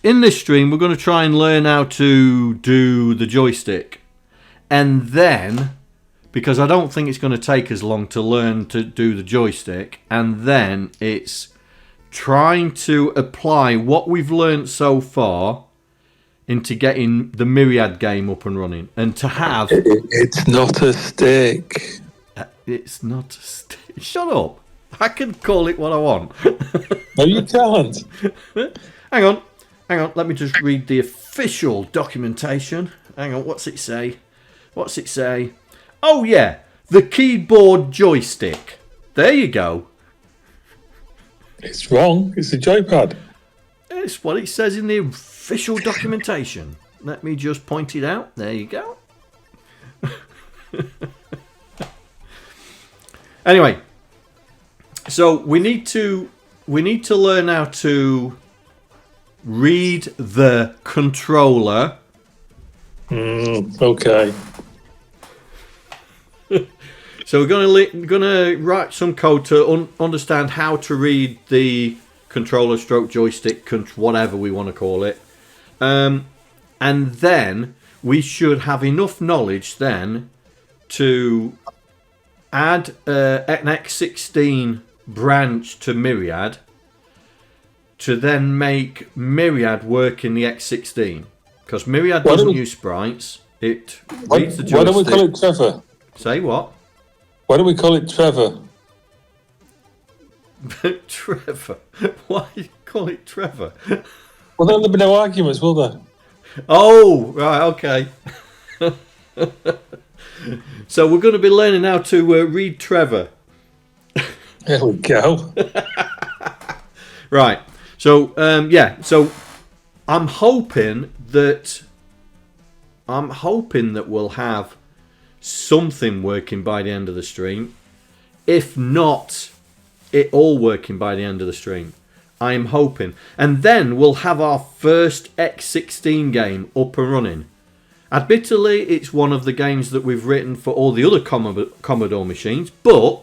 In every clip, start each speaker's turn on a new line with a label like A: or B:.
A: in this stream, we're going to try and learn how to do the joystick. And then, because I don't think it's going to take as long to learn to do the joystick, and then it's trying to apply what we've learned so far into getting the Myriad game up and running. And to have...
B: It's not a stick.
A: It's not a stick. Shut up. I can call it what I want.
B: No, you can't.
A: Hang on. Let me just read the official documentation. Hang on. What's it say? Oh, yeah. The keyboard joystick. There you go.
B: It's wrong. It's a joypad.
A: It's what it says in the official documentation. Let me just point it out. There you go. Anyway, so we need to learn how to read the controller.
B: Okay.
A: So we're gonna write some code to understand how to read the controller, stroke, joystick, whatever we want to call it, and then we should have enough knowledge then to add an X16 branch to Myriad to then make Myriad work in the X16, because Myriad doesn't use sprites. It reads the joystick.
B: Why don't we call it Trevor?
A: Say what?
B: Why don't we call it Trevor?
A: Trevor? Why do you call it Trevor?
B: Well, there'll be no arguments, will there?
A: Oh, right, okay. So we're going to be learning how to read Trevor.
B: There we go.
A: Right. So, So I'm hoping that we'll have something working by the end of the stream. If not, it all working by the end of the stream. I'm hoping. And then we'll have our first X16 game up and running. Admittedly, it's one of the games that we've written for all the other Commodore machines, but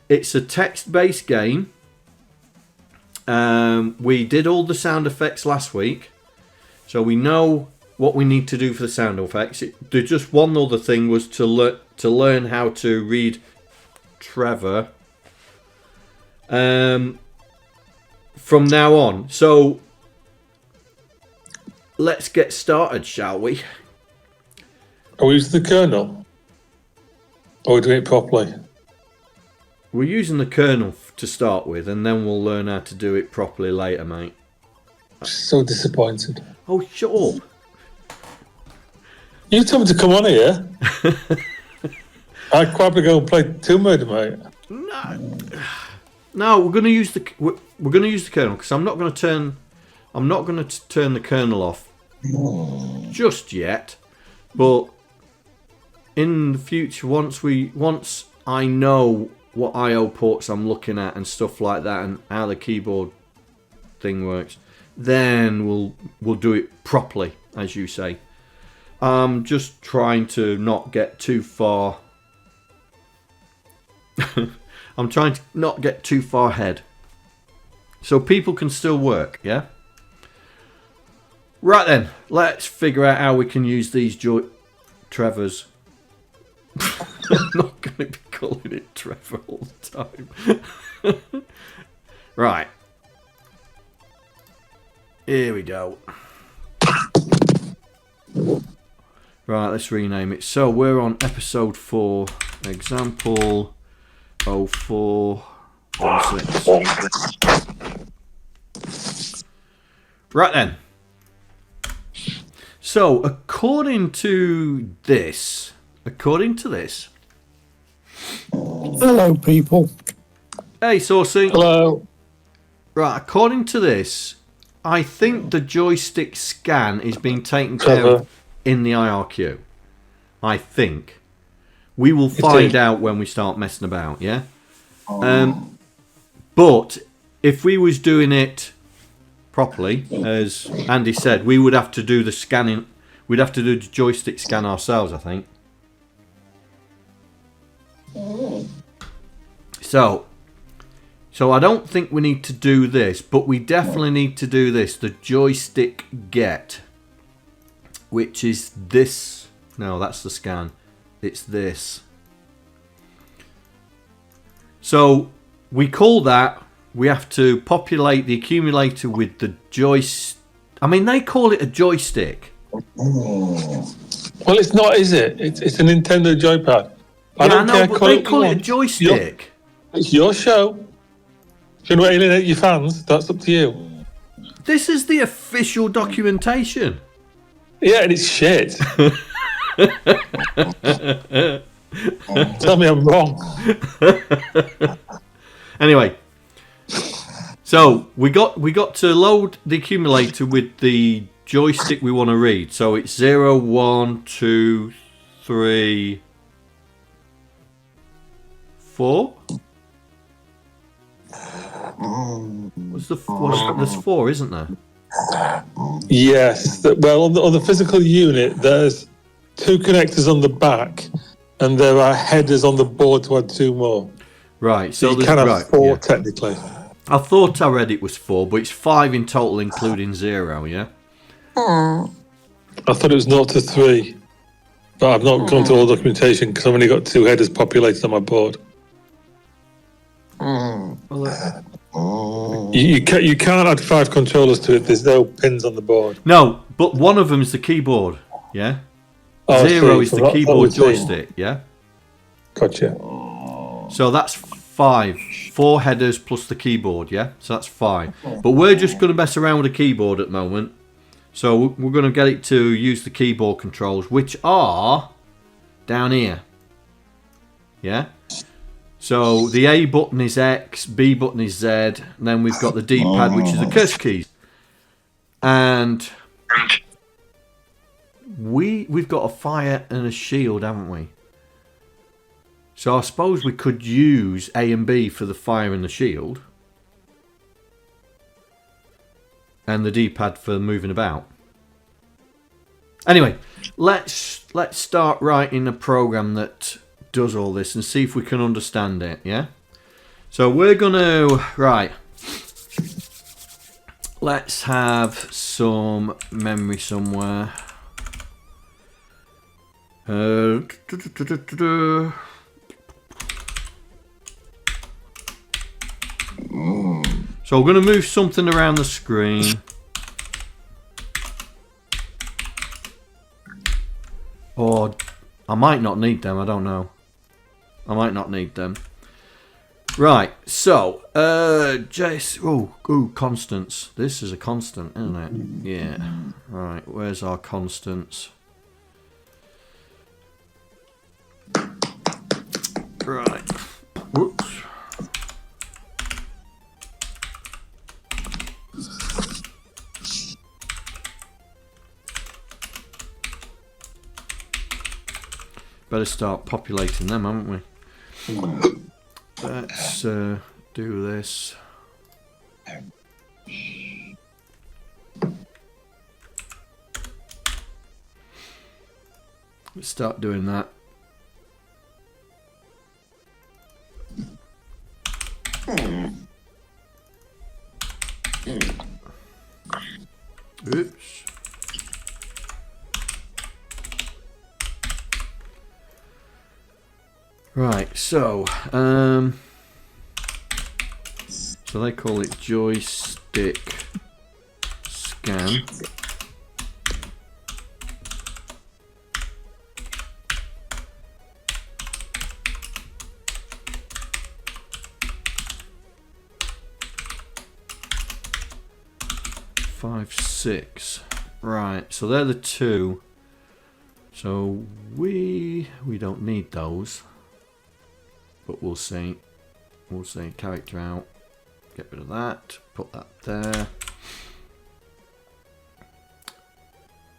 A: it's a text-based game. We did all the sound effects last week, so we know what we need to do for the sound effects. There's just one other thing was to learn how to read Trevor from now on. So let's get started, shall we?
B: Are we using the kernel? Or are we doing it properly?
A: We're using the kernel to start with, and then we'll learn how to do it properly later, mate.
B: So disappointed.
A: Oh, shut up.
B: You told me to come on here. I'd quite go and play Tomb Raider, mate.
A: No, we're going to use the kernel, because I'm not going to turn the kernel off just yet. But in the future, once I know what I/O ports I'm looking at and stuff like that, and how the keyboard thing works, then we'll do it properly, as you say. I'm just trying to not get too far. I'm trying to not get too far ahead, so people can still work. Yeah. Right then, let's figure out how we can use these Trevors. I'm not going to be calling it Trevor all the time. Right. Here we go. Right, let's rename it. So we're on episode 4, example 0416. Right then. So according to this,
C: hello, people.
A: Hey, Saucy.
B: Hello.
A: Right, according to this, I think the joystick scan is being taken care of in the IRQ. I think. We will find out when we start messing about, yeah? But if we was doing it properly, as Andy said, we would have to do the scanning. We'd have to do the joystick scan ourselves, I think. So, So I don't think we need to do this, but we definitely need to do this. The joystick get, which is this. No, that's the scan. It's this. So we call that, we have to populate the accumulator with the joystick. I mean, they call it a joystick.
B: Well, it's not, is it? It's a Nintendo joypad.
A: I don't care. But they call it a joystick.
B: It's your show. If you want to alienate your fans, that's up to you.
A: This is the official documentation.
B: Yeah, and it's shit. Tell me I'm wrong.
A: Anyway, so we got to load the accumulator with the joystick we want to read. So it's 0, 1, 2, 3, 4. There's 4, isn't there?
B: Yes. Well, on the physical unit, there's 2 connectors on the back, and there are headers on the board to add 2 more.
A: Right.
B: So you can have 4 technically.
A: I thought I read it was 4, but it's 5 in total, including 0. Yeah.
B: I thought it was 0 to 3, but I've not gone through all the documentation because I've only got 2 headers populated on my board. You can't add 5 controllers to it. There's no pins on the board.
A: No, but one of them is the keyboard. Yeah.
B: Oh,
A: 0 is the keyboard joystick. Yeah.
B: Gotcha.
A: So that's 5. 4 headers plus the keyboard. Yeah. So that's 5. But we're just going to mess around with the keyboard at the moment. So we're going to get it to use the keyboard controls, which are down here. Yeah. So the A button is X, B button is Z, and then we've got the D-pad, which is the cursor keys. And we've got a fire and a shield, haven't we? So I suppose we could use A and B for the fire and the shield. And the D-pad for moving about. Anyway, let's start writing a program that does all this and see if we can understand it. Yeah. So we're gonna let's have some memory somewhere. So we're gonna move something around the screen. Or I might not need them, I don't know. I might not need them. Right, so constants. This is a constant, isn't it? Yeah. Right, where's our constants? Right. Whoops. Better start populating them, haven't we? Let's do this. Let's start doing that. Oops. Right, so they call it joystick scan. Five, 6. Right, so they're the 2. So we don't need those. But we'll see. We'll see. Character out. Get rid of that. Put that there.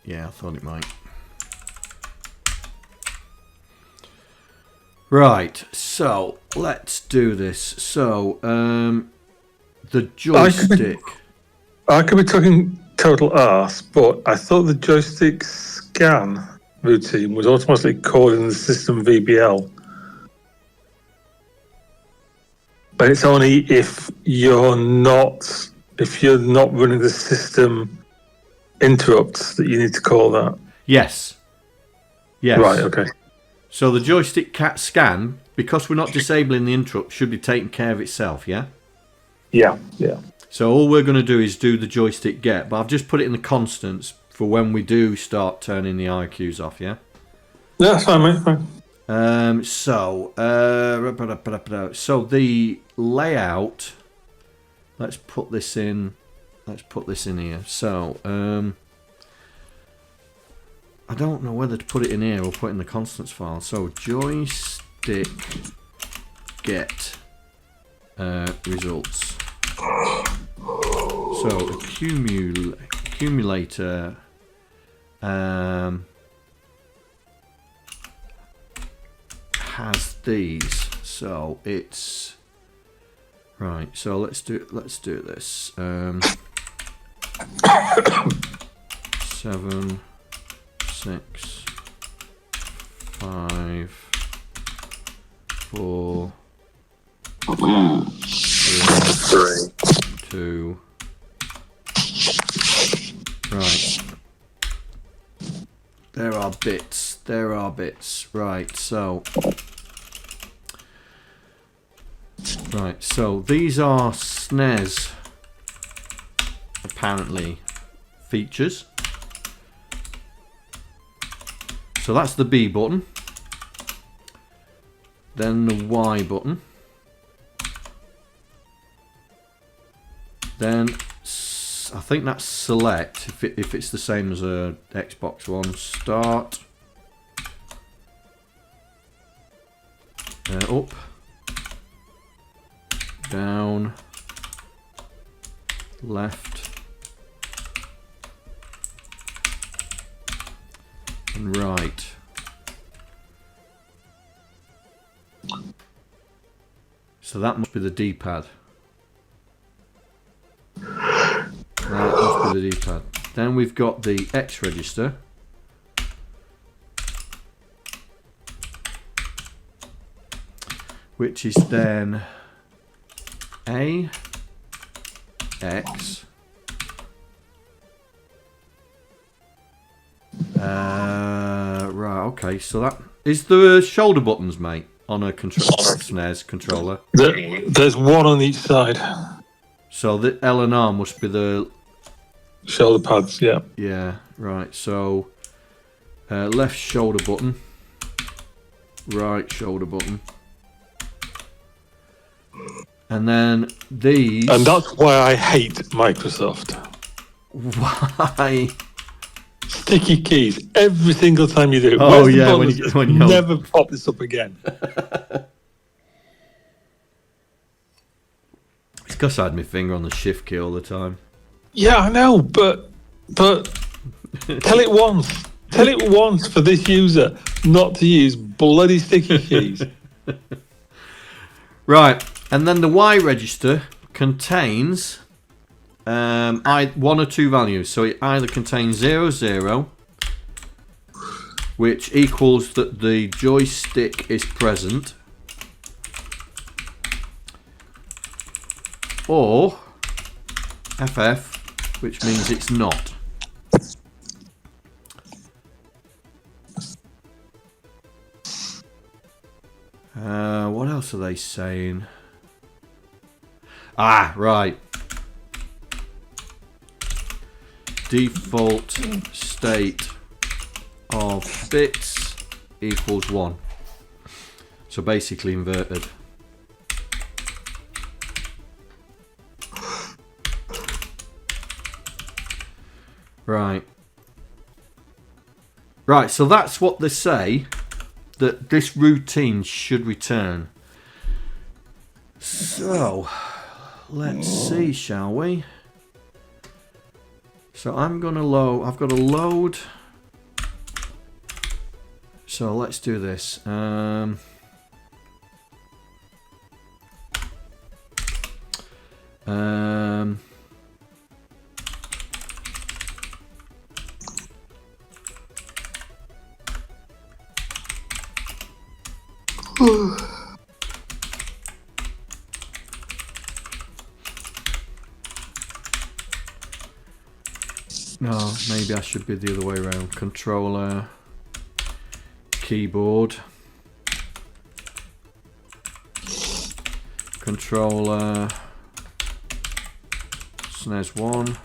A: Yeah, I thought it might. Right. So let's do this. So the joystick.
B: I could be talking total arse, but I thought the joystick scan routine was automatically called in the system VBL. But it's only if you're not running the system interrupts that you need to call that.
A: Yes. Yes.
B: Right, okay.
A: So the joystick scan, because we're not disabling the interrupt, should be taking care of itself, yeah?
B: Yeah, yeah.
A: So all we're going to do is do the joystick get, but I've just put it in the constants for when we do start turning the IQs off, yeah?
B: Yeah, that's fine, mate. Fine.
A: So the layout, let's put this in here. So I don't know whether to put it in here or put it in the constants file. So joystick get results. So accumulator has these, so it's right. So let's do this. 7, 6, 5, 4, 3, 2. Right. There are bits. Right, so these are SNES apparently features. So that's the B button. Then the Y button. Then I think that's select if it's the same as a Xbox One. Start. Up. Down. Left. And right. So that must be the D-pad. That must be the D-pad. Then we've got the X register. Which is then A, X, right, okay, so that is the shoulder buttons, mate, on a SNES controller.
B: There's one on each side.
A: So the L and R must be the
B: shoulder pads, yeah.
A: Yeah, right, so left shoulder button, right shoulder button. And then these...
B: And that's why I hate Microsoft.
A: Why?
B: Sticky keys every single time you do it.
A: Oh, yeah, when you
B: never pop this up again.
A: It's because I had my finger on the shift key all the time.
B: Yeah, I know, but tell it once. Tell it once for this user not to use bloody sticky keys.
A: Right, and then the Y register contains one or two values. So it either contains 0, 0, which equals that the joystick is present, or FF, which means it's not. What else are they saying? Ah, right. Default state of bits equals 1. So basically inverted. Right. Right, so that's what they say that this routine should return. So, let's see, shall we? So I'm going to load, I've got to load. So let's do this. No, maybe I should be the other way around. Controller, keyboard, controller, SNES 1,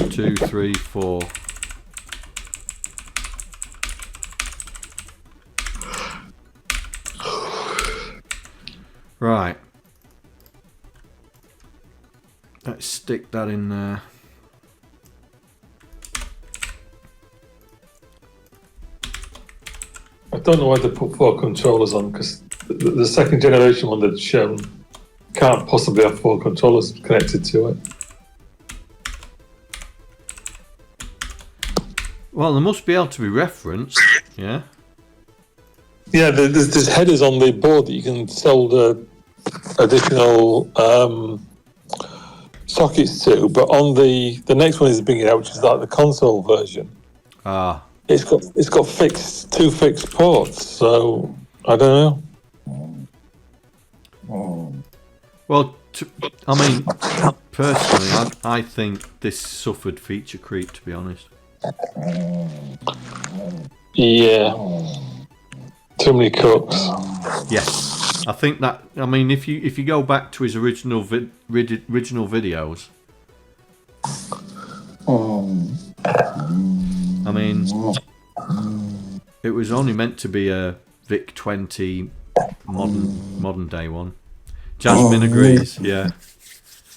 A: 2, 3, 4. Right. Let's stick that in there.
B: I don't know why they put 4 controllers on, because the second generation one that's shown can't possibly have 4 controllers connected to it.
A: Well, they must be able to be referenced, yeah?
B: Yeah, there's headers on the board that you can sell the additional sockets to, but on the next one is bringing out, which is like the console version.
A: Ah.
B: It's got 2 fixed ports, so I don't know.
A: Well, I mean, personally, I think this suffered feature creep, to be honest.
B: Yeah. Too many cooks.
A: Yes, I think that. I mean, if you go back to his original videos, I mean, it was only meant to be a VIC 20 modern day one. Jasmine agrees. Yeah.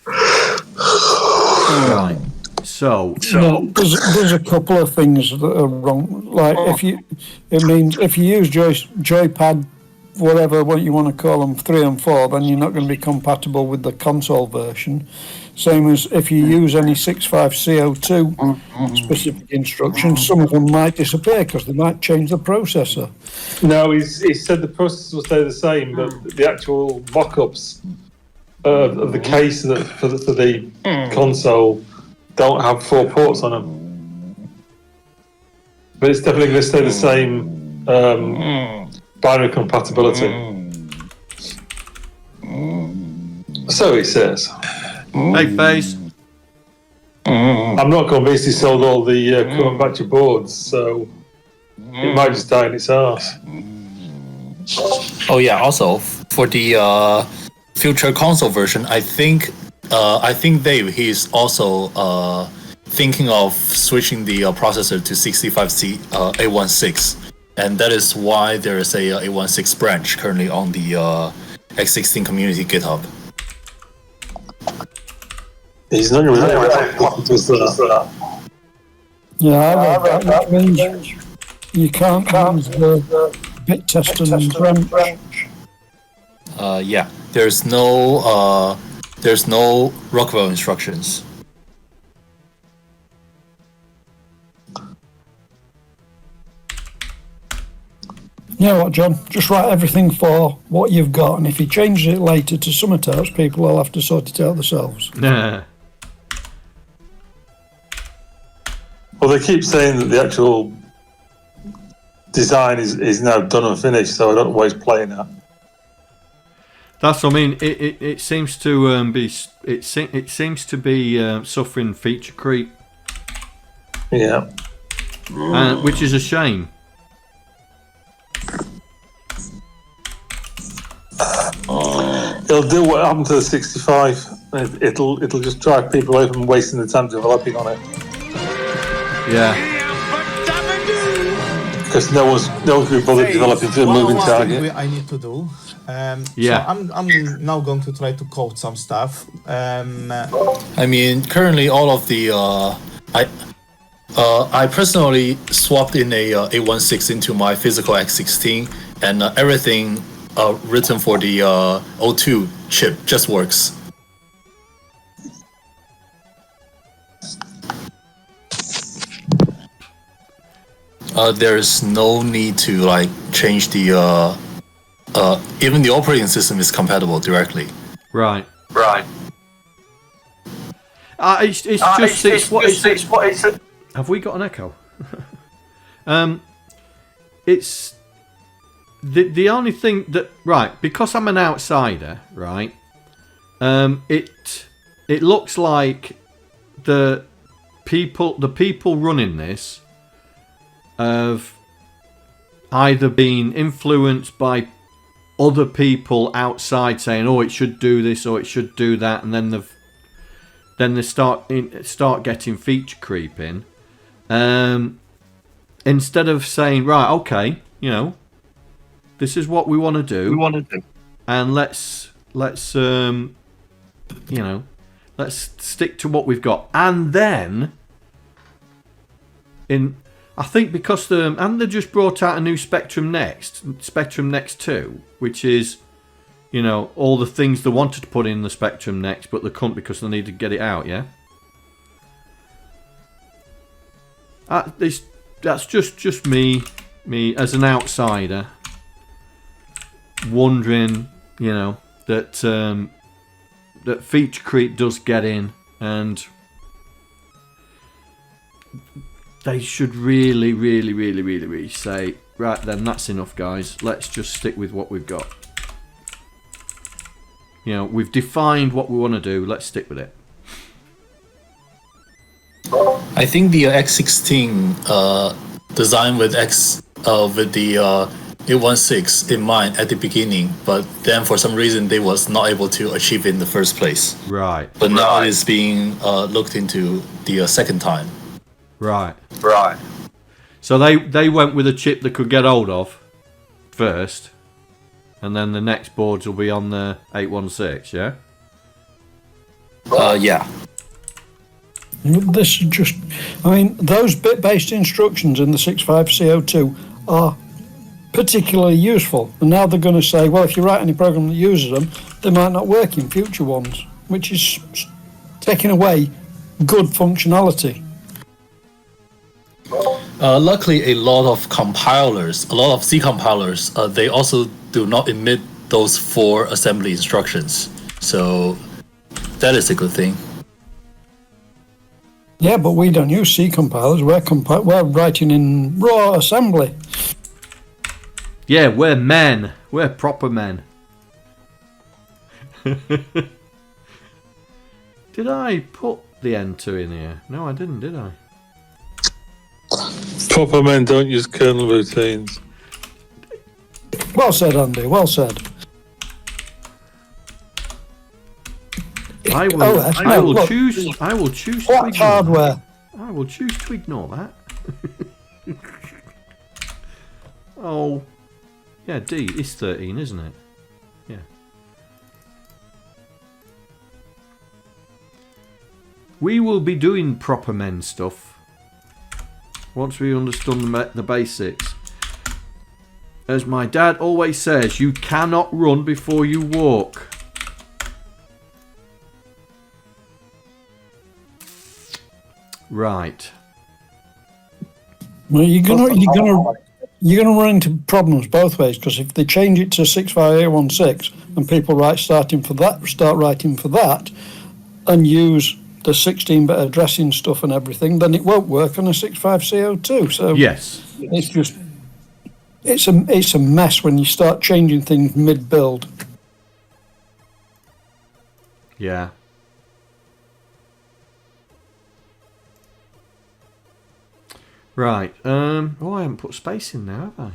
A: Right. So
C: there's a couple of things that are wrong. Like if you use joypad, whatever what you want to call them, 3 and 4, then you're not going to be compatible with the console version. Same as if you use any 6.5 CO2 specific instructions, some of them might disappear because they might change the processor.
B: No, he said the processor will stay the same, but the actual mock-ups of the case for the console don't have 4 ports on them. But it's definitely going to stay the same binary compatibility. So he says.
A: Hey, Face.
B: I'm not convinced he sold all the current batch of boards, so it might just die in its arse.
D: Oh yeah, also for the future console version, I think Dave, he's also thinking of switching the processor to 65C A16, and that is why there is a A16 branch currently on the X16 community GitHub.
B: He's not going to
C: Yeah, that means you can't use the bit tester and branch.
D: Yeah, there's no Rockwell instructions.
C: You know what, John? Just write everything for what you've got, and if you change it later to Summertops, people will have to sort it out themselves.
A: Nah.
B: Well, they keep saying that the actual design is now done and finished, so I don't know why he's playing that.
A: That's what I mean. It seems to be seems to be suffering feature creep.
B: Yeah.
A: Which is a shame.
B: It'll do what happened to the 65. It'll just drive people away from wasting the time developing on it.
A: Yeah.
B: Because no one's going to be bothered developing for a moving target.
E: I need to do.
A: Yeah.
E: So I'm now going to try to code some stuff.
D: I mean, currently all of the I personally swapped in a A16 into my physical X16, and everything written for the O2 chip just works. There's no need to like change the even the operating system is compatible directly.
A: Right.
D: Right.
A: Have we got an echo? It's the only thing that because I'm an outsider, right? It looks like the the people running this have either been influenced by other people outside saying, "Oh, it should do this or it should do that," and then they start getting feature creeping. Instead of saying, "Right, okay, this is what we want to do, and let's stick to what we've got," and then I think because they just brought out a new Spectrum Next 2, which is, all the things they wanted to put in the Spectrum Next, but they couldn't because they needed to get it out, yeah? That's just me as an outsider, wondering, that feature creep does get in, and they should really say, right then, that's enough, guys. Let's just stick with what we've got. We've defined what we want to do. Let's stick with it.
D: I think the X16 designed with the A16 in mind at the beginning, but then for some reason they was not able to achieve it in the first place.
A: Right.
D: But now it's being looked into the second time.
A: Right. So they went with a chip they could get hold of first, and then the next boards will be on the 816, yeah?
D: Yeah.
C: This is just, those bit-based instructions in the 65CO2 are particularly useful. And now they're going to say, well, if you write any program that uses them, they might not work in future ones, which is taking away good functionality.
D: Luckily, a lot of C compilers, they also do not emit those 4 assembly instructions. So that is a good thing.
C: Yeah, but we don't use C compilers. We're writing in raw assembly.
A: Yeah, we're men. We're proper men. Did I put the N2 in here? No, I didn't, did I?
B: Proper men don't use kernel routines.
C: Well said, Andy. Well said.
A: I will choose
C: What
A: to
C: hardware?
A: I will choose to ignore that. Oh, yeah, D is 13, isn't it? Yeah. We will be doing proper men stuff once we understand the basics. As my dad always says, you cannot run before you walk. Right.
C: Well, you're gonna run into problems both ways, because if they change it to 65816 and people start writing for that, and use the 16-bit addressing stuff and everything, then it won't work on a 65CO2. So
A: yes,
C: it's a mess when you start changing things mid-build.
A: Yeah. Right. Oh, I haven't put space in there, have I?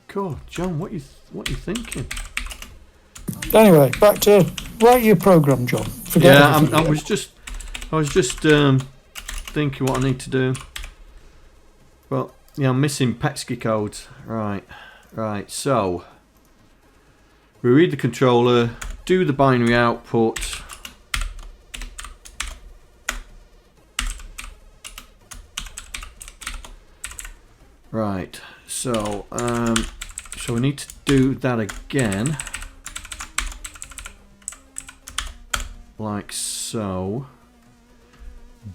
A: God, John, what you thinking?
C: Anyway, back to write your program, John.
A: I was just thinking what I need to do. Well, yeah, I'm missing PETSCII codes. Right. So we read the controller, do the binary output. Right, so we need to do that again, like so.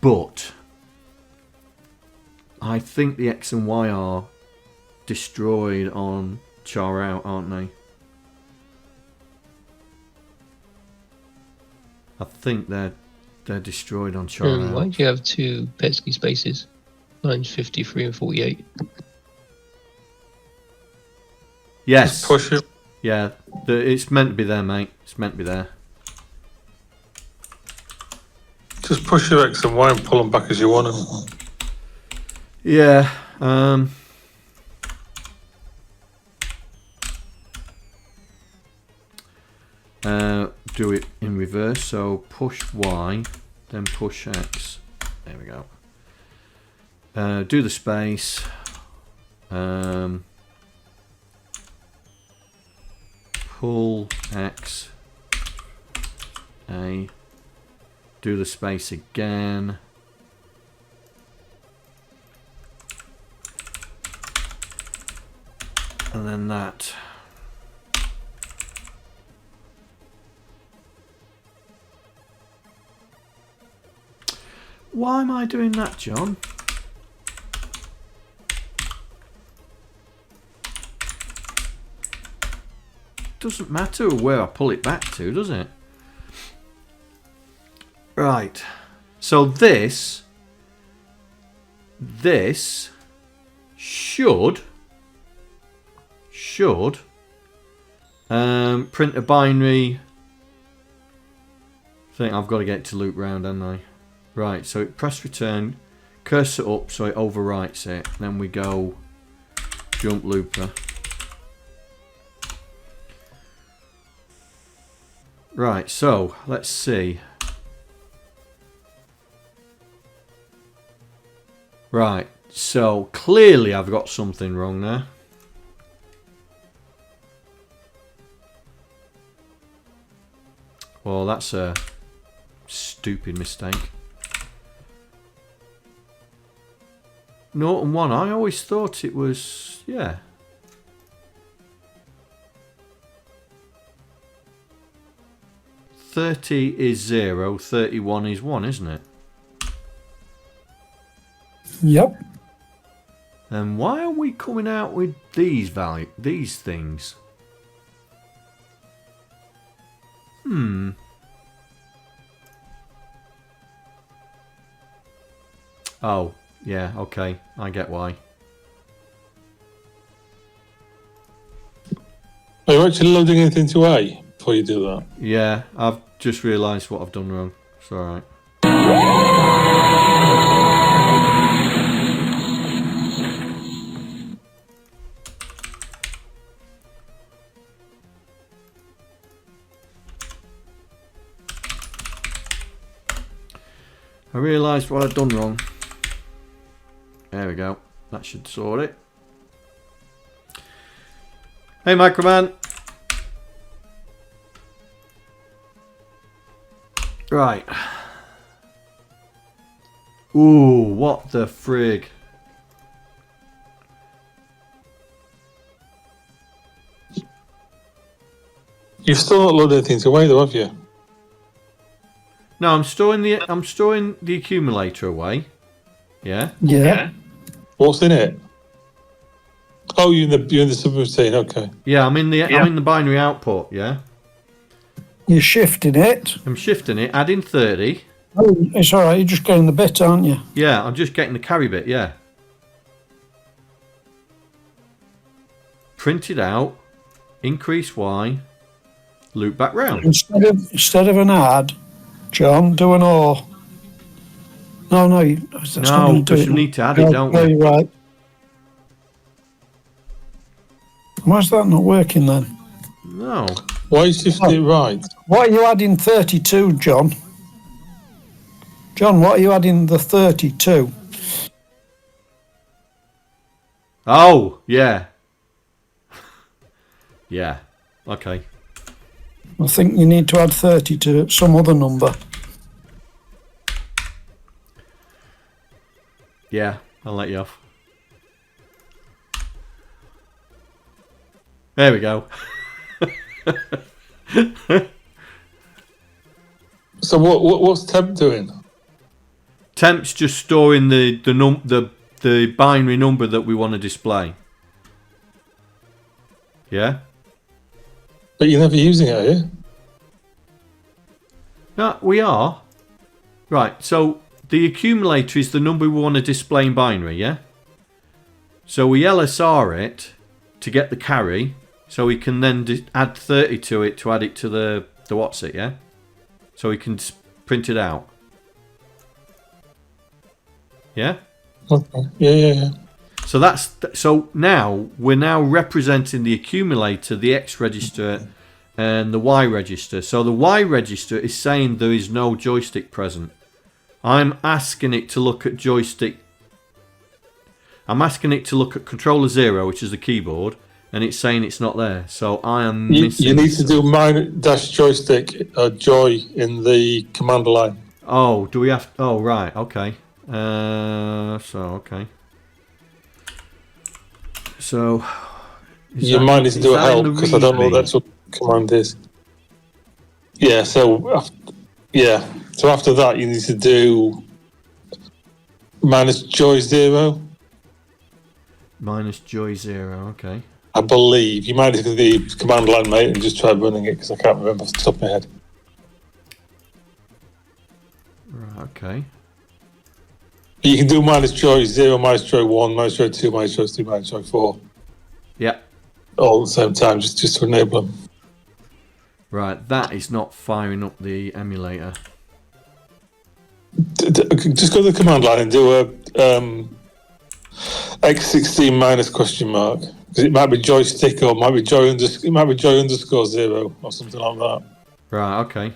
A: But I think the X and Y are destroyed on char out, aren't they? I think they're destroyed on char out.
F: Why do you have 2 PETSCII spaces? Lines 53 and 48.
A: Yes.
B: Just push it.
A: Yeah, it's meant to be there, mate. It's meant to be there.
B: Just push your X and Y and pull them back as you want them.
A: Yeah. Do it in reverse. So push Y, then push X. There we go. Do the space. Pull X. A. Do the space again. And then that. Why am I doing that, John? Doesn't matter where I pull it back to, does it? Right. So this should print a binary. I think I've got to get it to loop round, haven't I? Right, so press return, cursor up so it overwrites it. Then we go jump looper. Right, so let's see. Right, so clearly I've got something wrong there. Well, that's a stupid mistake. 0 and 1, I always thought it was, yeah. $30 is 0, 31 is 1, isn't it?
C: Yep.
A: And why are we coming out with these things? Oh, yeah, okay. I get why.
B: Are you actually loading anything to A before you do that?
A: Yeah, I've just realised what I've done wrong. It's alright. I realised what I'd done wrong. There we go. That should sort it. Hey, Mikroman. Right. Ooh, what the frig.
B: You've still not loaded anything to A though, have you?
A: No, I'm storing the accumulator away. Yeah.
C: Yeah.
B: What's in it? Oh, you're in the subroutine. Okay.
A: Yeah, I'm in the binary output. Yeah.
C: You're shifting it.
A: I'm shifting it, adding 30.
C: Oh, it's all right. You're just getting the bit, aren't you?
A: Yeah, I'm just getting the carry bit. Yeah. Print it out. Increase Y. Loop back round.
C: Instead of an add, John, do an or. No,
A: because you need to add it, don't we?
C: You're right. Why's that not working then?
A: No.
B: Why is this it right?
C: Why are you adding 32, John? John, what are you adding the 32?
A: Oh, yeah. Yeah. Okay.
C: I think you need to add 30 to some other number.
A: Yeah, I'll let you off. There we go.
B: So what's temp doing?
A: Temp's just storing the binary number that we want to display. Yeah?
B: But you're never using it, are you?
A: No, we are. Right, so the accumulator is the number we want to display in binary, yeah? So we LSR it to get the carry, so we can then add 30 to it to add it to the what's it, yeah? So we can print it out. Yeah.
B: Okay. Yeah.
A: So so now we're representing the accumulator, the X register, and the Y register. So the Y register is saying there is no joystick present. I'm asking it to look at joystick. I'm asking it to look at controller 0, which is the keyboard, and it's saying it's not there. So I am missing.
B: You need to do -joystick joy in the command line.
A: Oh, do we have? Oh, right. Okay. Okay. So
B: You might need to do a help because I don't know what that sort of command is. Yeah. So after that, you need to do -joy 0.
A: -joy 0. Okay.
B: I believe you might need to do the command line, mate, and just try running it because I can't remember off the top of my head.
A: Right. Okay.
B: You can do -joy 0, -joy 1, -joy 2, -joy 3, -joy 4.
A: Yeah.
B: All at the same time, just to enable them.
A: Right. That is not firing up the emulator.
B: Just go to the command line and do a X16 minus question mark because it might be joystick or it might be joy underscore 0 or something like that.
A: Right. Okay.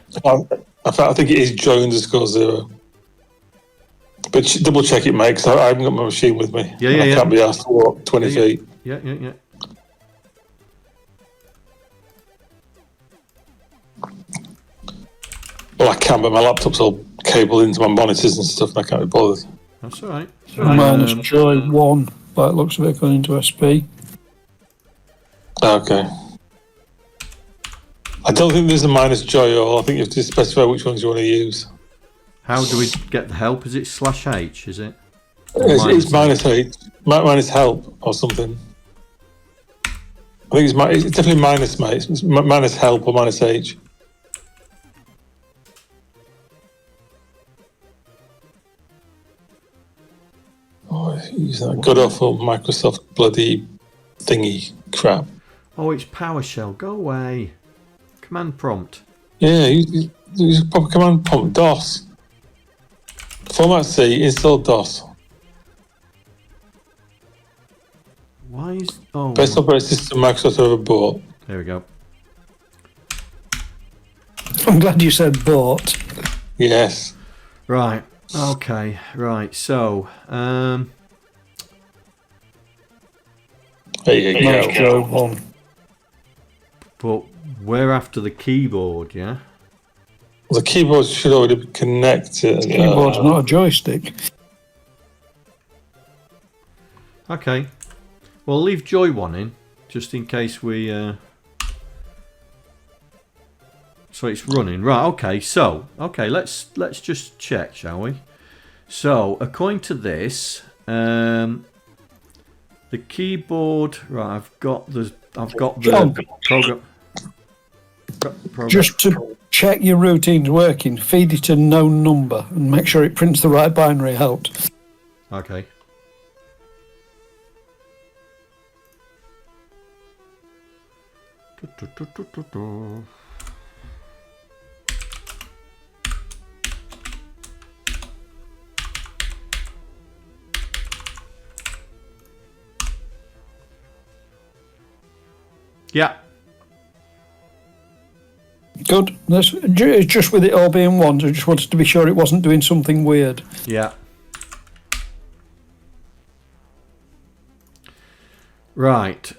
B: I think it is joy underscore 0. But double check it, mate, because I haven't got my machine with me.
A: Yeah.
B: I can't be asked to walk 20 feet.
A: Yeah.
B: Well, I can, but my laptop's all cabled into my monitors and stuff, and I can't be bothered.
A: That's all right.
C: -joy 1, by the looks of it, going into SP.
B: Okay. I don't think there's a -joy or I think you have to specify which ones you want to use.
A: How do we get the help? Is it /H? Is it?
B: It's -H, minus help or something. I think it's definitely minus, mate. It's minus help or -H. Oh, use that good awful Microsoft bloody thingy crap.
A: Oh, it's PowerShell. Go away. Command prompt.
B: Yeah, use proper command prompt. DOS. Format C, install DOS.
A: Why is... Oh.
B: Best operating system Microsoft ever bought.
A: There we go.
C: I'm glad you said bought.
B: Yes.
A: Right. Okay. Right. So,
B: There you go.
C: -joy 1.
A: but we're after the keyboard, yeah?
B: The keyboard should already be connected.
C: Keyboard's not a joystick.
A: Okay. Well, leave Joy 1 in, just in case we... So it's running. Right, okay. So, okay, let's just check, shall we? So, according to this, the keyboard... Right, I've got the program...
C: Just to check your routine's working, feed it a known number and make sure it prints the right binary helped.
A: Okay. Yeah.
C: Good. It's just with it all being ones. I just wanted to be sure it wasn't doing something weird.
A: Yeah. Right.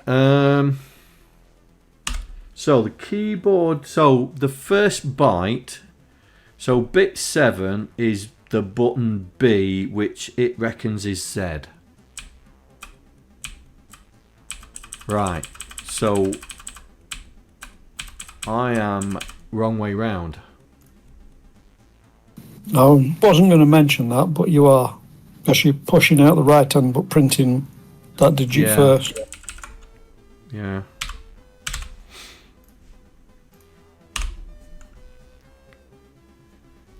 A: So the keyboard. So the first byte. So bit 7 is the button B, which it reckons is Z. Right. So I am wrong way round.
C: I wasn't going to mention that, but you are. Because you're pushing out the right hand but printing that digit first.
A: Yeah.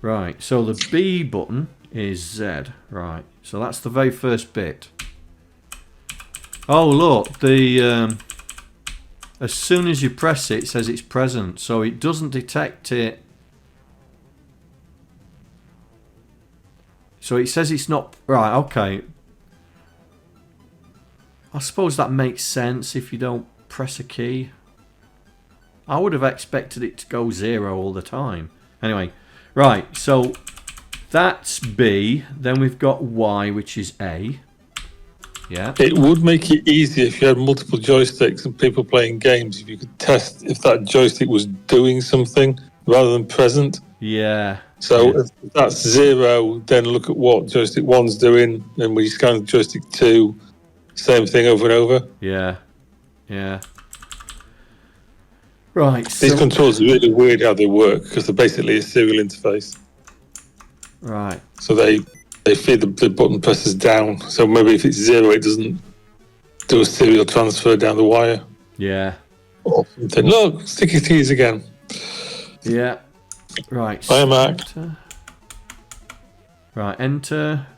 A: Right, so the B button is Z. Right, so that's the very first bit. Oh look, the as soon as you press it, it says it's present, so it doesn't detect it. So it says it's not... Right, okay. I suppose that makes sense if you don't press a key. I would have expected it to go 0 all the time. Anyway, right, so that's B. Then we've got Y, which is A. Yeah.
B: It would make it easier if you had multiple joysticks and people playing games, if you could test if that joystick was doing something rather than present.
A: Yeah.
B: So if that's 0, then look at what joystick 1's doing, and when you scan joystick 2, same thing over and over.
A: Yeah. Yeah. Right.
B: These controls are really weird how they work, because they're basically a serial interface.
A: Right.
B: So they feed the button presses down. So maybe if it's 0, it doesn't do a serial transfer down the wire.
A: Yeah.
B: Or something. Look, sticky keys again.
A: Yeah. Right.
B: iMac.
A: Right, enter.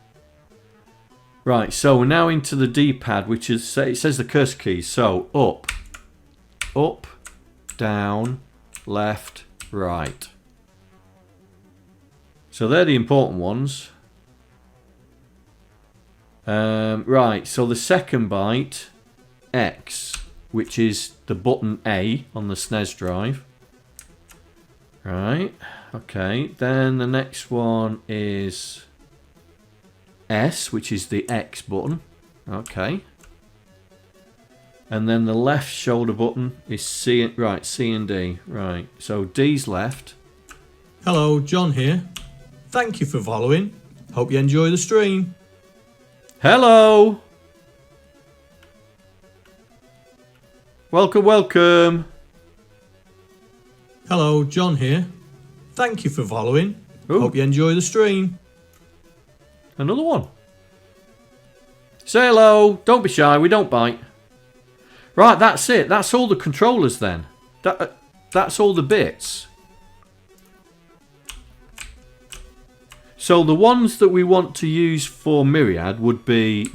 A: Right, so we're now into the D-pad, which is, it says the cursor keys. So, up, down, left, right. So they're the important ones. Right, so the second byte, X, which is the button A on the SNES drive. Right, okay. Then the next one is S, which is the X button. Okay. And then the left shoulder button is C, right, C and D. Right, so D's left.
G: Hello, John here. Thank you for following. Hope you enjoy the stream.
A: Hello! Welcome, welcome.
G: Hello, John here. Thank you for following.
A: Ooh.
G: Hope you enjoy the stream.
A: Another one. Say hello. Don't be shy. We don't bite. Right, that's it. That's all the controllers then. That's all the bits. So the ones that we want to use for Myriad would be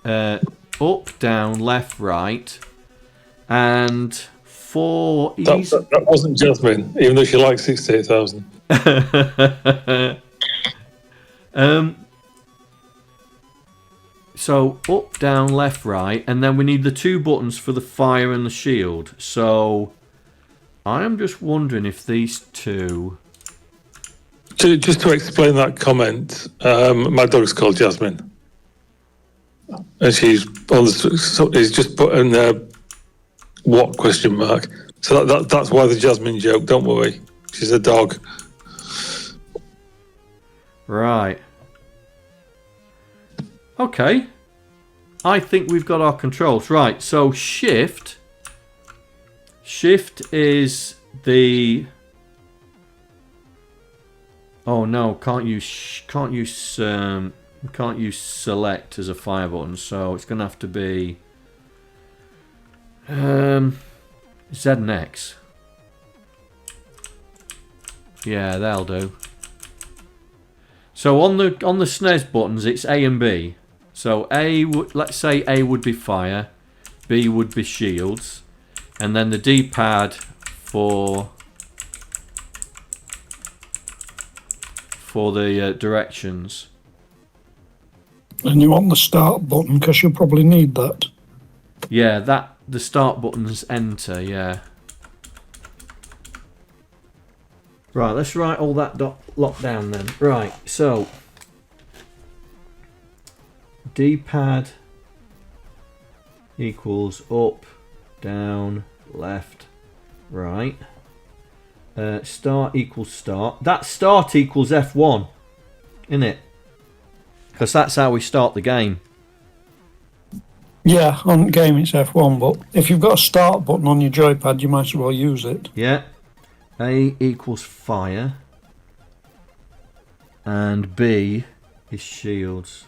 A: up, down, left, right, and for easy...
B: That wasn't Jasmine, even though she likes 68,000.
A: So up, down, left, right, and then we need the 2 buttons for the fire and the shield. So I am just wondering if these 2...
B: Just to explain that comment, my dog's called Jasmine, and she's on the. So he's just put in what question mark. So that's why the Jasmine joke. Don't worry, she's a dog.
A: Right. Okay. I think we've got our controls right. So shift is the. Oh no, can't use select as a fire button, so it's gonna have to be Z and X. Yeah, that'll do. So on the SNES buttons, it's A and B. So let's say A would be fire, B would be shields, and then the D-pad for the directions.
C: And you want the start button because you'll probably need that.
A: Yeah, the start button's enter, yeah. Right, let's write all that lot down then. Right, so D-pad equals up, down, left, right. Start equals start. That start equals F1, isn't it? Because that's how we start the game.
C: Yeah, on game it's F1, but if you've got a start button on your joypad, you might as well use it.
A: Yeah. A equals fire. And B is shields.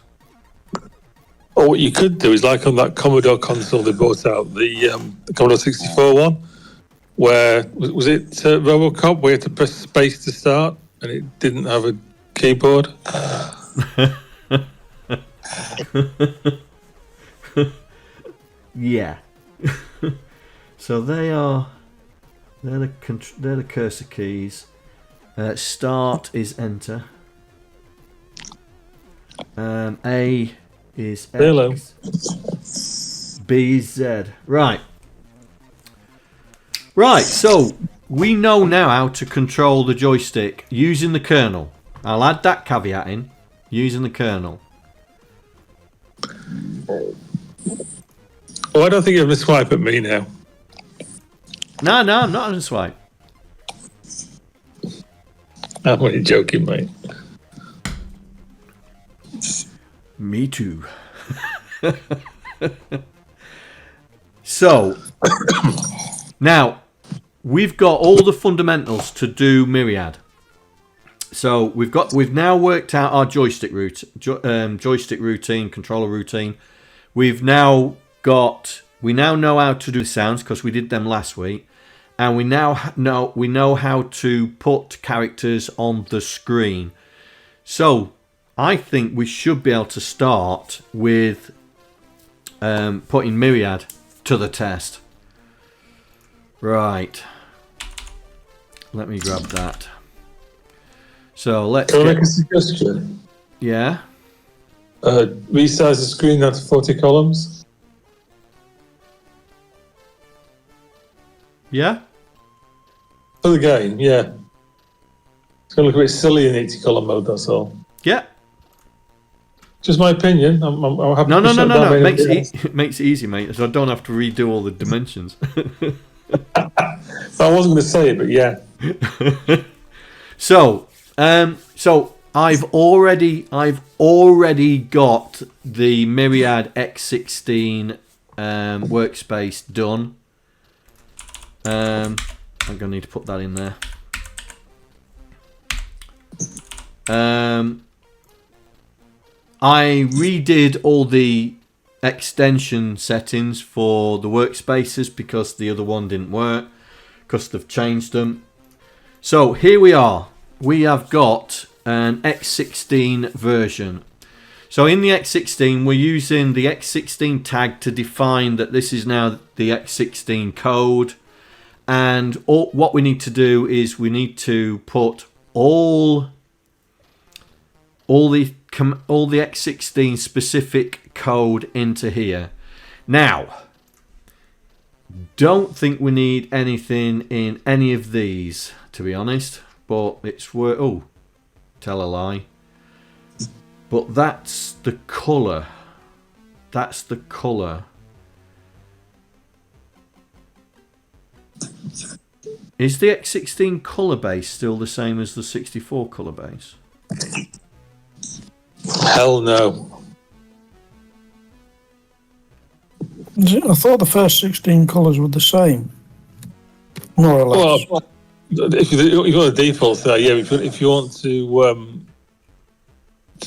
B: Or what you could do is like on that Commodore console they brought out, the Commodore 64 one, where, was it Robocop, where you had to press space to start and it didn't have a keyboard?
A: Yeah. So they're the cursor keys. Start is enter. A is
B: Hello.
A: X. B is Z. Right. Right, so we know now how to control the joystick using the kernel. I'll add that caveat in. Using the kernel.
B: Oh, I don't think you're going to swipe at me now.
A: No, I'm not having a swipe.
B: I'm only joking, mate.
A: Me too. So, now, we've got all the fundamentals to do Myriad. So we've now worked out our joystick routine, controller routine. We now know how to do the sounds because we did them last week, and we know how to put characters on the screen. So I think we should be able to start with putting Myriad to the test. Right. Let me grab that. So let's.
B: Can I make a suggestion?
A: Yeah.
B: Resize the screen down to 40 columns.
A: Yeah.
B: For the game, yeah. It's going to look a bit silly in 80 column mode, that's all.
A: Yeah.
B: Just my opinion. I'm happy
A: No.
B: to shut down
A: It makes it easy, mate. So I don't have to redo all the dimensions.
B: I wasn't going to say it, but yeah.
A: So I've already got the Myriad X16 workspace done. I'm gonna need to put that in there. I redid all the extension settings for the workspaces because the other one didn't work because they've changed them. So here we are. We have got an X16 version. So in the X16 we're using the X16 tag to define that this is now the X16 code, and what we need to do is we need to put all the X16 specific code into here. Now, don't think we need anything in any of these, to be honest, but it's worth. Oh, tell a lie. But that's the colour. That's the colour. Is the X16 colour base still the same as the 64 colour base?
B: Hell no.
C: I thought the first 16 colours were the same, more or less.
B: Well, if you got a default there, yeah. If you want to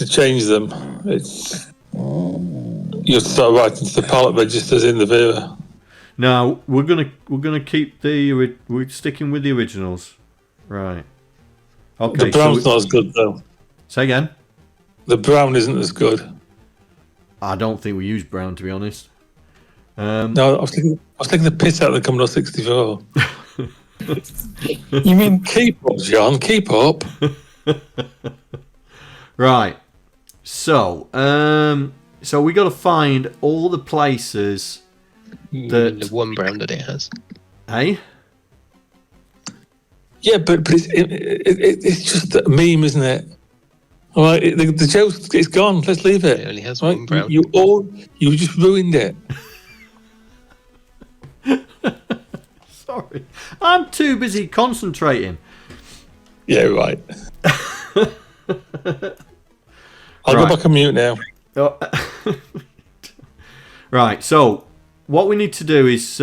B: change them, it's you have to start writing to the palette registers in the Vera.
A: No, we're gonna keep we're sticking with the originals, right? Okay.
B: The brown's not as good though.
A: Say again.
B: The brown isn't as good.
A: I don't think we use brown, to be honest.
B: No, I was taking the piss out of the Commodore 64.
C: You mean
B: Keep up, John. Keep up.
A: Right. So we got to find all the places that
F: the one brown that it has.
A: Hey.
B: Yeah, but it's just a meme, isn't it? All right, the joke, it's gone. Let's leave it.
F: It only has
B: right?
F: one brown.
B: You just ruined it.
A: Sorry, I'm too busy concentrating.
B: Yeah, right. I'll go back on mute now.
A: Right, so what we need to do is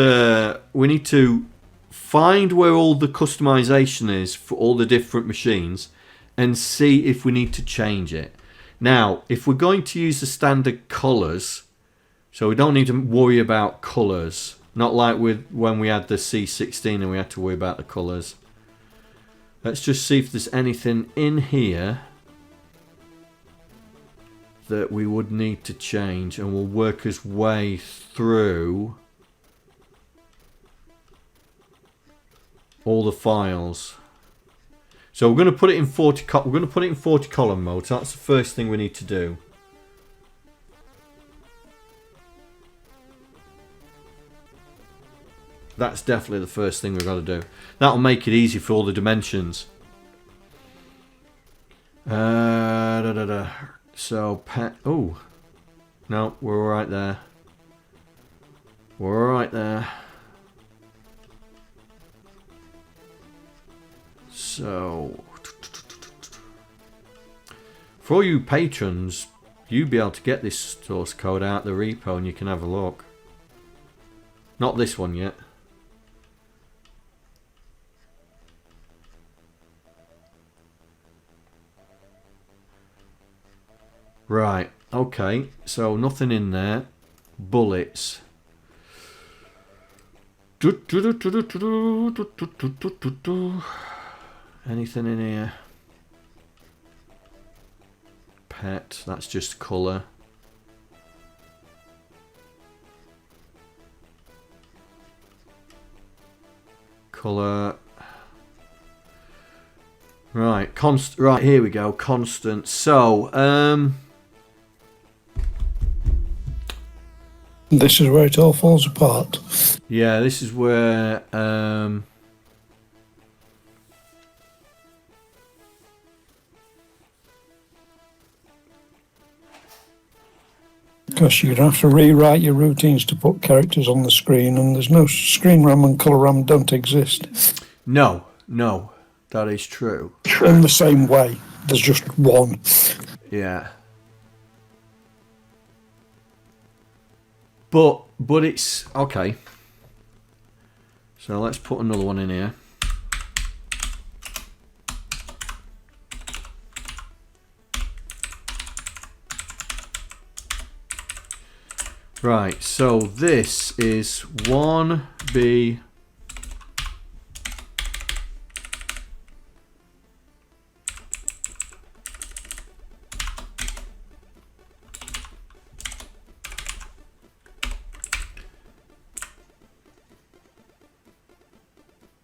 A: we need to find where all the customization is for all the different machines and see if we need to change it. Now, if we're going to use the standard colours, so we don't need to worry about colours, not like when we had the C16 and we had to worry about the colours. Let's just see if there's anything in here that we would need to change, and we'll work his way through all the files. So we're going to put it in 40 column mode. So that's the first thing we need to do. That's definitely the first thing we've got to do. That'll make it easy for all the dimensions. So, pet. Oh. No, we're alright there. We're alright there. So, for all you patrons, you'll be able to get this source code out the repo and you can have a look. Not this one yet. Right, okay, so nothing in there. Bullets. Anything in here? Pet, that's just colour. Colour. Right, right, here we go, constant. So,
C: this is where it all falls apart.
A: yeah, this is where
C: because you'd have to rewrite your routines to put characters on the screen, and there's no screen RAM and colour RAM don't exist.
A: no, that is true.
C: In the same way, there's just one.
A: Yeah. But it's okay. So let's put another one in here. Right, so this is 1B.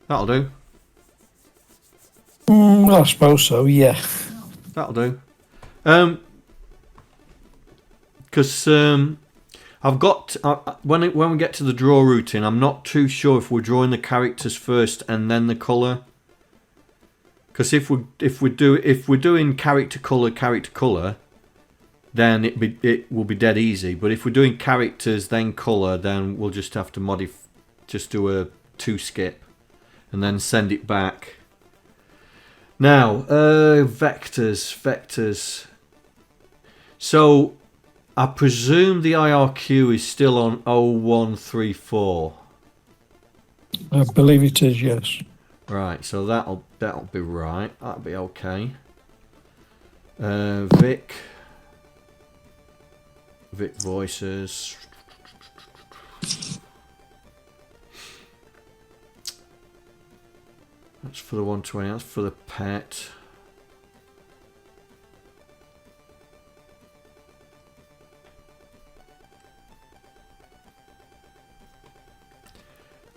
A: That'll do.
C: I suppose so, yeah.
A: That'll do. Because I've got when we get to the draw routine, I'm not too sure if we're drawing the characters first and then the color. Because if we're doing character color, then it will be dead easy. But if we're doing characters then color, then we'll just have to just do a 2 skip, and then send it back. Now, vectors. So, I presume the IRQ is still on 0134.
C: I believe it is, yes.
A: Right, so that'll be right. That'll be okay. Vic voices. That's for the 120. That's for the pet.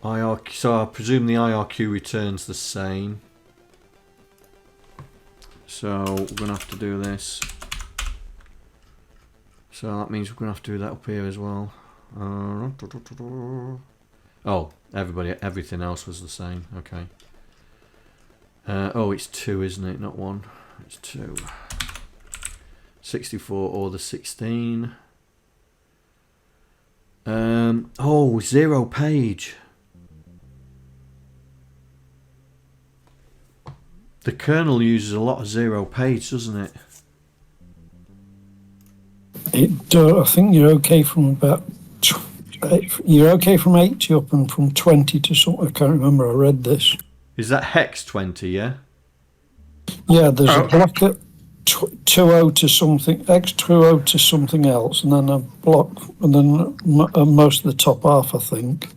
A: IRQ, so I presume the IRQ returns the same. So we're going to have to do this. So that means we're going to have to do that up here as well. Oh, everything else was the same. Okay. Oh, it's 2, isn't it? Not 1. It's 2. 64 or the 16. Oh, 0 page. The kernel uses a lot of 0 page, doesn't it?
C: I think you're okay from about... You're okay from 80 up and from 20 to something. I can't remember, I read this.
A: Is that hex 20, yeah?
C: Yeah, there's a block at 20 to something, X20 to something else, and then a block, and then most of the top half, I think.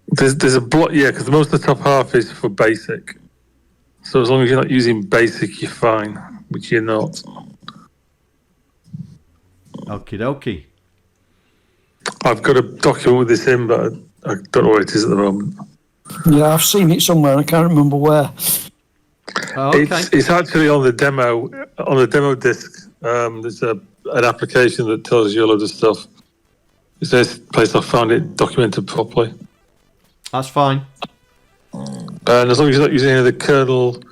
B: There's a block, yeah, because most of the top half is for basic. So as long as you're not using basic, you're fine, which you're not.
A: Okie dokie.
B: I've got a document with this in, but I don't know where it is at the moment.
C: Yeah, I've seen it somewhere, I can't remember where.
A: Oh, okay.
B: It's actually on the demo disc. There's an application that tells you a lot of stuff. It's this place I found it documented properly.
A: That's fine.
B: And as long as you're not using any of the kernel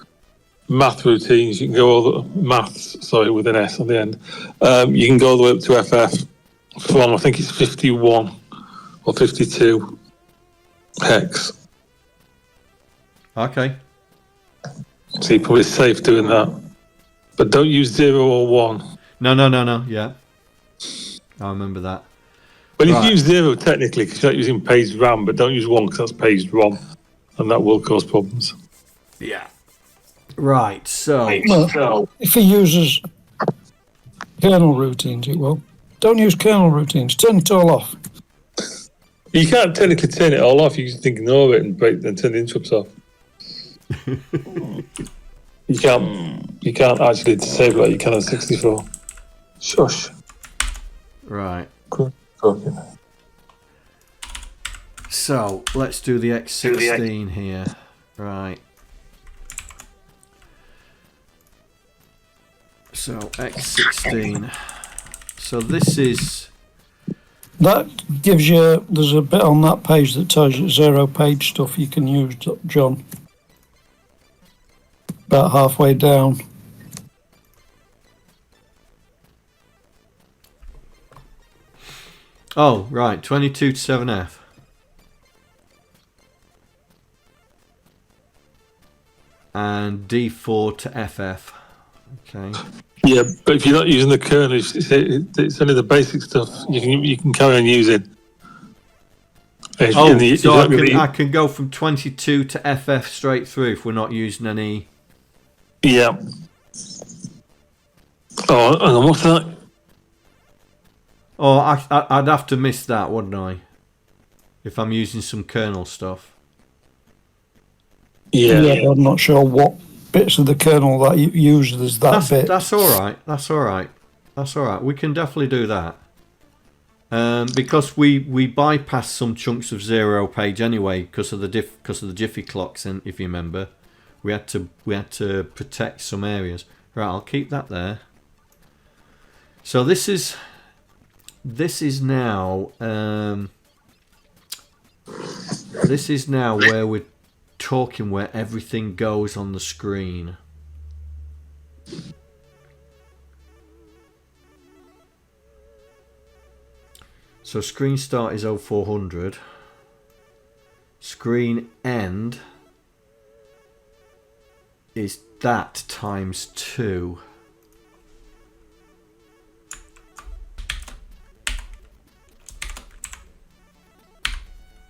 B: math routines, you can go all the maths, sorry, with an S on the end. You can go all the way up to FF from, I think it's 51 or 52 hex.
A: Okay.
B: So you're probably safe doing that. But don't use 0 or 1.
A: No. Yeah. I remember that.
B: Well, you can use 0 technically because you're not using paged RAM, but don't use 1 because that's paged ROM. And that will cause problems.
A: Yeah. Right, so...
C: Well, if he uses kernel routines, it will. Don't use kernel routines. Turn it all off.
B: You can't technically turn it all off. You just ignore it and turn the interrupts off. You can't actually disable it. You can on 64. Shush.
A: Right.
B: Okay.
A: So, let's do the X16 here. Right. So, X16. So, this is...
C: That gives you... There's a bit on that page that tells you 0 page stuff you can use, John. About halfway down.
A: Oh, right. 22 to 7F. And D4 to FF. Okay.
B: Yeah, but if you're not using the kernel, it's only the basic stuff you can carry on using.
A: Oh, so I can go from 22 to FF straight through if we're not using any...
B: Yeah. Oh, and what's that?
A: Oh, I'd have to miss that, wouldn't I? If I'm using some kernel stuff.
B: Yeah.
C: I'm not sure what bits of the kernel that you use as bit.
A: That's all right. That's all right. We can definitely do that. Because we bypass some chunks of 0 page anyway because of the jiffy clocks, and if you remember, we had to protect some areas. Right, I'll keep that there. So this is now where we're talking, where everything goes on the screen. So screen start is 0400. Screen end is that times 2.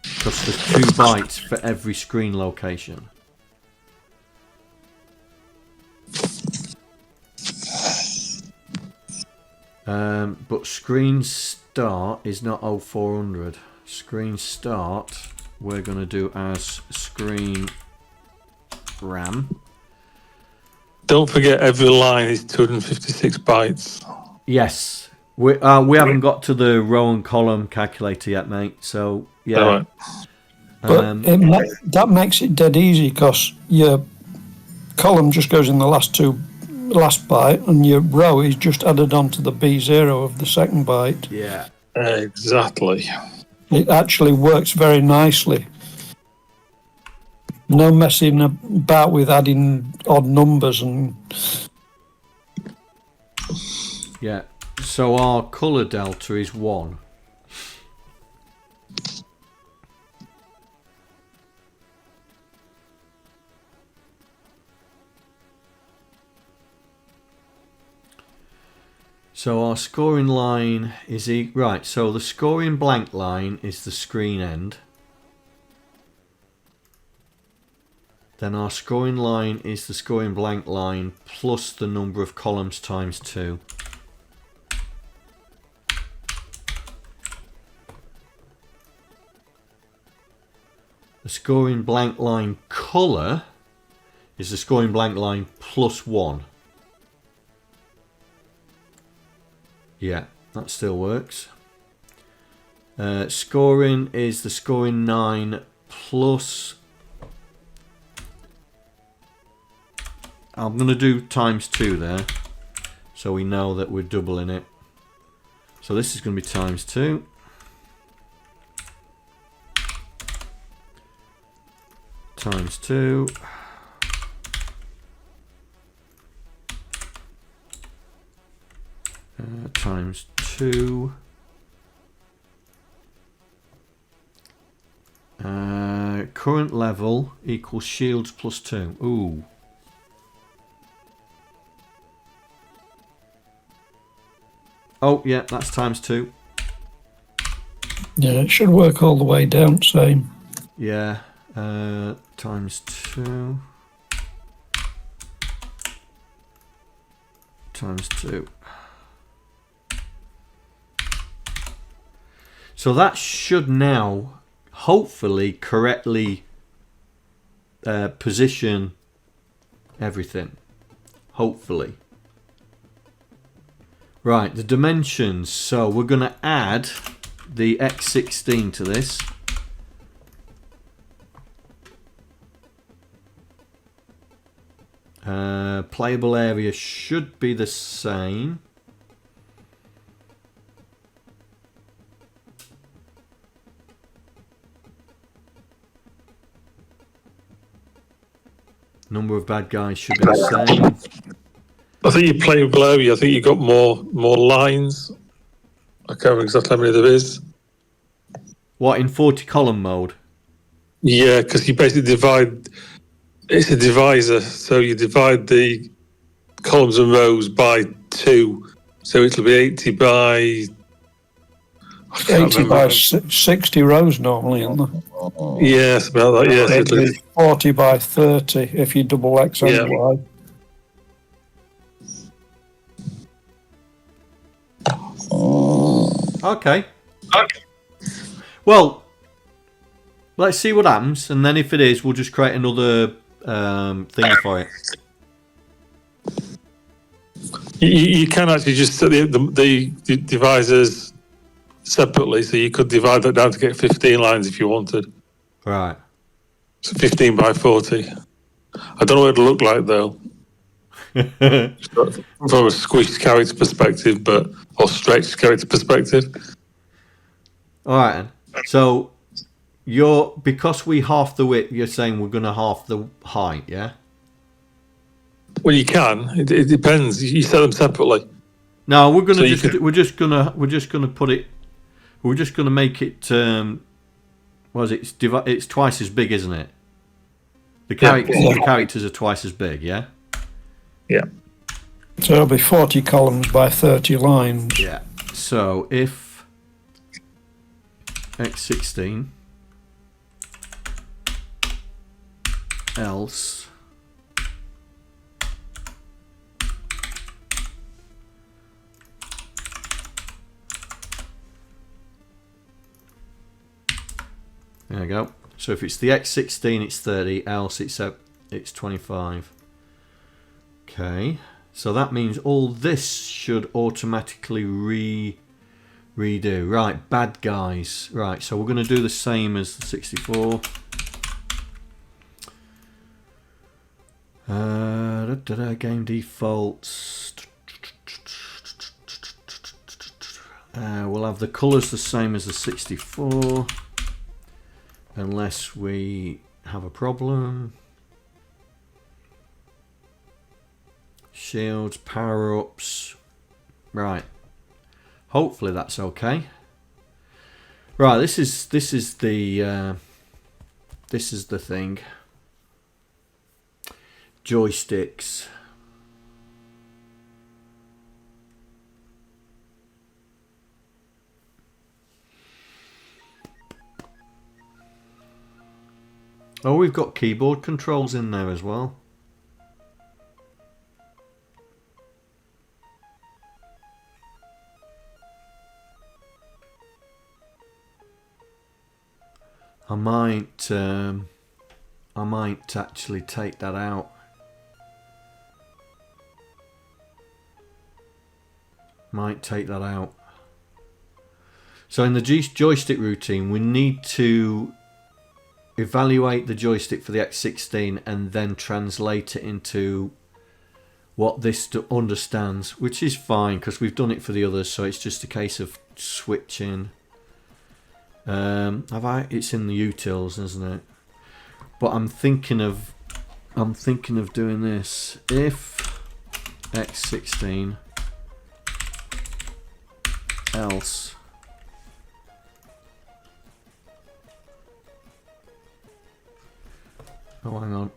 A: Because there's 2 bytes for every screen location. But screen start is not 0400. Screen start we're going to do as screen RAM.
B: Don't forget every line is 256 bytes.
A: Yes. We haven't got to the row and column calculator yet, mate. So, yeah.
B: Right.
C: But that makes it dead easy because your column just goes in the last byte, and your row is just added onto the B0 of the second byte.
A: Yeah.
B: Exactly.
C: It actually works very nicely. No messing about with adding odd numbers and...
A: Yeah. So our colour delta is 1. So our scoring line is... Right, so the scoring blank line is the screen end. Then our scoring line is the scoring blank line plus the number of columns times 2. The scoring blank line colour is the scoring blank line plus 1. Yeah, that still works. Scoring is the scoring 9 plus... I'm going to do times 2 there, so we know that we're doubling it. So this is going to be times 2. times 2. Times 2. Current level equals shields plus 2. Ooh. Oh, yeah, that's times 2.
C: Yeah, it should work all the way down, same.
A: Yeah, times 2. Times 2. So that should now hopefully correctly position everything. Hopefully. Right, the dimensions. So we're going to add the X16 to this. Playable area should be the same. Number of bad guys should be the same.
B: I think you play with area. I think you got more lines. I can't remember exactly how many there is.
A: What, in 40 column mode?
B: Yeah, because you basically divide. It's a divisor, so you divide the columns and rows by 2. So it'll be 80 by.
C: 80 by 60 rows normally, isn't there?
B: Yes, about that. Yes,
C: It'd be 40 by 30 if you double X and Y.
A: Okay. Well, let's see what happens, and then if it is, we'll just create another thing for it.
B: You can actually just set the divisors separately, so you could divide that down to get 15 lines if you wanted.
A: Right.
B: So 15 by 40. I don't know what it'll look like though. From a squished character perspective, or stretched character perspective.
A: All right. So because we half the width, you're saying we're going to half the height, yeah?
B: Well, you can. It depends. You set them separately.
A: No, we're going to we're just going to put it. We're just going to make it. What is it? It's twice as big, isn't it? The characters are twice as big, yeah.
B: Yeah.
C: So it'll be 40 columns by 30 lines.
A: Yeah. So if X16 else there we go. So if it's the X16, it's 30, else it's 25. Okay, so that means all this should automatically redo. Right, bad guys. Right, so we're going to do the same as the 64. Game defaults. We'll have the colours the same as the 64. Unless we have a problem. Shields, power-ups. Right. Hopefully that's okay. Right, this is the thing. Joysticks. Oh, we've got keyboard controls in there as well. I might actually take that out. So in the joystick routine, we need to evaluate the joystick for the X16 and then translate it into what this understands, which is fine because we've done it for the others, so it's just a case of switching. It's in the utils, isn't it? But I'm thinking of doing this. If X16 else oh, hang on.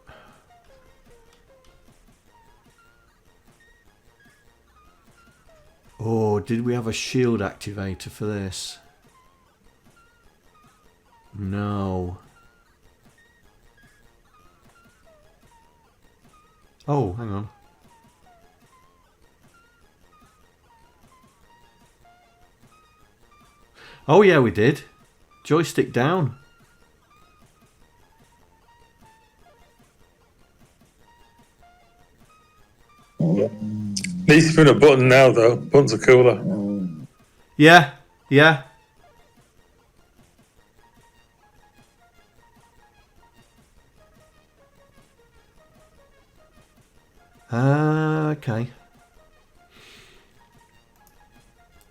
A: Oh, did we have a shield activator for this? No. Oh, hang on. Oh yeah, we did. Joystick down.
B: Needs to put a button now, though. Buttons are cooler.
A: Yeah, yeah. Okay.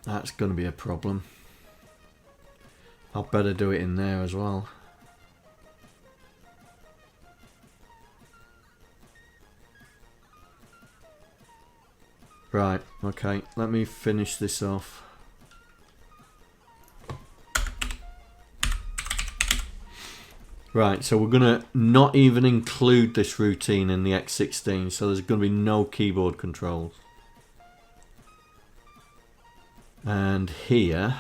A: That's going to be a problem. I'll better do it in there as well. Right, okay, let me finish this off. Right, so we're going to not even include this routine in the X16, so there's going to be no keyboard controls. And here,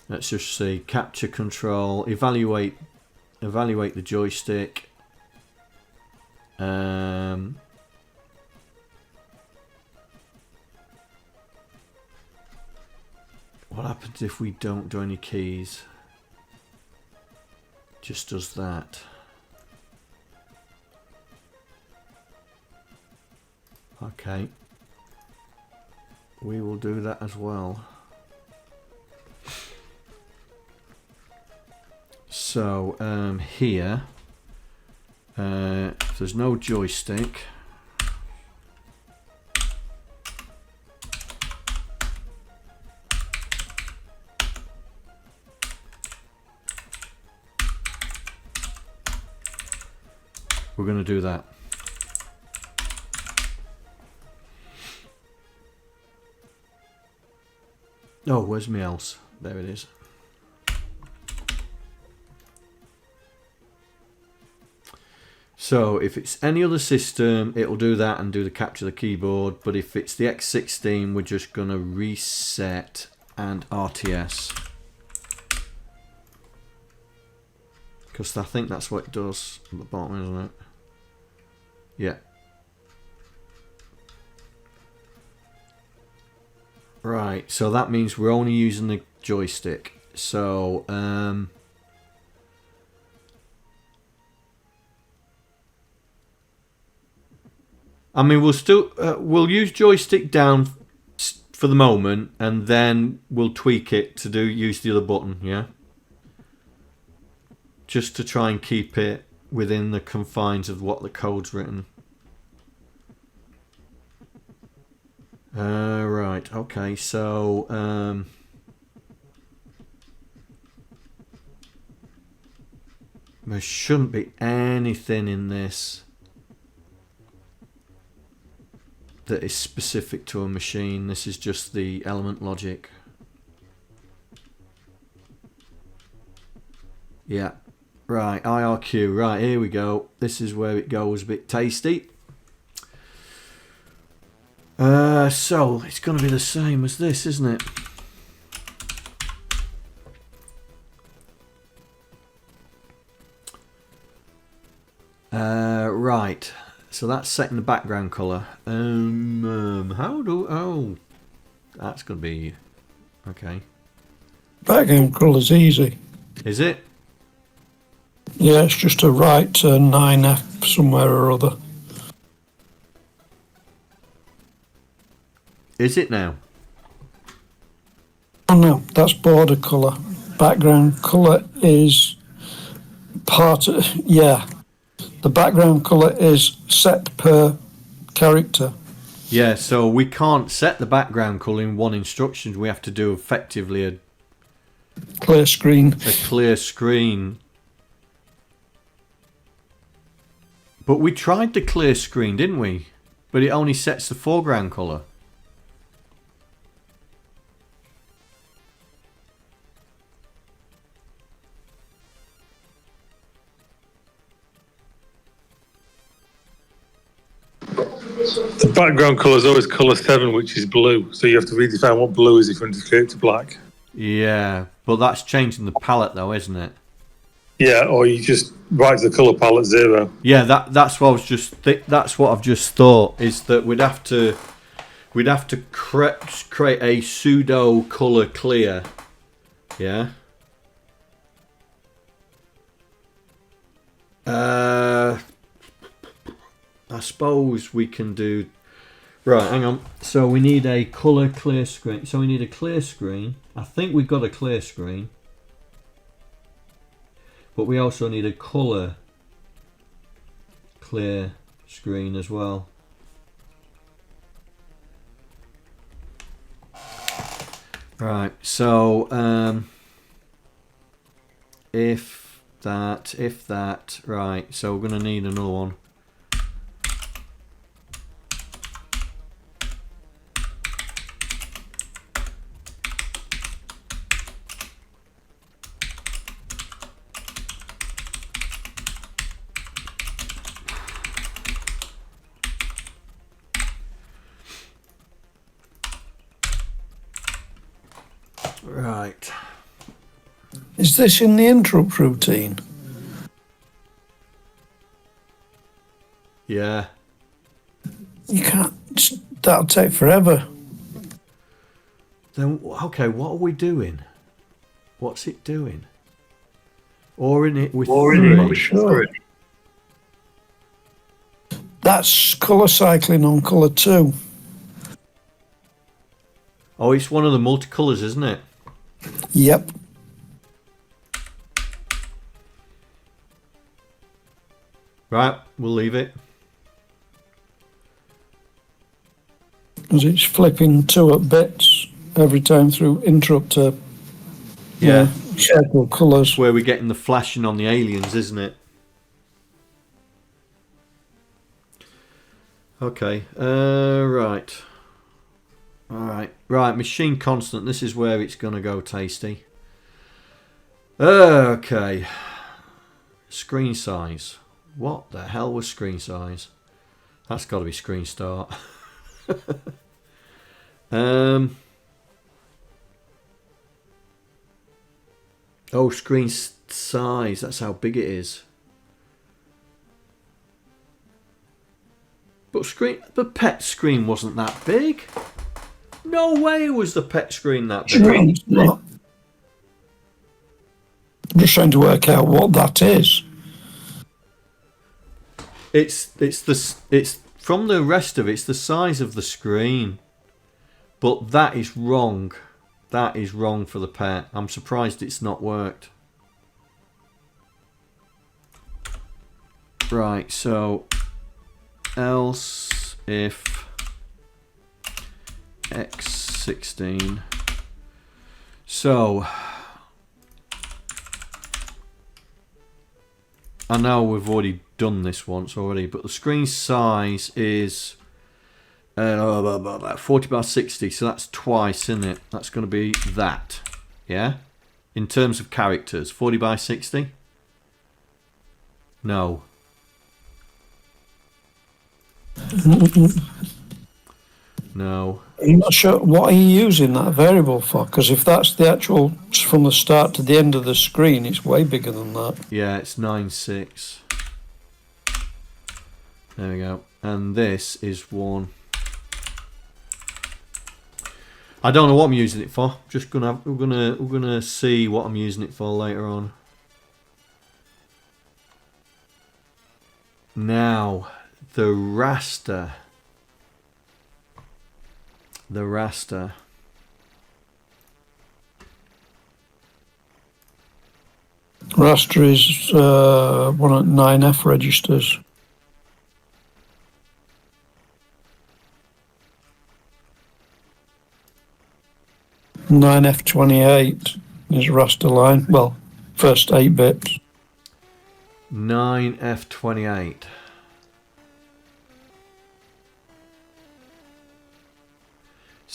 A: let's just see, capture control, evaluate the joystick. What happens if we don't do any keys? Just does that. Okay. We will do that as well. So here, if there's no joystick, we're going to do that. Oh, where's my else? There it is. So if it's any other system, it'll do that and do the capture the keyboard. But if it's the X16, we're just going to reset and RTS. Because I think that's what it does at the bottom, isn't it? Yeah. Right, so that means we're only using the joystick. So, I mean, we'll still we'll use joystick down for the moment, and then we'll tweak it to use the other button. Yeah. Just to try and keep it within the confines of what the code's written. Right, okay, so there shouldn't be anything in this that is specific to a machine. This is just the element logic. Yeah. Right, IRQ, right, here we go. This is where it goes a bit tasty. So, it's going to be the same as this, isn't it? Right, so that's setting the background colour. Oh, that's going to be, okay.
C: Background colour's easy.
A: Is it?
C: Yeah, it's just a right 9F somewhere or other.
A: Is it now?
C: Oh no, that's border colour. Background colour is part of, yeah. The background colour is set per character.
A: Yeah, so we can't set the background colour in one instruction. We have to do effectively a
C: clear screen.
A: clear screen. But we tried the clear screen, didn't we? But it only sets the foreground colour.
B: The background colour is always colour 7, which is blue. So you have to redefine what blue is if you want to clear it to black.
A: Yeah, but that's changing the palette though, isn't it?
B: Yeah, or you just write the colour palette 0.
A: Yeah, that's what I was just. That's what I've just thought is that we'd have to create a pseudo color clear. Yeah. I suppose we can do. Right, hang on. So we need a color clear screen. So we need a clear screen. I think we've got a clear screen. But we also need a colour clear screen as well. Right, so if that, right, so we're going to need another one. Right.
C: Is this in the interrupt routine?
A: Yeah.
C: You can't. That'll take forever.
A: Then okay, what are we doing? What's it doing? Or in it with three?
C: Sure. That's colour cycling on colour 2.
A: Oh, it's one of the multicolours, isn't it?
C: Yep.
A: Right, we'll leave it.
C: Because it's flipping 2 at bits every time through interrupt to circle colours.
A: Where we're getting the flashing on the aliens, isn't it? Okay, right. Right, machine constant. This is where it's going to go, Tasty. Okay. Screen size. What the hell was screen size? That's got to be screen start. Oh, screen size. That's how big it is. But pet screen wasn't that big. No way was the pet screen that big.
C: Sure, it's not. I'm just trying to work out what that is.
A: It's from the rest of it's the size of the screen. But that is wrong. That is wrong for the pet. I'm surprised it's not worked. Right, so else if X16. So I know we've already done this once already, but the screen size is 40 by 60, so that's twice, isn't it? That's going to be that, yeah? In terms of characters, 40 by 60? No. No.
C: I'm not sure. What are you using that variable for? Because if that's the actual, from the start to the end of the screen, it's way bigger than that.
A: Yeah, it's 9.6. There we go. And this is 1. I don't know what I'm using it for. We're gonna see what I'm using it for later on. Now, the raster. The raster.
C: Raster is one of 9F registers. (9F28) is raster line. Well, first 8 bits.
A: 9F28.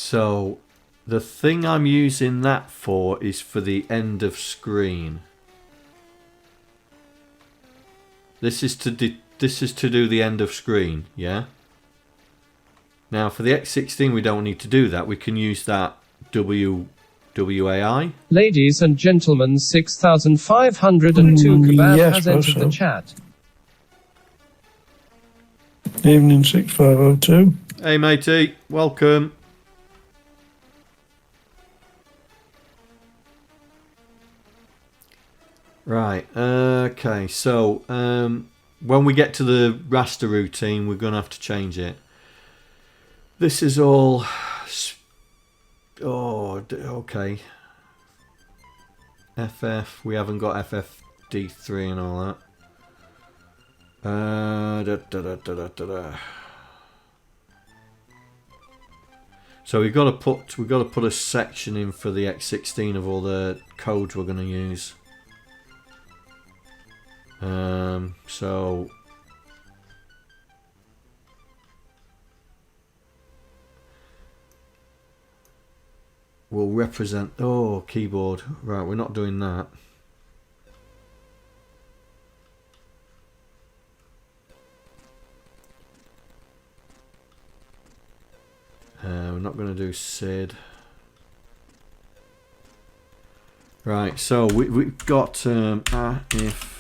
A: So the thing I'm using that for is for the end of screen. This is to do the end of screen, yeah? Now for the X16 we don't need to do that. We can use that WAI.
H: Ladies and gentlemen, 6502 Kebab
C: yes,
H: has entered the
C: so.
H: chat.
C: Evening 6502.
A: Hey matey, welcome. Right, okay, so when we get to the raster routine we're going to have to change it. This is all... Oh, okay. FF, we haven't got FFD3 and all that. So we've got to put a section in for the X16 of all the codes we're going to use. So we'll represent. Oh, keyboard. Right, we're not doing that. We're not going to do SID. Right, so we've got if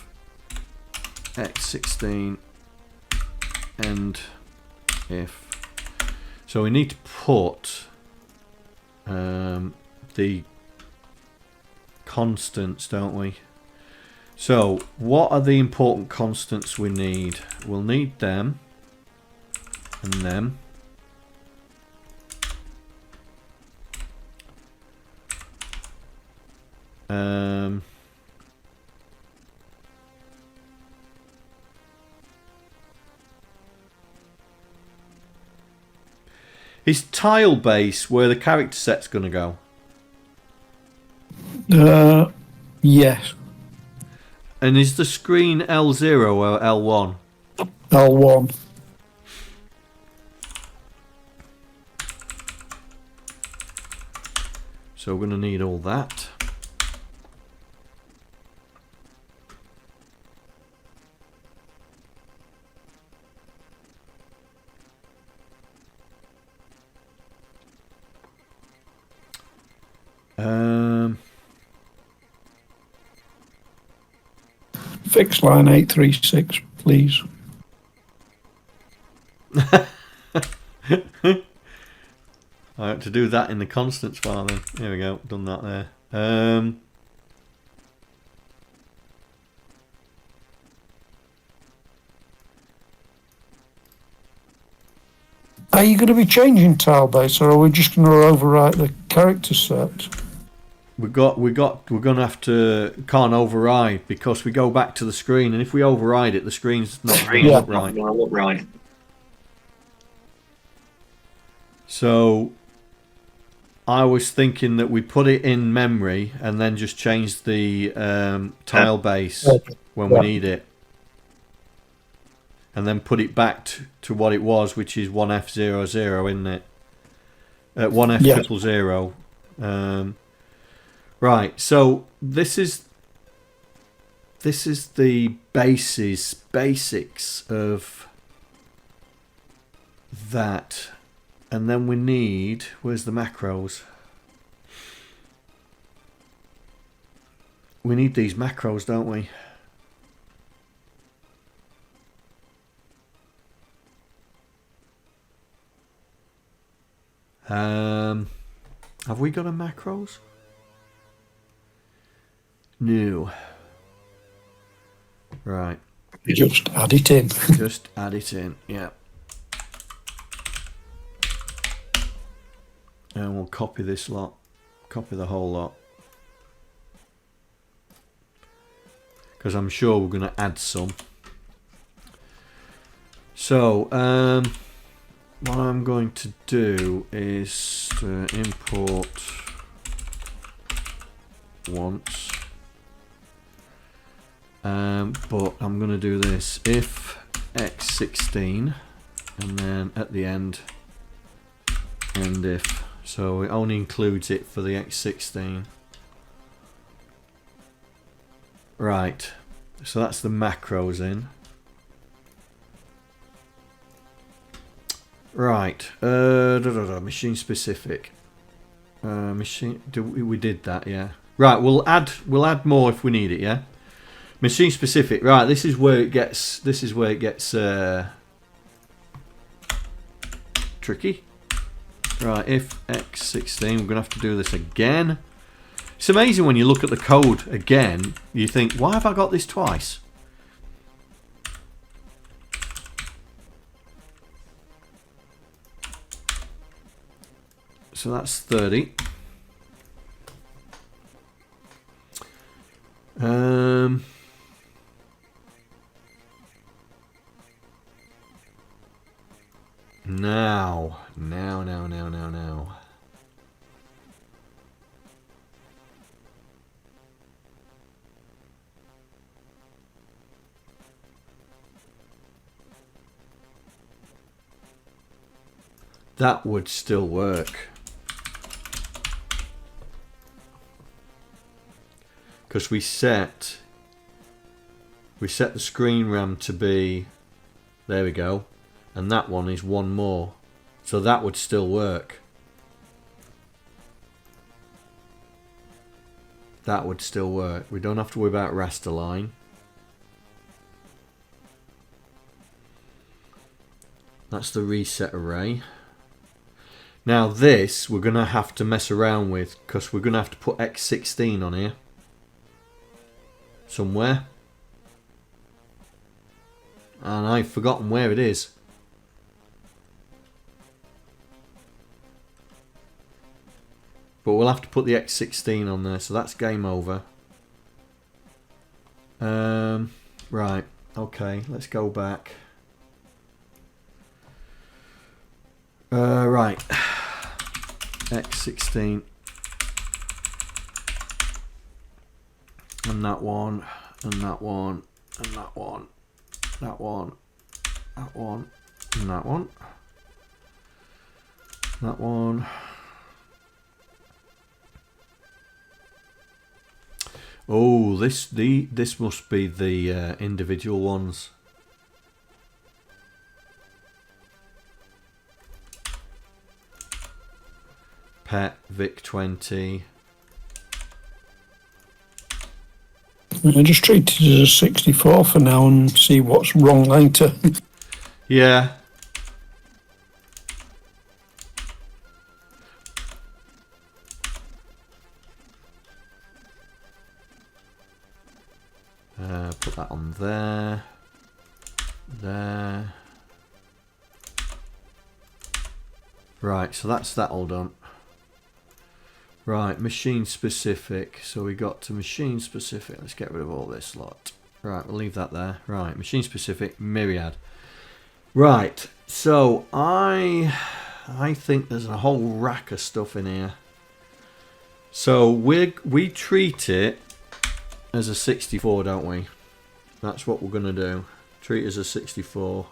A: X16 and if. So we need to put the constants, don't we? So what are the important constants we need? We'll need them and them. Is tile base where the character set's going to go?
C: Yes.
A: And is the screen L0 or L1?
C: L1.
A: So we're going to need all that.
C: Fix line 836, please.
A: I have to do that in the constants file then. There we go, done that there.
C: Are you going to be changing tile base, or are we just going to overwrite the character set?
A: We're gonna have to can't override because we go back to the screen, and if we override it, the screen's not going to look right. So I was thinking that we put it in memory and then just change the tile base when we need it, and then put it back to what it was, which is 1F00, isn't it? 1F000. Right, so this is the basics of that, and then we need, where's the macros? We need these macros, don't we? Have we got a macros? No. Right.
C: Just add it in.
A: Just add it in, yeah. And we'll copy this lot. Copy the whole lot. Because I'm sure we're going to add some. So, what I'm going to do is to import once. But I'm going to do this if X16 and then at the end and if So it only includes it for the X16. Right. So that's the macros in. Right. Machine specific. Machine. We did that, yeah. Right. We'll add more if we need it, yeah. Machine specific. Right. This is where it gets. Tricky. Right. If X16, we're gonna have to do this again. It's amazing when you look at the code again. You think, why have I got this twice? So that's 30. Now. That would still work. Because we set the screen RAM to be, there we go, and that one is one more, so that would still work. That would still work. We don't have to worry about raster line. That's the reset array. Now this we're gonna have to mess around with, because we're gonna have to put X16 on here somewhere, and I've forgotten where it is. But we'll have to put the X16 on there, so that's game over. Right, okay, let's go back. Right, X16. And that one, and that one, and that one, that one, that one, and that one, that one. Oh, this must be the individual ones. Pet Vic 20.
C: I just treat it as a 64 for now and see what's wrong later.
A: Yeah. Put that on there. There. Right, so that's that all done. Right, machine specific. So we got to machine specific. Let's get rid of all this lot. Right, we'll leave that there. Right, machine specific, Myriad. Right, so I think there's a whole rack of stuff in here. So we treat it as a 64, don't we? That's what we're gonna do. Treat it as a 64.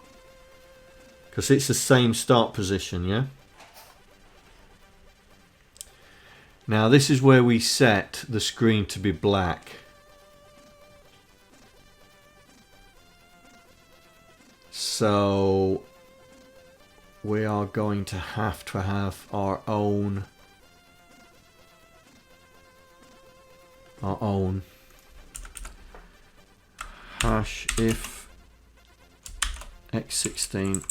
A: Because it's the same start position, yeah? Now this is where we set the screen to be black. So we are going to have our own hash if X16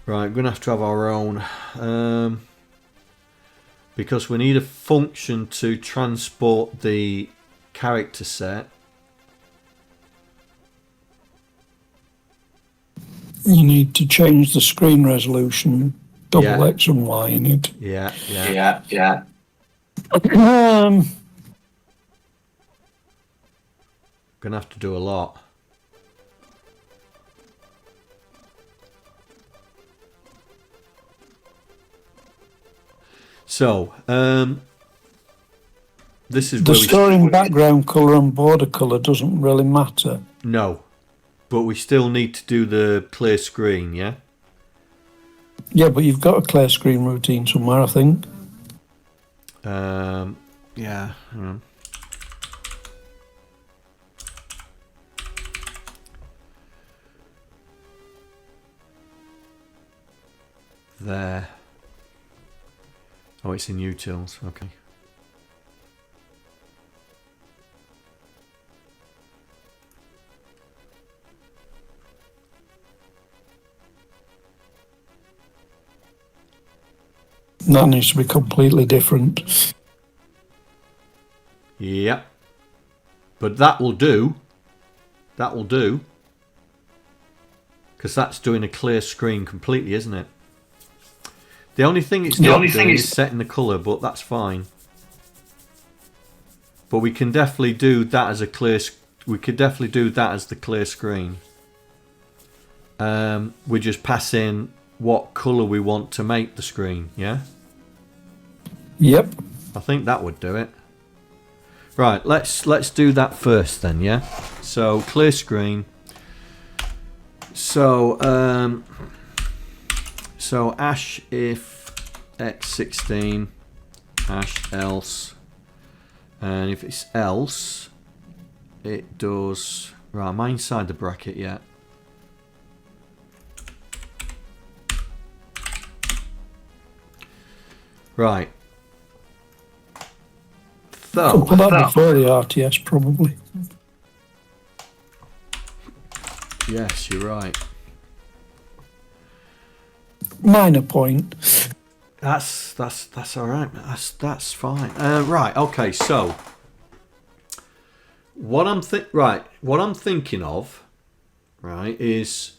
A: right, we're going to have our own because we need a function to transport the character set.
C: You need to change the screen resolution, double X and Y in it.
A: Yeah. Gonna have to do a lot. So, this is
C: the
A: where
C: storing background color and border color doesn't really matter.
A: No. But we still need to do the clear screen, yeah?
C: Yeah, but you've got a clear screen routine somewhere, I think.
A: Yeah. Hang on. There. Oh, it's in utils. Okay.
C: That needs to be completely different.
A: Yep. But that will do. That will do. Because that's doing a clear screen completely, isn't it? The only thing it's not doing is setting the colour, but that's fine. But we can definitely do that as a clear. We could definitely do that as the clear screen. We just pass in what colour we want to make the screen. Yeah.
C: Yep.
A: I think that would do it. Right. Let's do that first then. Yeah. So clear screen. So Ash if X16 Ash else, and if it's else it does right. Am I inside the bracket yet? Right.
C: Could put that before the RTS probably.
A: Yes, you're right.
C: Minor point.
A: That's all right. That's fine. Right. Okay. So what I'm thinking of, right, is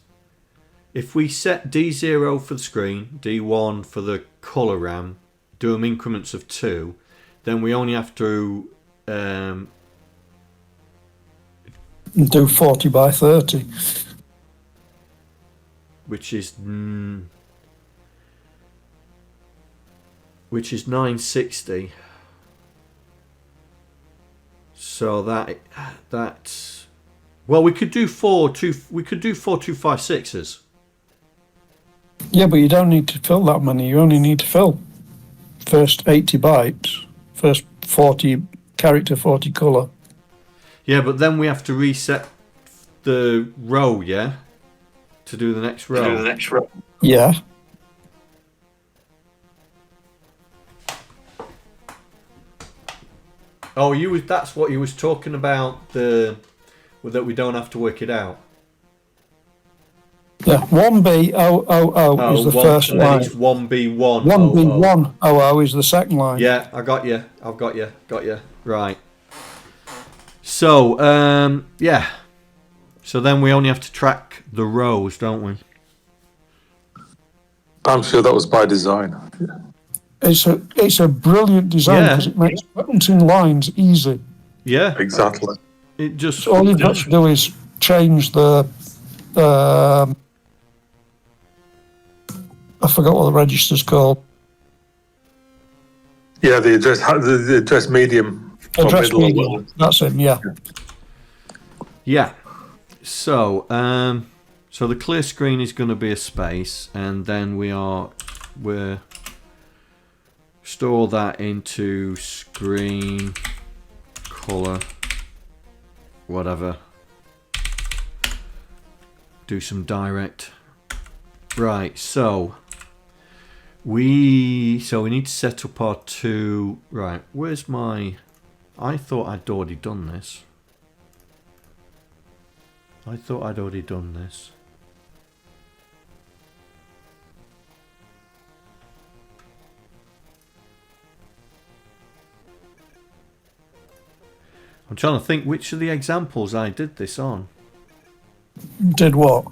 A: if we set D0 for the screen, D1 for the color RAM, do them increments of 2, then we only have to
C: do 40 by 30,
A: which is 960. So that's well, we could do 4256s.
C: Yeah, but you don't need to fill that many. You only need to fill first 80 bytes, first 40 character, 40 colour.
A: Yeah, but then we have to reset the row, yeah? To do the next row.
C: Yeah.
A: Oh, that's what you was talking about, that we don't have to work it out.
C: Yeah, 1B000 is the first line.
A: It's 1B1.
C: 1B100 is the second line.
A: Yeah, I got you. I've got you. Right. So, yeah. So then we only have to track the rows, don't we?
B: I'm sure that was by design.
C: It's a brilliant design because it makes counting lines easy.
A: Yeah,
B: exactly.
A: It just
C: So all you've got to do is change the. I forgot what the register's called.
B: Yeah, the address medium.
C: Address medium. That's it. Yeah.
A: Yeah. So, so the clear screen is going to be a space, and then we're store that into screen color, whatever. Do some direct. Right. So we need to set up our two. Right. Where's my? I thought I'd already done this. I'm trying to think which of the examples I did this on.
C: Did what?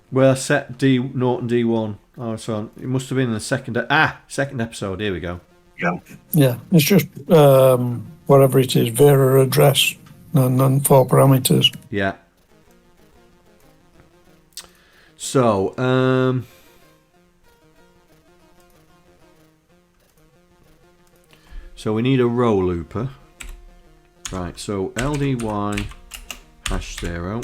A: Well, I set D0 and D1. Oh, so it must have been in the second episode. Here we go.
C: Yeah, it's just whatever it is, Vera address and then 4 parameters.
A: Yeah. So, so we need a row looper. Right, so LDY #0.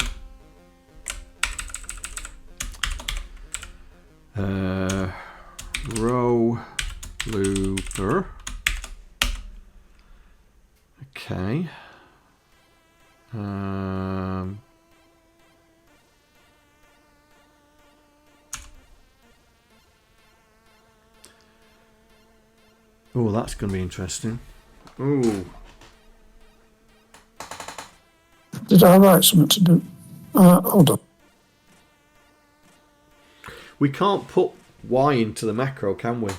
A: Row looper. Okay. Oh, that's going to be interesting. Oh.
C: Did I write something to do? Hold on.
A: We can't put Y into the macro, can we?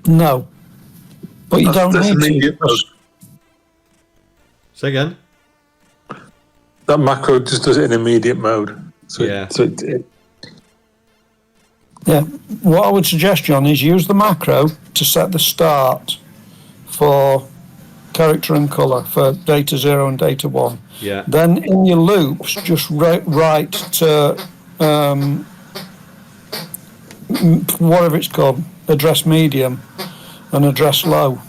C: No. But you don't
B: That's
C: need
B: immediate
C: to.
B: mode.
A: Say again?
B: That macro just does it in immediate mode. So
A: Yeah.
C: Yeah. What I would suggest, John, is use the macro to set the start for character and colour for data 0 and data 1.
A: Yeah.
C: Then in your loops, just write to whatever it's called, address medium and address low.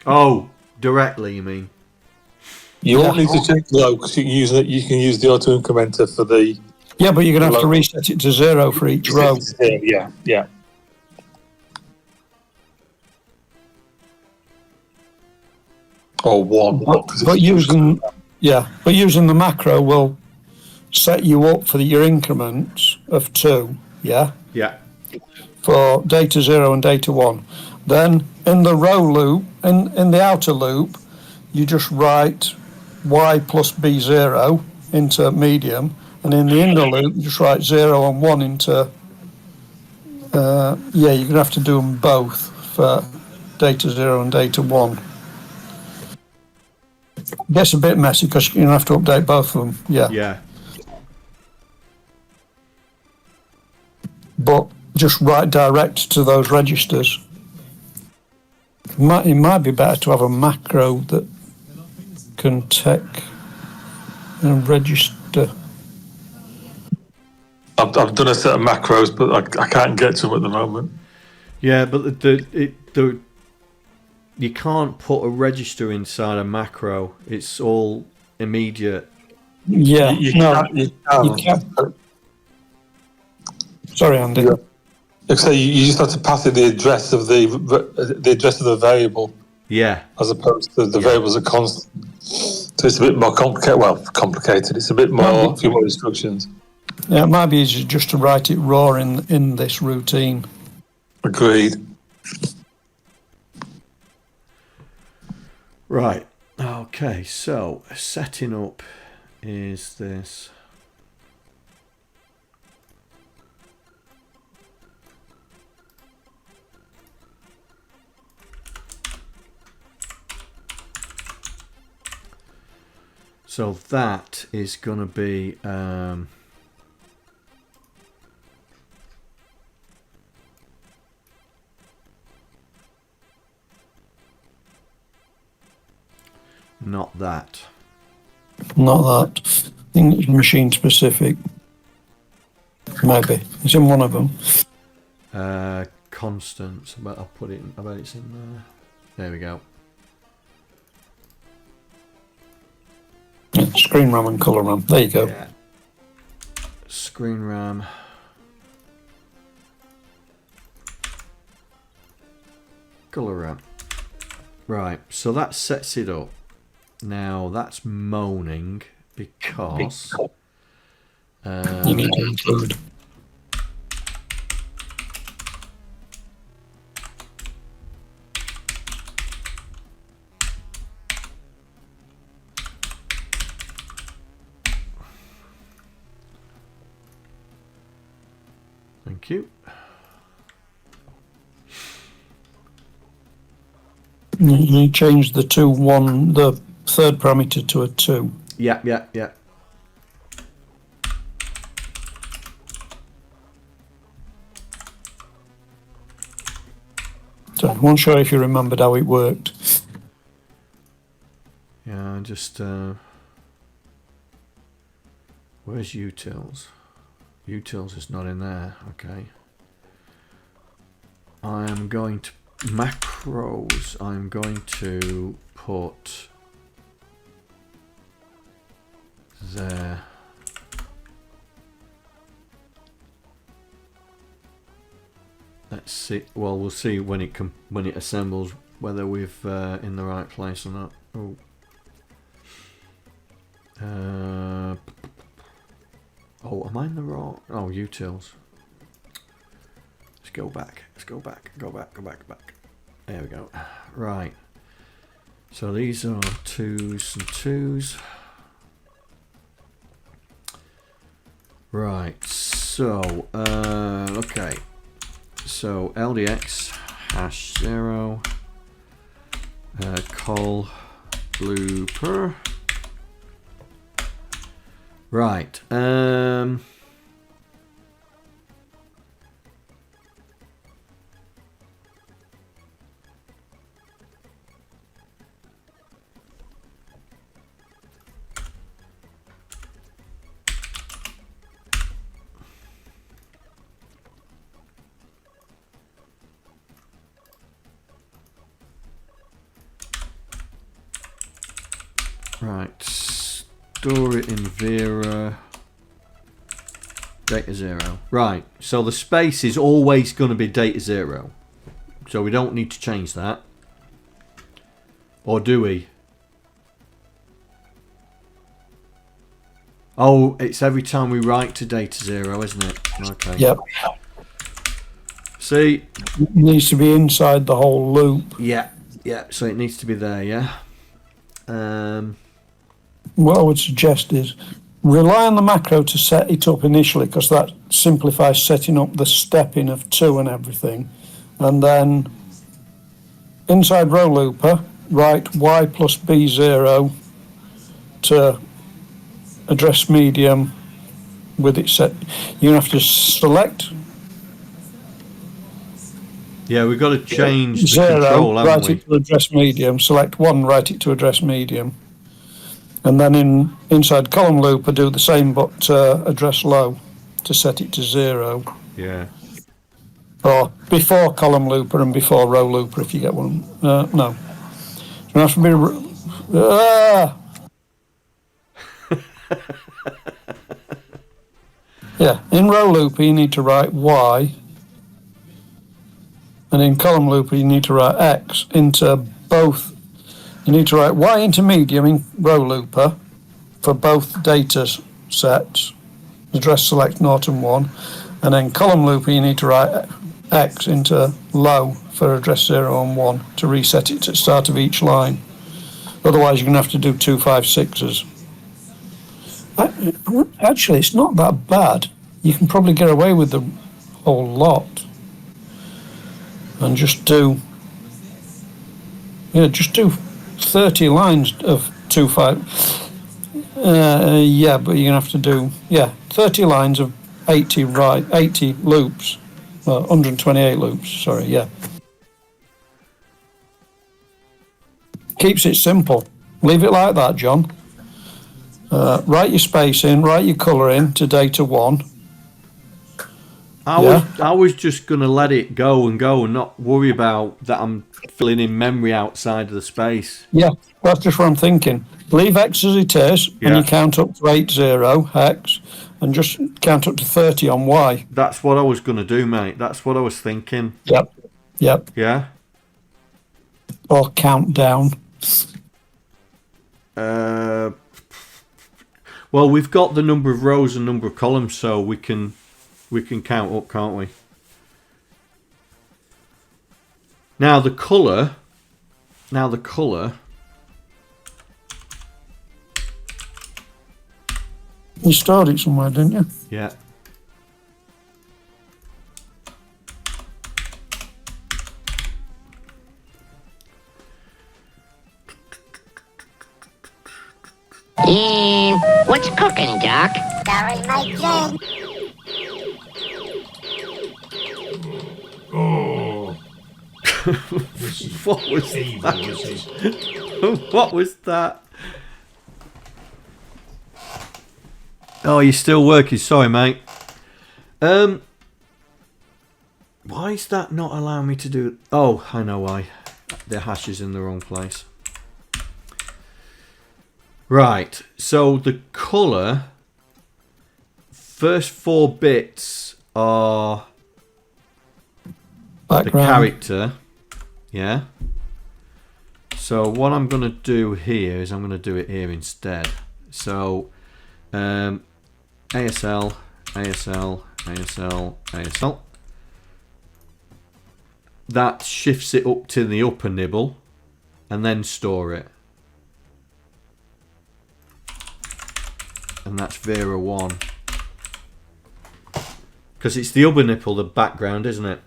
A: Oh, directly, you mean?
B: You won't need to change low because you can use the auto incrementer for the.
C: Yeah, but you're going to have to
B: low.
C: reset it to 0 for each row.
B: Yeah. Or 1.
C: But using the macro will set you up for your increments of 2. Yeah.
A: Yeah.
C: For data 0 and data 1. Then in the row loop, in the outer loop, you just write y plus b0 into medium, and in the inner loop, you just write 0 and 1 into. You're going to have to do them both for data 0 and data 1. Gets a bit messy because you're going to have to update both of them. Yeah.
A: Yeah.
C: But just write direct to those registers. It might be better to have a macro that can take and register.
B: I've done a set of macros, but I can't get to them at the moment.
A: Yeah, but you can't put a register inside a macro. It's all immediate.
C: Yeah,
B: You
C: you can't. Sorry, Andy.
B: Yeah. So you just have to pass it the address of the variable.
A: Yeah.
B: As opposed to the variables are constant. So it's a bit more complicated. Well, complicated. It's a bit more, a few more instructions.
C: Yeah, it might be easier just to write it raw in this routine.
B: Agreed.
A: Right. Okay, so setting up is this. So that is going to be not that.
C: Not that. I think it's machine specific. Maybe. It's in one of them.
A: Constants, but I'll put it in, I bet it's in there. There we go.
C: Yeah, screen RAM and colour RAM. There you go.
A: Yeah. Screen RAM. Colour RAM. Right, so that sets it up. Now that's moaning because
C: You need to include.
A: Thank you.
C: You change the the third parameter to a 2.
A: Yeah.
C: So I wasn't sure if you remembered how it worked.
A: Yeah, just where's utils? Utils is not in there. Okay. I am going to macros, I'm going to put there. Let's see. Well, we'll see when it assembles whether we've in the right place or not. Oh. Oh, am I in the wrong? Oh, utils. Let's go back. Let's go back. Go back. Go back. Back. There we go. Right. So these are 2s and 2s. Right. So, okay. So LDX #0 col blooper. Right. Right, store it in Vera, data 0. Right, so the space is always going to be data 0. So we don't need to change that. Or do we? Oh, it's every time we write to data 0, isn't it? Okay.
C: Yep.
A: See?
C: It needs to be inside the whole loop.
A: Yeah, yeah, so it needs to be there, yeah.
C: What I would suggest is rely on the macro to set it up initially, because that simplifies setting up the stepping of 2 and everything. And then inside row looper, write y plus b0 to address medium with it set. You have to select
A: Yeah, we've got to change the
C: 0,
A: control, haven't
C: write
A: we?
C: it to address medium, select 1, write it to address medium. And then inside column looper, do the same but address low to set it to 0.
A: Yeah.
C: Or before column looper and before row looper, if you get one. No. It has to be. Yeah, in row looper you need to write Y, and in column looper you need to write X into both. You need to write Y into medium in row looper for both data sets, address select 0 and 1, and then column looper you need to write X into low for address 0 and 1 to reset it at the start of each line. Otherwise you're going to have to do 2 5 6s. Actually, it's not that bad. You can probably get away with the whole lot. And just do 30 lines of 2 5. Yeah, but you're going to have to do 30 lines of 80 loops. 128 loops, sorry, yeah. Keeps it simple. Leave it like that, John. Write your space in, write your colour in to data 1.
A: I was just going to let it go and not worry about that I'm filling in memory outside of the space.
C: Yeah, that's just what I'm thinking. Leave X as it is, and you count up to 80 X, and just count up to 30 on Y.
A: That's what I was going to do, mate. That's what I was thinking.
C: Yep.
A: Yeah?
C: Or count down.
A: Well, we've got the number of rows and number of columns, so we can count up, can't we? Now the colour.
C: You stored it somewhere, didn't you?
A: Yeah.
I: What's cooking, Doc?
J: GaryMeg.
K: Oh.
A: What was that? What was that? Oh, you're still working. Sorry, mate. Why is that not allowing me to do... Oh, I know why. The hash is in the wrong place. Right, so the colour... First 4 bits are...
C: Background.
A: The character. Yeah. So what I'm going to do here is I'm going to do it here instead. So ASL, ASL, ASL, ASL. That shifts it up to the upper nibble and then store it. And that's Vera 1. Because it's the upper nipple, the background, isn't it?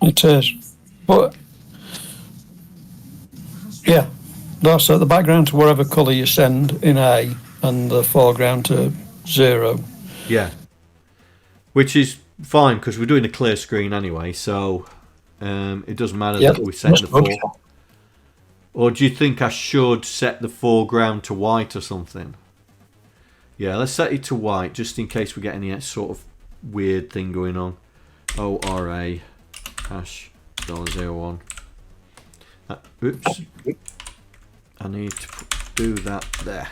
C: It is. But yeah, that's the background to whatever colour you send in A and the foreground to 0.
A: Yeah. Which is fine because we're doing a clear screen anyway, so it doesn't matter that we set the 4. Or do you think I should set the foreground to white or something? Yeah, let's set it to white just in case we get any sort of weird thing going on. ORA hash $01. Oops. I need to do that there.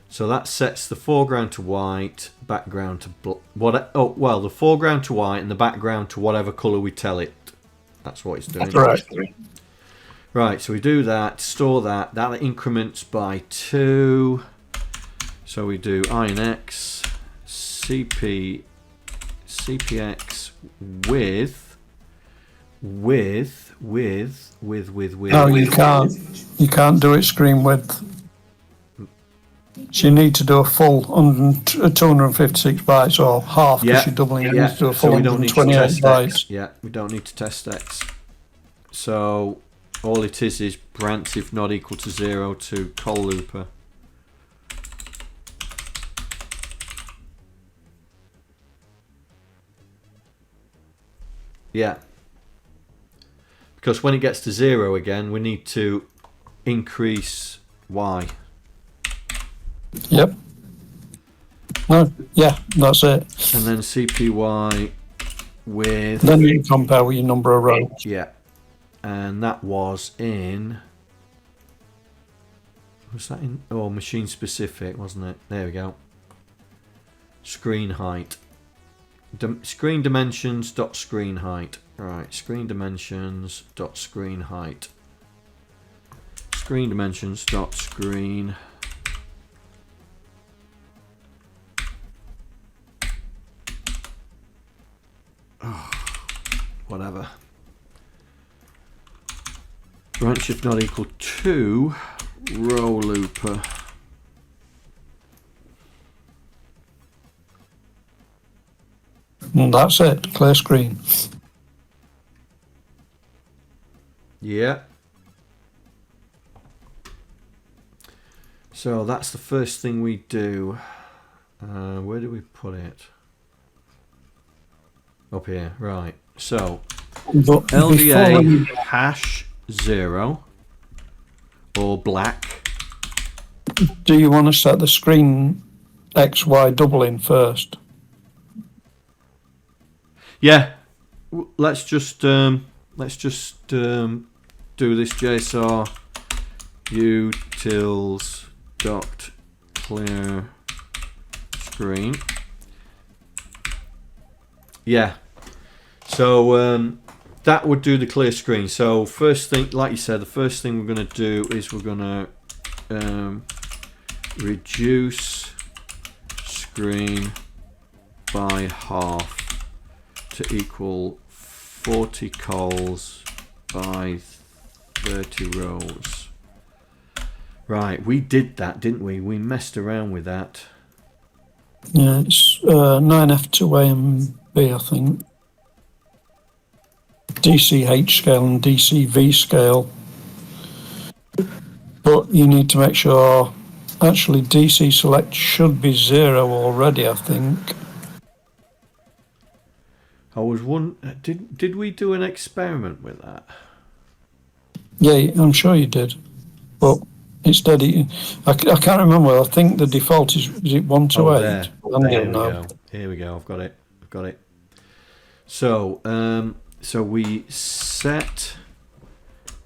A: So that sets the foreground to white, background to the foreground to white and the background to whatever colour we tell it. That's what it's doing.
C: Right.
A: Right, so we do that, store that. That increments by 2. So we do INX CPX with.
C: No, you can't. You can't do it screen width. So you need to do a full 256 bytes or half because you're doubling it. You need to do a full 128 bytes.
A: Yeah, we don't need to test X. So all it is branch if not equal to 0 to col looper. Yeah. Because when it gets to 0 again, we need to increase Y.
C: Yep. No, yeah, that's it.
A: And then CPY with...
C: Then you compare with your number of rows.
A: Yeah. And that was in... Was that in... Oh, machine specific, wasn't it? There we go. Screen height. Screen dimensions dot screen height. Right, screen dimensions dot screen height. Screen dimensions dot screen. Oh, whatever. Branch if not equal to row looper.
C: And that's it, clear screen.
A: Yeah. So that's the first thing we do. Where do we put it? Up here, right. So LDA hash 0 or black.
C: Do you want to set the screen XY doubling first?
A: Yeah, let's just do this JSR utils dot clear screen. Yeah, so that would do the clear screen. So first thing, like you said, the first thing we're going to do is we're going to reduce screen by half to equal 40 cols by 30 rows. Right, we did that, didn't we? We messed around with that.
C: Yeah, it's 9F2A and B, I think. DCH scale and DCV scale. But you need to make sure, actually DC select should be 0 already, I think.
A: I was did we do an experiment with that?
C: Yeah, I'm sure you did. But instead, I can't remember. I think the default is it 128?
A: There we go. Here we go. I've got it. So we set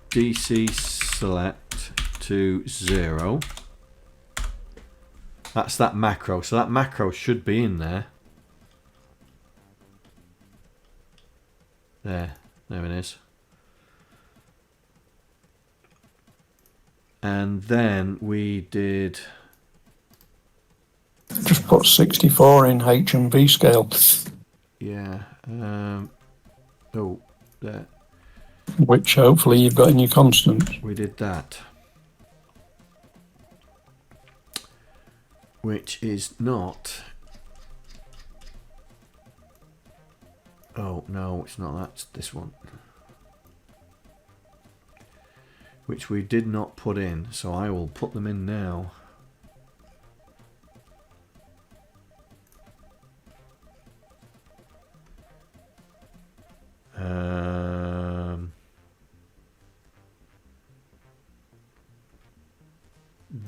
A: DC select to 0. That's that macro. So that macro should be in there. There it is. And then we did...
C: Just put 64 in H and V scale.
A: Yeah. Oh, there.
C: Which hopefully you've got in your constants.
A: We did that. Which is not... Oh, no, it's not that. It's this one. Which we did not put in, so I will put them in now.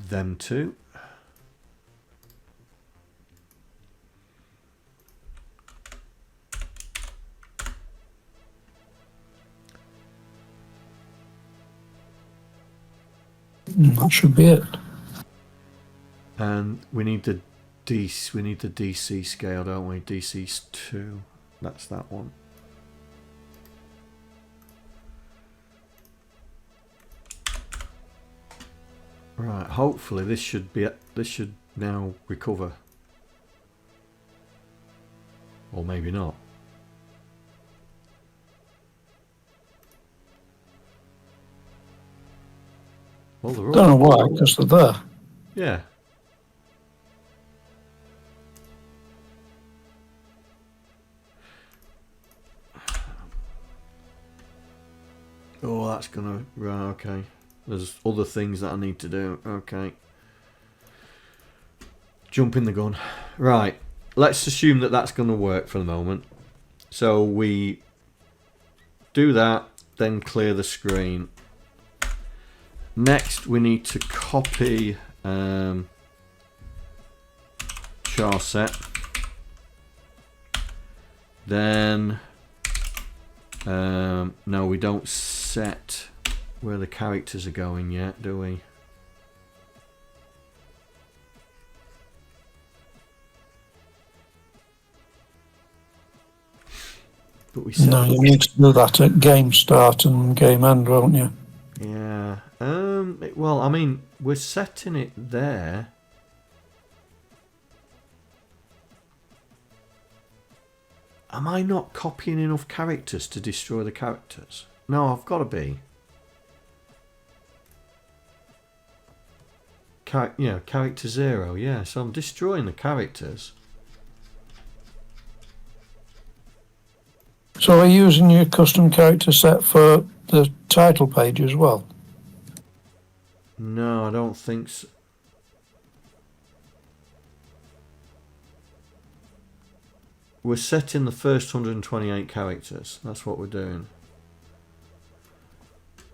A: Them two.
C: That should be it.
A: And we need the DC scale, don't we? DC's 2. That's that one. Right, hopefully this should now recover. Or maybe not. Well, they're all...
C: Don't know why, because they're there.
A: Yeah. Oh, that's gonna... Right, okay. There's other things that I need to do. Okay. Jumping the gun. Right. Let's assume that that's going to work for the moment. So we do that, then clear the screen. Next, we need to copy char set. Then, no, we don't set where the characters are going yet, do we? But we set...
C: No, you need to do that at game start and game end, won't you?
A: Yeah. Well, I mean, we're setting it there. Am I not copying enough characters to destroy the characters? No, I've got to be. Character 0, yeah, so I'm destroying the characters.
C: So are you using your custom character set for the title page as well?
A: No, I don't think so. We're setting the first 128 characters. That's what we're doing.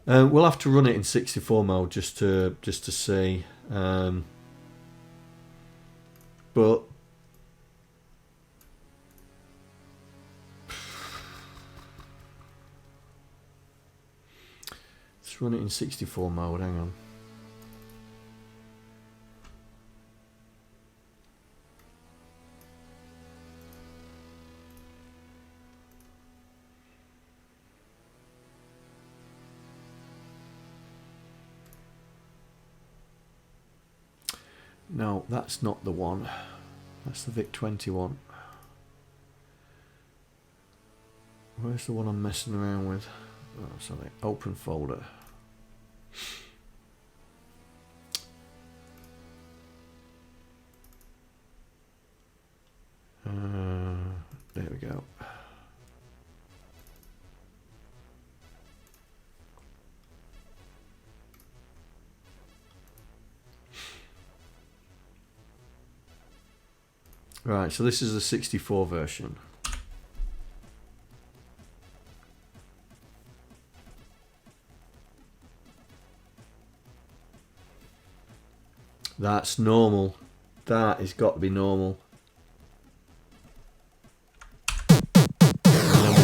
A: We'll have to run it in 64 mode just to see. But let's run it in 64 mode. Hang on. No, that's not the one. That's the VIC-21. Where's the one I'm messing around with? Oh, sorry. Open folder. There we go. Right, so this is the 64 version. That's normal. That has got to be normal. And then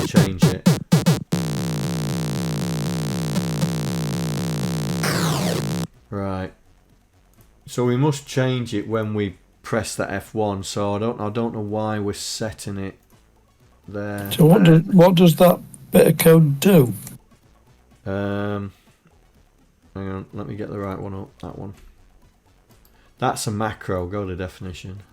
A: Right. So we must change it when we press that F1. So I don't know why we're setting it there.
C: So what does that bit of code do?
A: Hang on, let me get the right one up. That one. That's a macro. Go to definition.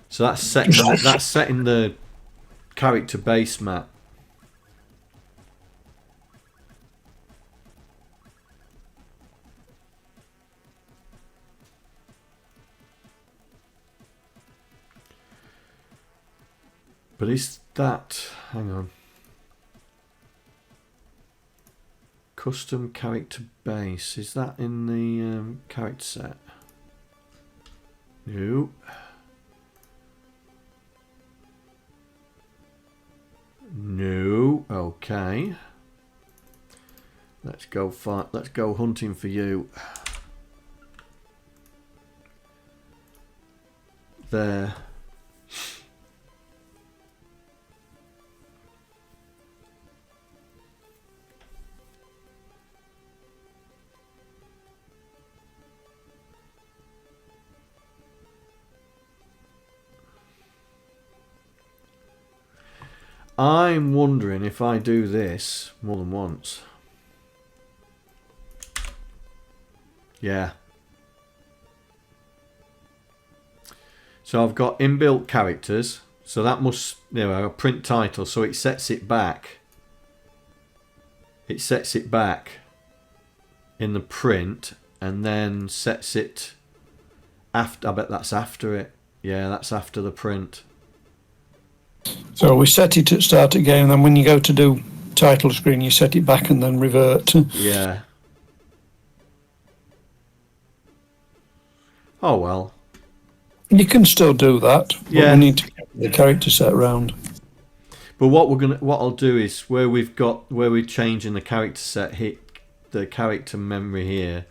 A: So that's setting the character base map. But is that... hang on. Custom character base. Is that in the character set? No. No. Okay. Let's go hunting for you. There. I'm wondering if I do this more than once. Yeah. So I've got inbuilt characters. So that must, a print title. So it sets it back. It sets it back in the print and then sets it after. I bet that's after it. Yeah, that's after the print.
C: So we set it at start again, and then when you go to do title screen, you set it back and then revert.
A: Yeah. Oh well.
C: You can still do that.
A: Yeah.
C: But we need to get the character set round.
A: But what I'll do is where we're changing the character set, hit the character memory here.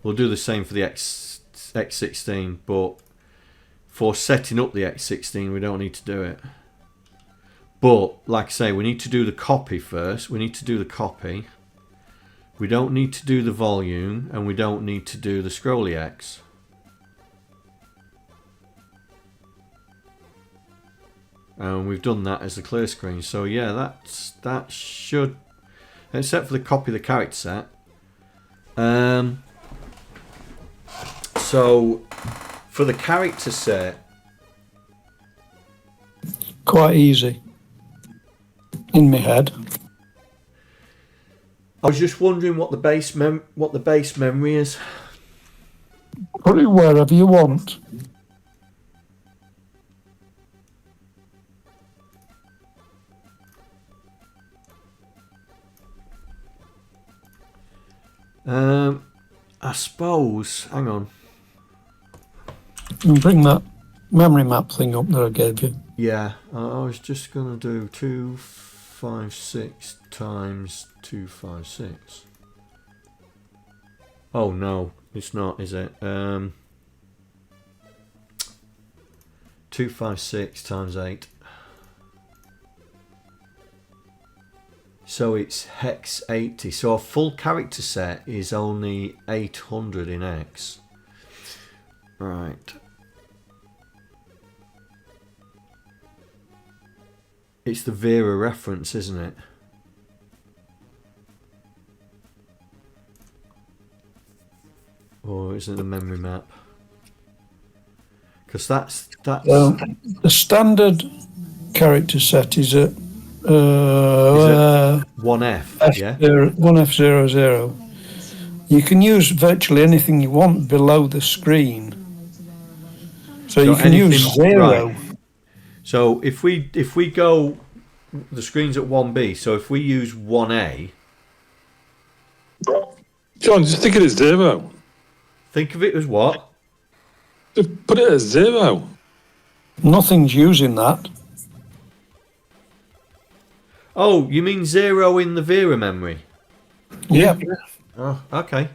A: We'll do the same for the X16, but for setting up the X16, we don't need to do it. But, like I say, we need to do the copy first. We need to do the copy. We don't need to do the volume, and we don't need to do the scrolly X. And we've done that as the clear screen. So yeah, that should, except for the copy of the character set. So for the character set,
C: quite easy. In my head.
A: I was just wondering what the base memory is.
C: Put it wherever you want.
A: I suppose. Hang on.
C: And bring that memory map thing up that I gave you.
A: Yeah, I was just gonna do 256 times 256. Oh no, it's not, is it? 256 times 8. So it's hex 80. So a full character set is only 800 in X. Right. It's the Vera reference, isn't it? Or is it the memory map? Because that's
C: the standard character set is at
A: 1F, yeah?
C: 1F00. You can use virtually anything you want below the screen. So you can use 0.
A: Right. So if we go, the screen's at 1B, so if we use 1A...
B: John, just think of it as 0.
A: Think of it as what?
B: Just put it as 0.
C: Nothing's using that.
A: Oh, you mean 0 in the Vera memory?
C: Yeah.
A: Oh, okay.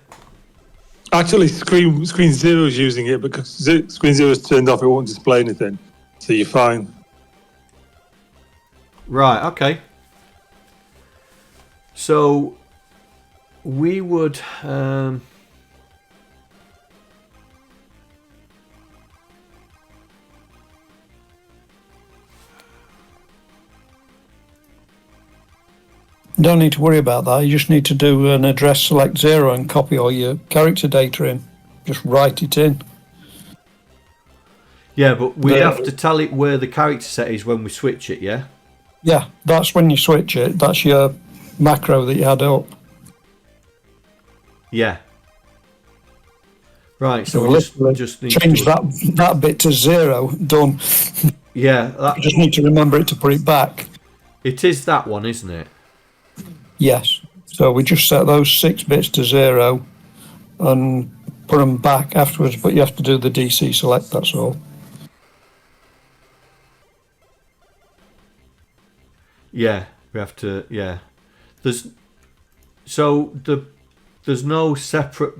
B: Actually, screen 0 is using it because screen 0 is turned off. It won't display anything, so you're fine.
A: Right, okay. So we would
C: Don't need to worry about that. You just need to do an address select 0 and copy all your character data in. Just write it in.
A: yeah, but we'd have to tell it where the character set is when we switch it, yeah?
C: Yeah, that's when you switch it. That's your macro that you had up.
A: Yeah. Right, so
C: So
A: we just need
C: change
A: to
C: that bit to 0. Done.
A: Yeah,
C: You just need to remember it to put it back.
A: it is that one, isn't it?
C: Yes. So we just set those 6 bits to 0 and put them back afterwards, but you have to do the DC select, that's all.
A: Yeah, we have to. Yeah, there's no separate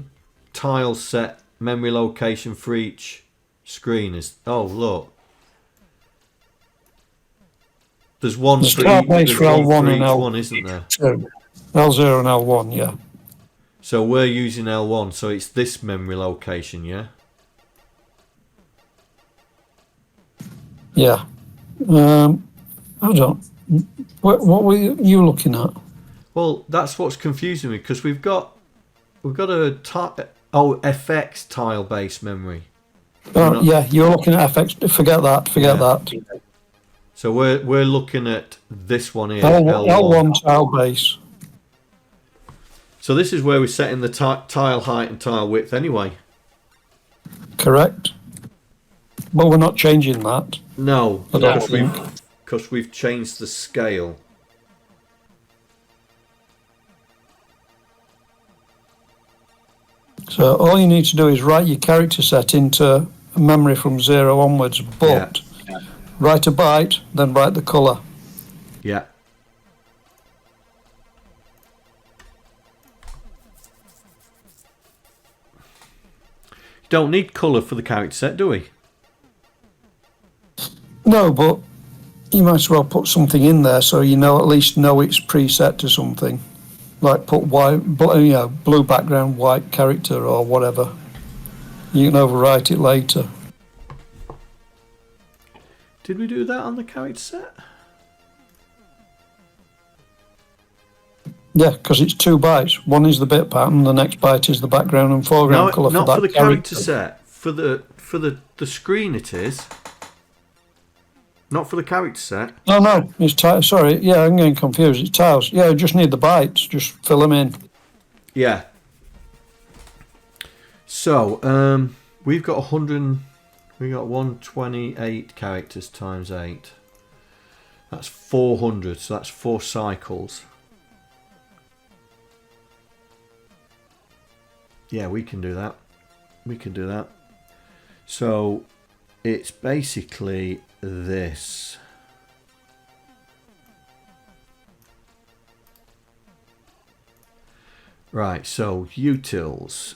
A: tile set memory location for each screen. Look, there's one
C: There's
A: for
C: tile
A: each,
C: base
A: there's
C: for
A: one
C: L1
A: for
C: and
A: each
C: L2.
A: one, isn't there?
C: L0 and L1, yeah.
A: So we're using L1, so it's this memory location, yeah.
C: Yeah. I don't. What were you looking at?
A: Well, that's what's confusing me because we've got a FX tile based memory.
C: Oh, yeah, you're looking at FX. Forget that.
A: So we're looking at this one here,
C: L1 tile base.
A: So this is where we're setting the tile height and tile width anyway.
C: Correct. Well, we're not changing that.
A: No,
C: I don't think.
A: because we've changed the scale.
C: So all you need to do is write your character set into memory from 0 onwards, but write a byte, then write the colour.
A: Yeah. You don't need colour for the character set, do we?
C: No, but you might as well put something in there so you know, at least know it's preset to something. Like put blue background, white character or whatever. You can overwrite it later.
A: Did we do that on the character set?
C: Yeah, because it's 2 bytes. One is the bit pattern, the next byte is the background and foreground colour for that
A: not for the character
C: character.
A: set. For the screen it is. Not for the character set.
C: No, it's sorry, yeah, I'm getting confused. It's tiles. Yeah, you just need the bytes. Just fill them in.
A: Yeah. So, we've got 100. We got 128 characters times 8. That's 400. So that's 4 cycles. Yeah, we can do that. We can do that. So it's basically this. Right, so utils.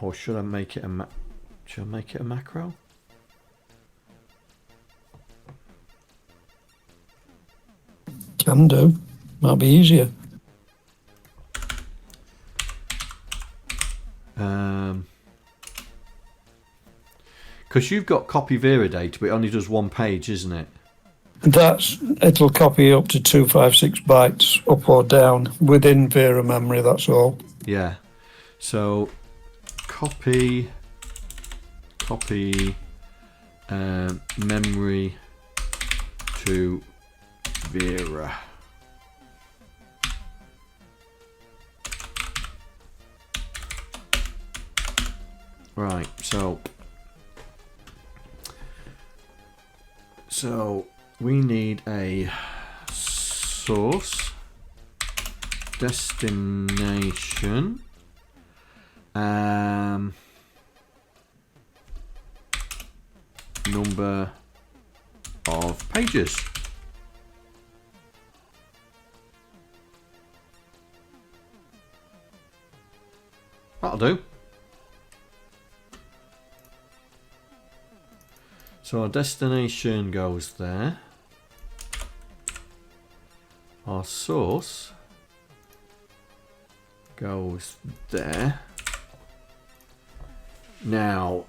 A: Or should I make it should I make it a macro?
C: Can do. Might be easier.
A: Because you've got copy Vera data, but it only does 1 page, isn't it?
C: It'll copy up to 256 bytes up or down within Vera memory, that's all.
A: Yeah. So copy memory to Vera. Right, so we need a source, destination, number of pages. That'll do. So our destination goes there. Our source goes there. Now,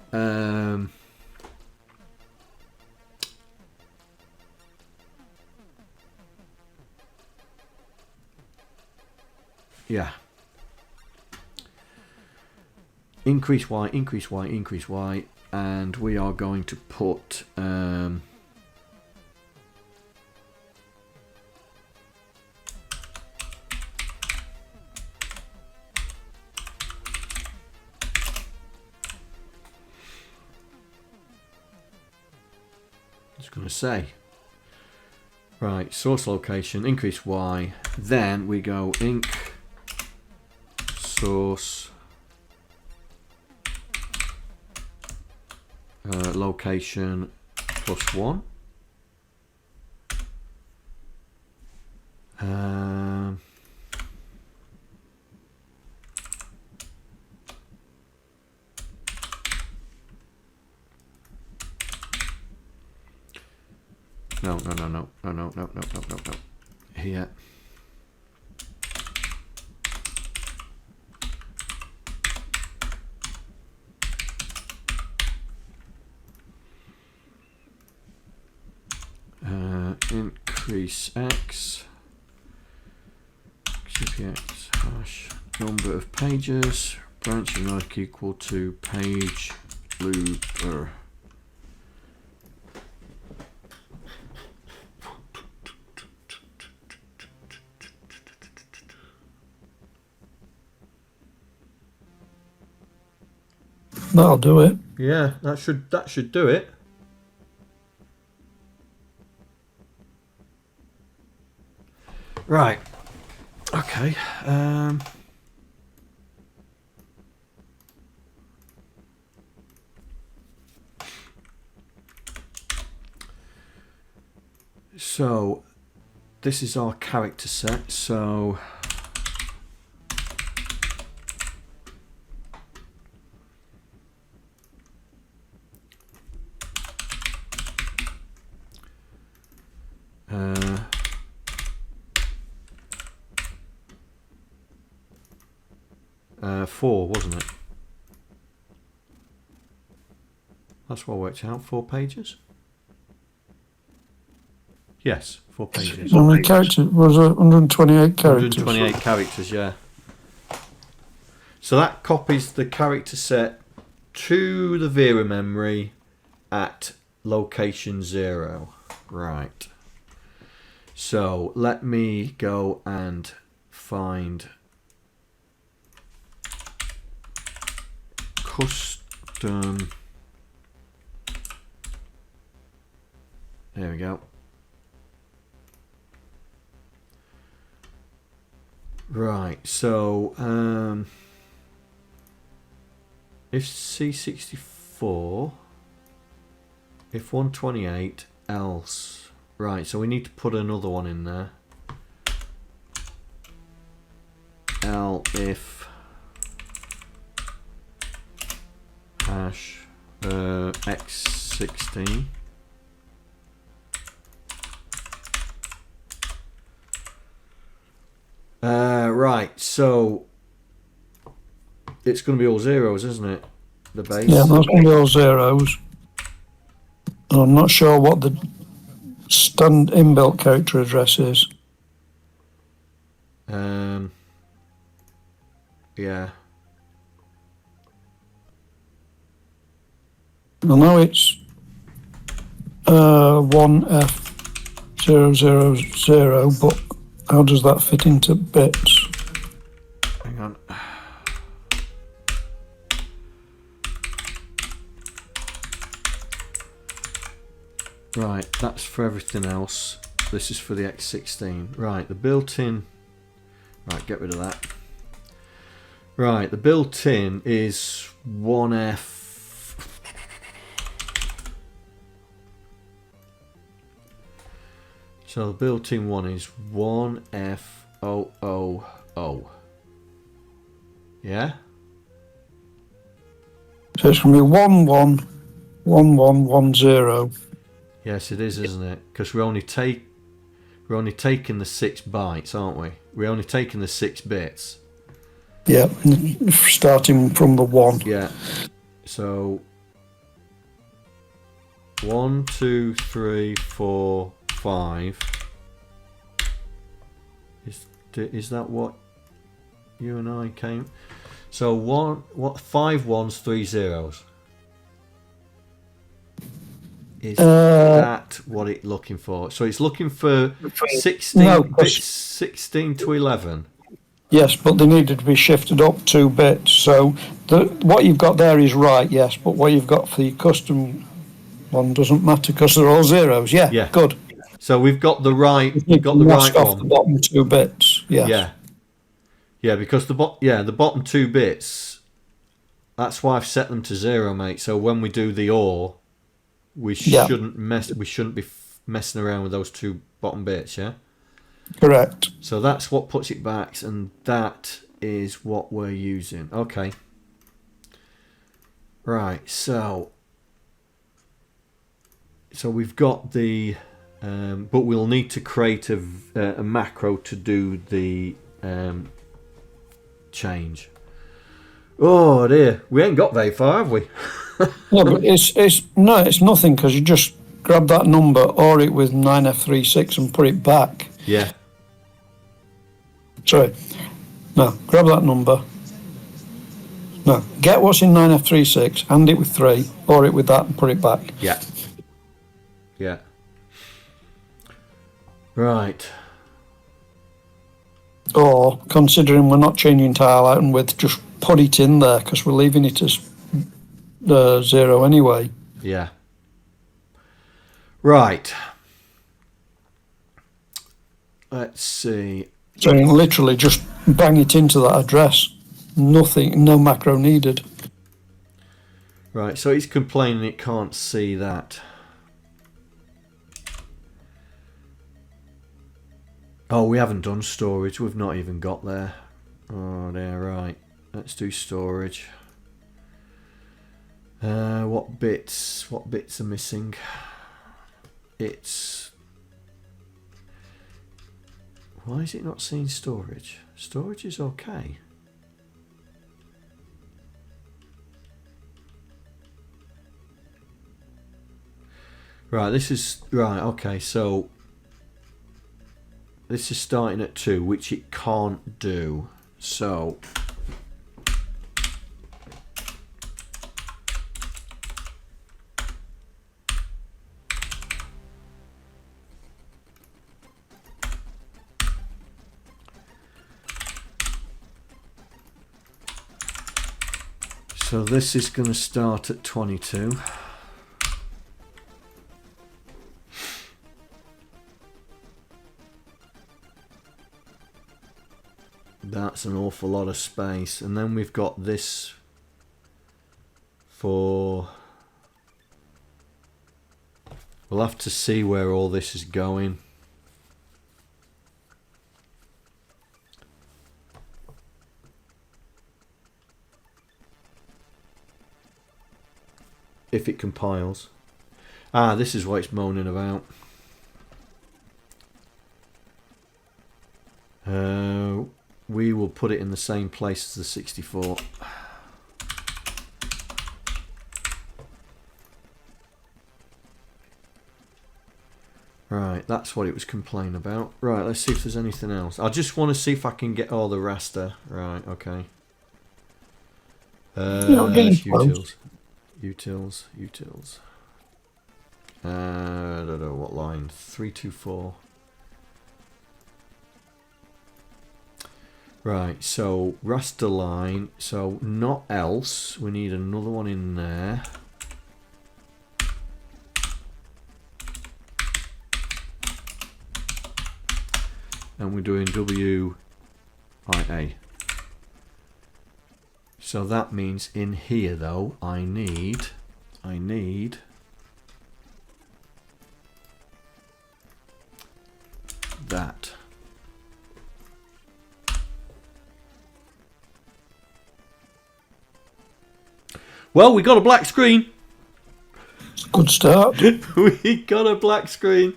A: yeah. Increase Y, increase Y, increase Y, and we are going to put going to say, right, source location, increase Y, then we go inc source location +1. No. Here. Increase X. GPX hash number of pages. Branching like equal to page looper.
C: That'll do it.
A: Yeah, that should do it. Right. Okay. So this is our character set. So four, wasn't it? That's what I worked out. 4 pages. Yes, 4 pages.
C: How many characters? Was it 128 characters?
A: 128 characters, yeah. So that copies the character set to the Vera memory at location 0. Right. So let me go and find custom. There we go. Right, so if C64, if 128, else. Right, so we need to put another one in there. If hash X16. Right, so it's going to be all zeros, isn't it? The base.
C: Yeah, that's going to be all zeros. I'm not sure what the inbuilt character address is.
A: Yeah.
C: I know it's 1F000, but how does that fit into bits?
A: Hang on. Right, that's for everything else. This is for the X16. Right, the built-in. Right, get rid of that. Right, the built-in is 1F. So the built-in one is 1F000. Yeah?
C: So it's going to be 11 1110.
A: Yes, it is, isn't it? Because we're only taking the 6 bytes, aren't we? We're only taking the 6 bits.
C: Yeah, starting from the 1.
A: Yeah. So 1, 2, 3, 4, 5. Is that what you and I came? So 5 ones, 3 zeros. Is that what it's looking for? So it's looking for 16 to 11.
C: Yes, but they needed to be shifted up 2 bits. So what you've got there is right, yes, but what you've got for your custom one doesn't matter because they're all zeros. Yeah, good.
A: So we've got the right.
C: We've got the right
A: one.
C: Off the bottom 2 bits. Yes.
A: Yeah, because the bottom 2 bits. That's why I've set them to 0, mate. So when we do the OR, we shouldn't be messing around with those 2 bottom bits. Yeah.
C: Correct.
A: So that's what puts it back, and that is what we're using. Okay. Right. So we've got the. But we'll need to create a macro to do the change. Oh dear, we ain't got very far, have we?
C: No, but it's nothing because you just grab that number, or it with 9F36 and put it back.
A: Yeah.
C: Sorry. No, grab that number. No, get what's in 9F36, hand it with 3, or it with that and put it back.
A: Yeah. Yeah. Right.
C: Or, considering we're not changing tile out and width, just put it in there because we're leaving it as 0 anyway.
A: Yeah. Right. Let's see.
C: So you can literally just bang it into that address. Nothing, no macro needed.
A: Right, so he's complaining it can't see that. Oh, we haven't done storage. We've not even got there. Oh, there, right. Let's do storage. What bits are missing? Why is it not seeing storage? Storage is okay. Right, okay, so this is starting at 2, which it can't do. So this is going to start at 22. That's an awful lot of space. And then we've got this for... We'll have to see where all this is going. If it compiles. Ah, this is what it's moaning about. We will put it in the same place as the 64. Right, that's what it was complaining about. Right, let's see if there's anything else. I just want to see if I can get all the raster. Right, okay. Utils. I don't know what line. 324. Right, so raster line. So not else. We need another one in there. And we're doing WIA. So that means in here though, I need that. Well, we got a black screen.
C: Good start.
A: We got a black screen.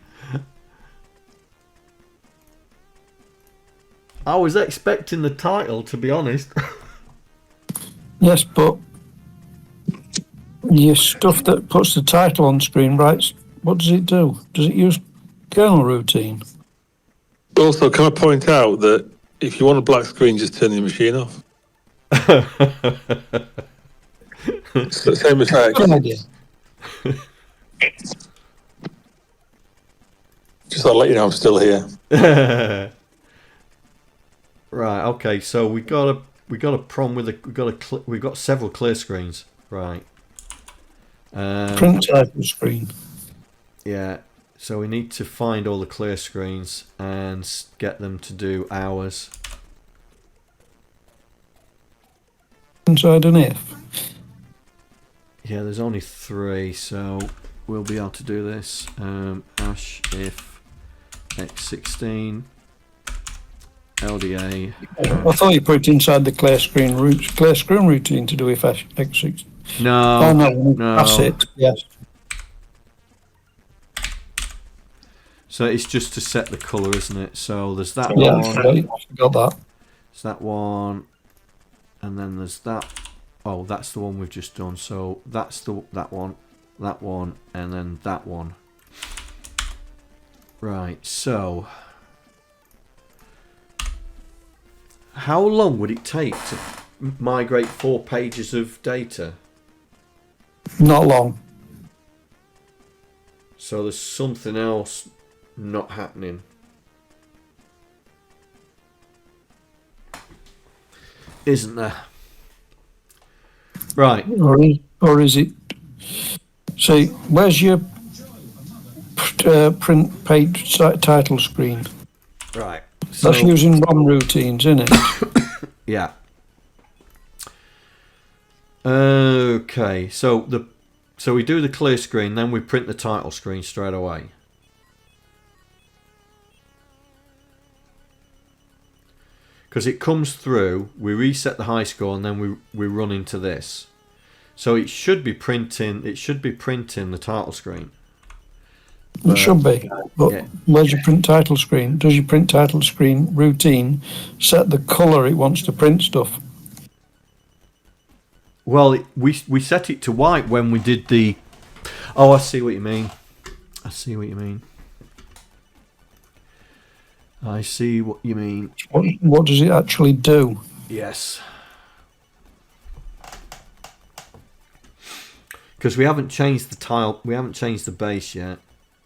A: I was expecting the title, to be honest.
C: Yes, but your stuff that puts the title on screen, right? What does it do? Does it use kernel routine?
B: Also, can I point out that if you want a black screen, just turn the machine off. It's the same effect.
C: Good idea.
B: Just I'll let you know I'm still here.
A: Right. Okay. So we got a problem with we've got several clear screens. Right.
C: Print title screen.
A: Yeah. So we need to find all the clear screens and get them to do hours.
C: Inside an if.
A: Yeah, there's only 3, so we'll be able to do this. Hash if X16 LDA.
C: I thought you put it inside the clear screen routine to do if X6.
A: No.
C: Oh no,
A: no.
C: that's it. Yes.
A: So it's just to set the colour, isn't it? So there's that
C: Yeah,
A: one.
C: I got that.
A: There's that one, and then there's that. Oh, that's the one we've just done. So that's that one, and then that one. Right. So how long would it take to migrate 4 pages of data?
C: Not long.
A: So there's something else not happening. Isn't there? Right.
C: Or is it? See, where's your print page title screen?
A: Right. So,
C: That's using ROM routines, isn't it?
A: yeah. Okay. So we do the clear screen, then we print the title screen straight away. Because it comes through, we reset the high score, and then we run into this. So it should be printing. It should be printing the title screen.
C: It should be. But
A: yeah.
C: Where's your print title screen? Does your print title screen routine set the colour it wants to print stuff?
A: Well, we set it to white when we did the. Oh, I see what you mean. I see what you mean. I see what you mean.
C: What does it actually do?
A: Yes. Because we haven't changed the tile, we haven't changed the base yet,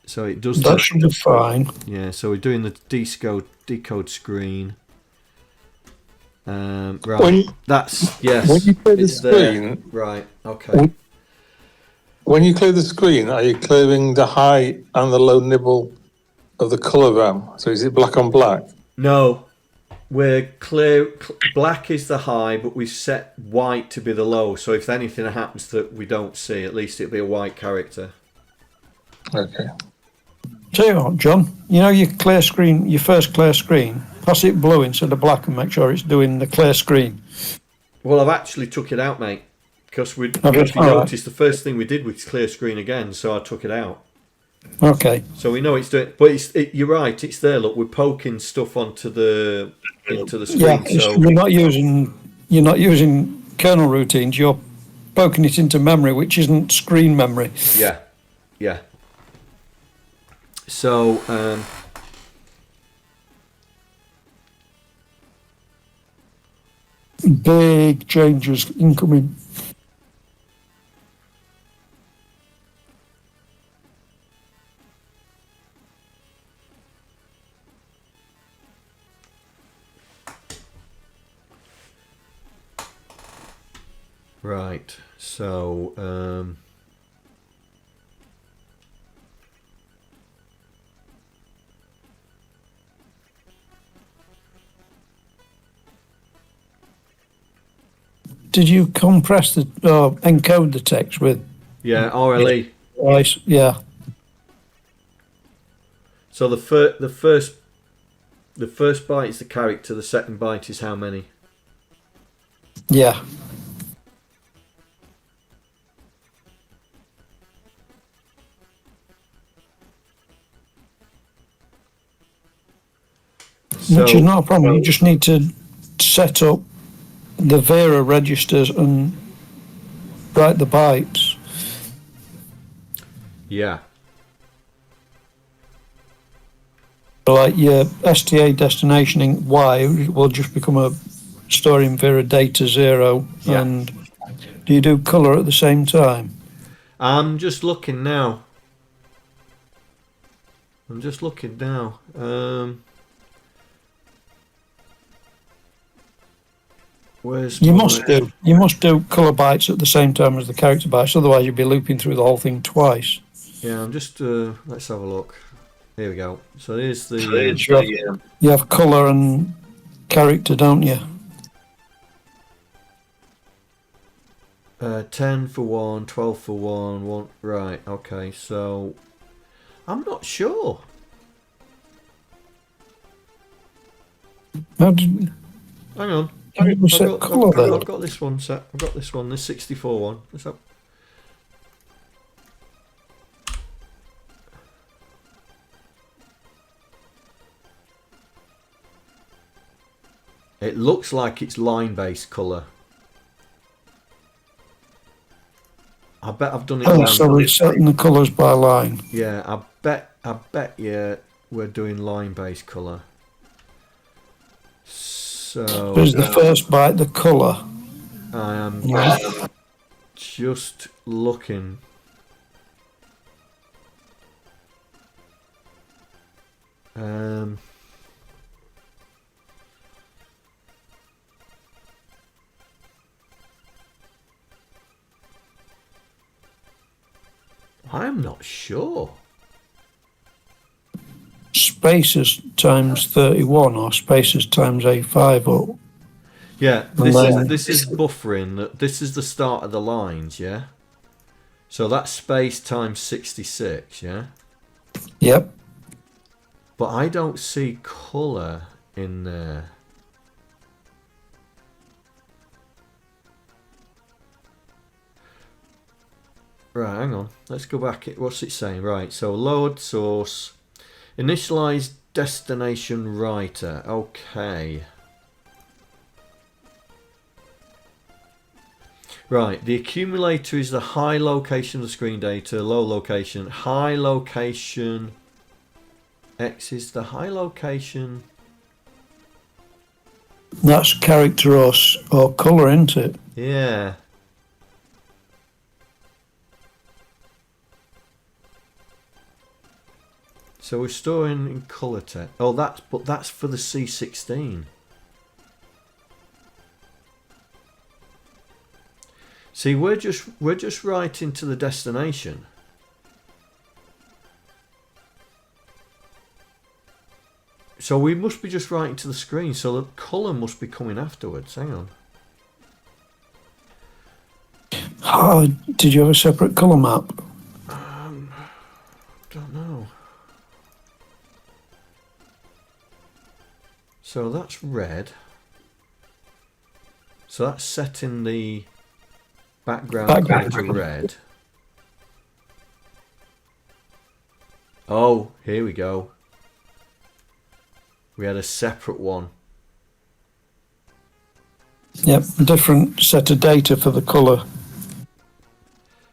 A: so it does.
C: That should be fine.
A: Yeah, so we're doing the decode screen. Right. That's yes.
B: When you clear the screen,
A: right? Okay.
B: When you clear the screen, are you clearing the high and the low nibble of the colour RAM? So is it black on black?
A: No, we're clear. Black is the high, but we set white to be the low. So if anything happens that we don't see, at least it'll be a white character.
B: Okay.
C: Tell you what, John. You know your clear screen, your first clear screen. Pass it blue instead of black, and make sure it's doing the clear screen.
A: Well, I've actually took it out, mate, because if you noticed, the first thing we did was clear screen again, so I took it out.
C: Okay.
A: So we know it's doing, but you're right. It's there. Look, we're poking stuff into the screen.
C: Yeah,
A: so
C: you're not using kernel routines. You're poking it into memory, which isn't screen memory.
A: yeah, yeah. So
C: big changes incoming.
A: right. So
C: Did you compress the encode the text with?
A: yeah, RLE.
C: Yeah.
A: So the first byte is the character. The second byte is how many?
C: Yeah. Which is not a problem. You just need to set up the Vera registers and write the bytes.
A: Yeah.
C: Like your STA destination in Y will just become a storing Vera data 0.
A: Yeah.
C: And do you do colour at the same time?
A: I'm just looking now. Where's
C: You must do colour bytes at the same time as the character bytes, otherwise you'd be looping through the whole thing twice.
A: Yeah, I'm just let's have a look. Here we go. So here's the
C: You have colour and character, don't you?
A: 10 for 1, 12 for 1, right, okay, so I'm not sure.
C: How did,
A: Hang on.
C: how did we set colour then?
A: I've got this one set. I've got this one, this 64 one. What's up? It looks like it's line-based colour. I bet I've done it.
C: Oh, so we're setting the colours by line.
A: Yeah, I bet you we're doing line-based colour. So
C: Is the first byte the colour?
A: I am just looking. I'm not sure.
C: Spaces times 31 or spaces times A5 or
A: Yeah, this is buffering. This is the start of the lines, yeah? So that's space times 66, yeah?
C: Yep.
A: But I don't see colour in there. Right, hang on. Let's go back. What's it saying? Right, so load source. Initialize destination writer. Okay. Right, the accumulator is the high location of the screen data, low location. High location. X is the high location.
C: That's character or colour, isn't it?
A: Yeah. So we're storing in colour text. Oh, that's for the C16. See, we're just writing to the destination. So we must be just writing to the screen. So the colour must be coming afterwards. Hang on.
C: Oh, did you have a separate colour map?
A: Don't know. So that's red. So that's setting the background colour to red. Oh, here we go. We had a separate one.
C: Yep, a different set of data for the colour.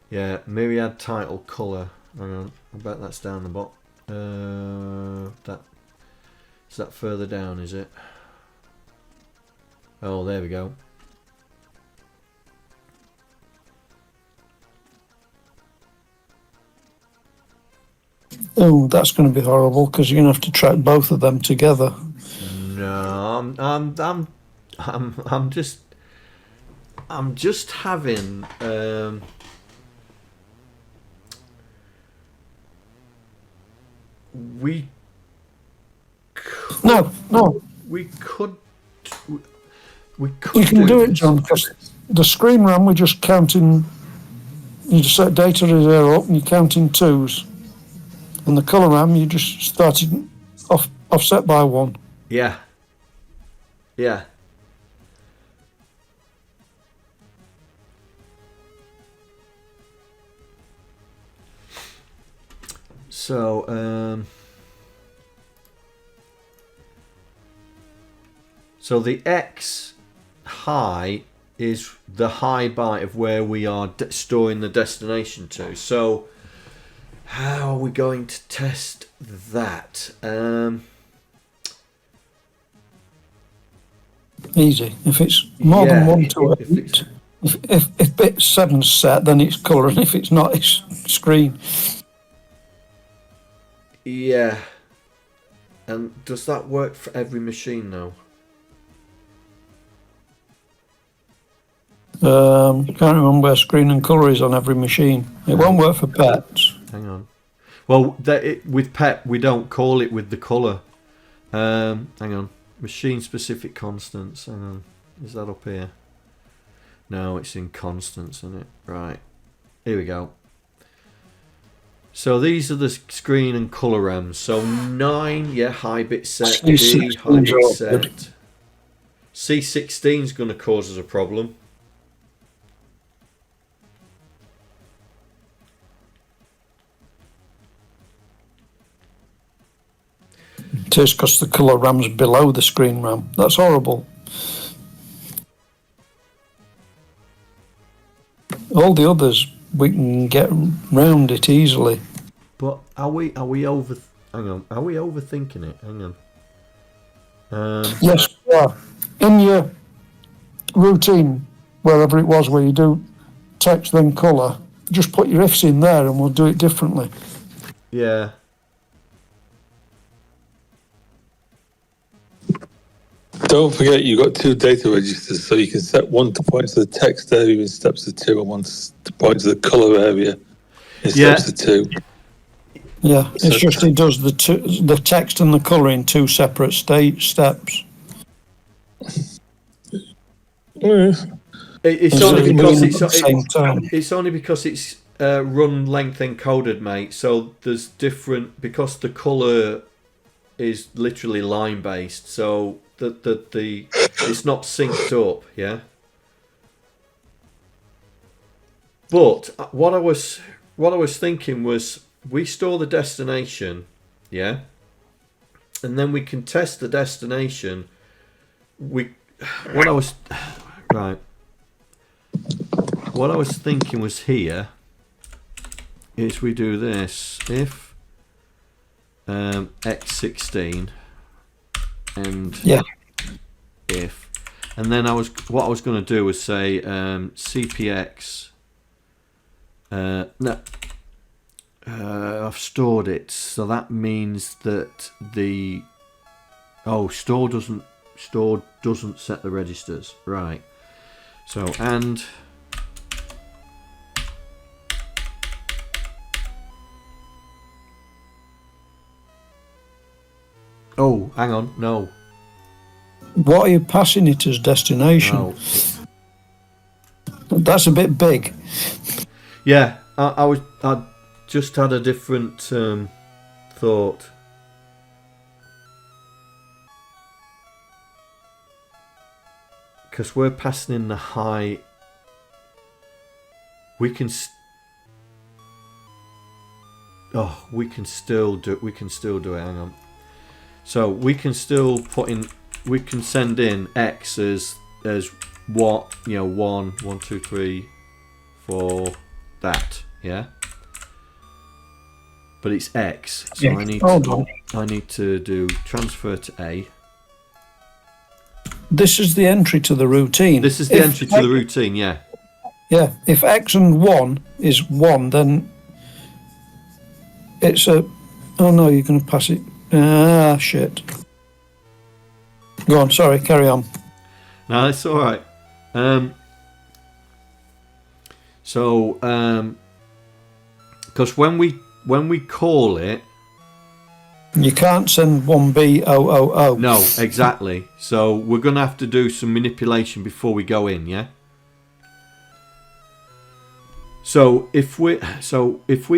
A: Yeah, Myriad title colour. Hang on, I bet that's down the bottom. Is that further down, is it? Oh, there we go.
C: Oh, that's going to be horrible because you're going to have to track both of them together.
A: No, I'm just having we
C: No.
A: we could
C: You can do it, John, because the screen RAM we're just counting. You just set data to 0 up and you're counting 2s. And the colour RAM you just started offset by 1.
A: Yeah. So So the X high is the high byte of where we are storing the destination to. So how are we going to test that?
C: Easy. If it's more than 1 to 8, if bit 7's set, then it's colour, and if it's not, it's screen.
A: Yeah. And does that work for every machine now?
C: Can't remember where screen and colour is on every machine. It won't work for pets.
A: Hang on. Well, with pet, we don't call it with the colour. Hang on. Machine specific constants. Hang on. Is that up here? No, it's in constants, isn't it? Right. Here we go. So these are the screen and colour RAMs. So 9, yeah, high bit set. D, high bit set. C16 is going to cause us a problem.
C: It is because the colour RAM's below the screen RAM. That's horrible. All the others, we can get round it easily.
A: But are we over? Hang on. Are we overthinking it? Hang on.
C: Yes, yeah. In your routine, wherever it was where you do text then colour, just put your ifs in there and we'll do it differently.
A: Yeah.
B: Don't forget you've got 2 data registers, so you can set one to point to the text area in steps of 2 and one to point to the colour area in steps of 2.
C: Yeah, it's just it does the text and the colour in 2 separate steps.
A: It's only because it's run length encoded, mate. So there's different, because the colour is literally line based. So the it's not synced up, yeah. But what I was thinking was, we store the destination, yeah, and then we can test the destination. What I was thinking was, here is we do this if X16 and if, and then what I was going to do was say CPX. No, I've stored it, so that means that the store doesn't set the registers, right? So and oh, hang on, no.
C: What are you passing it as destination?
A: No.
C: That's a bit big.
A: Yeah, I just had a different thought. Because we're passing in the high. We can still do it. Hang on. So we can still put in. We can send in X as what, 1, 2, 3, 4, that, yeah. But it's X, so yeah. I need to do transfer to A.
C: This is the entry to the routine.
A: This is the entry to the routine, yeah.
C: Yeah, if X and 1 is 1, then it's a. Oh no, you're going to pass it. Ah, shit. Go on, sorry, carry on.
A: No, it's all right. Because when we call it,
C: you can't send 1B000.
A: No, exactly. So we're gonna have to do some manipulation before we go in, yeah. So if we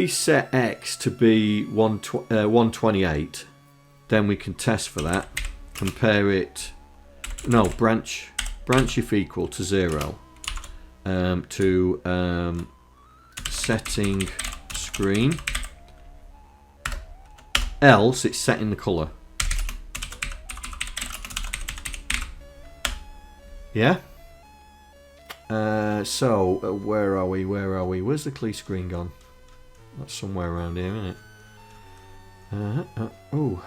A: set X to be 128, then we can test for that. Compare it. No, branch if equal to 0 to setting screen. Else it's setting the colour. Yeah. Where are we? Where are we? Where's the clear screen gone? That's somewhere around here, isn't it? Oh,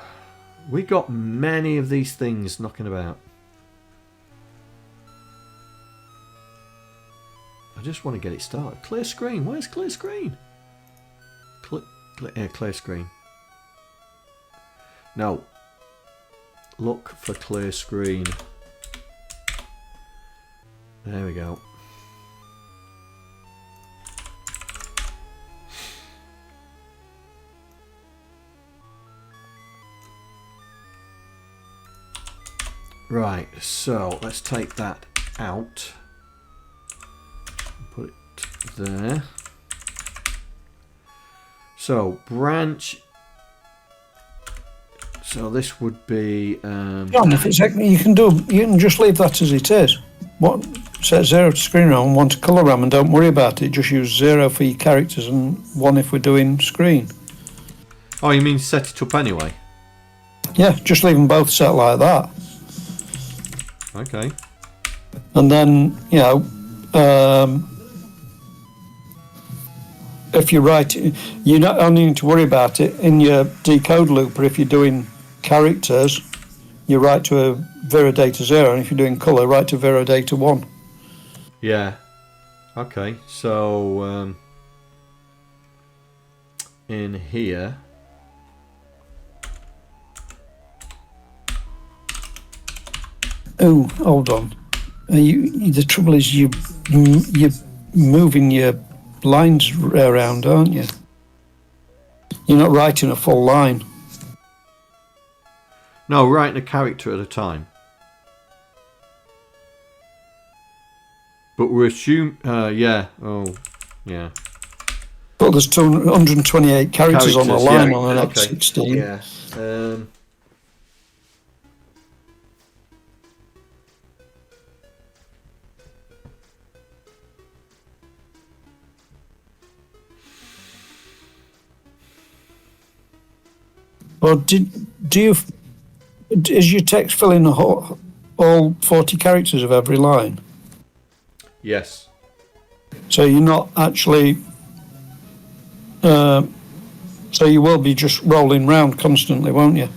A: we got many of these things knocking about. I just want to get it started. Clear screen. Where's clear screen? Clear screen. No. Look for clear screen. There we go. Right, so let's take that out. Put it there. So branch. So this would be.
C: John, if it's you can just leave that as it is. What set 0 to screen RAM, 1 to colour RAM, and don't worry about it. Just use 0 for your characters and 1 if we're doing screen.
A: Oh, you mean set it up anyway?
C: Yeah, just leave them both set like that.
A: Okay.
C: And then, you know, if you write, you not only need to worry about it in your decode looper. If you're doing characters, you write to a Viridata 0, and if you're doing colour, write to Viridata 1.
A: Yeah. Okay, so in here.
C: Oh, hold on. The trouble is you're moving your lines around, aren't you? You're not writing a full line.
A: No, writing a character at a time. But we're assuming, yeah, oh, yeah.
C: But there's 228 characters on the line, yeah, on an X16.
A: Yeah.
C: Or is your text filling all 40 characters of every line?
A: Yes.
C: So you're not actually. So you will be just rolling round constantly, won't you?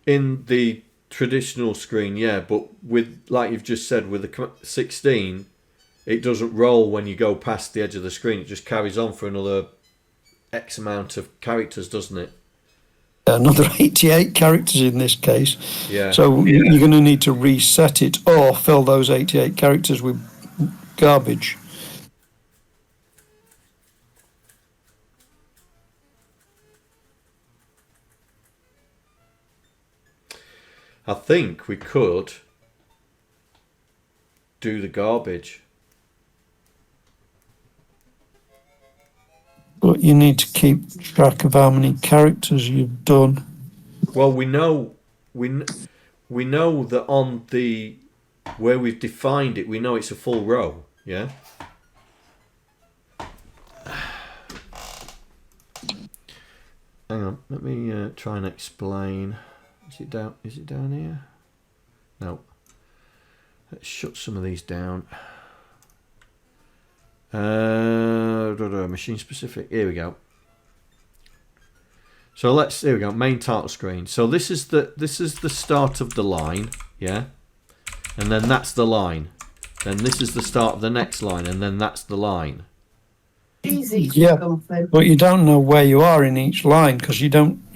A: In the traditional screen, yeah, but with, like you've just said, with the 16, it doesn't roll when you go past the edge of the screen. It just carries on for another X amount of characters, doesn't it?
C: Another 88 characters in this case.
A: Yeah.
C: So you're going to need to reset it or fill those 88 characters with garbage.
A: I think we could do the garbage.
C: But you need to keep track of how many characters you've done.
A: Well, we know that on the where we've defined it, we know it's a full row. Yeah. Hang on, let me try and explain. Is it down? Is it down here? No. Let's shut some of these down. Machine specific. Here we go. So here we go. Main title screen. So this is the start of the line, yeah, and then that's the line. Then this is the start of the next line, and then that's the line.
I: Easy.
C: Yeah, but you don't know where you are in each line because you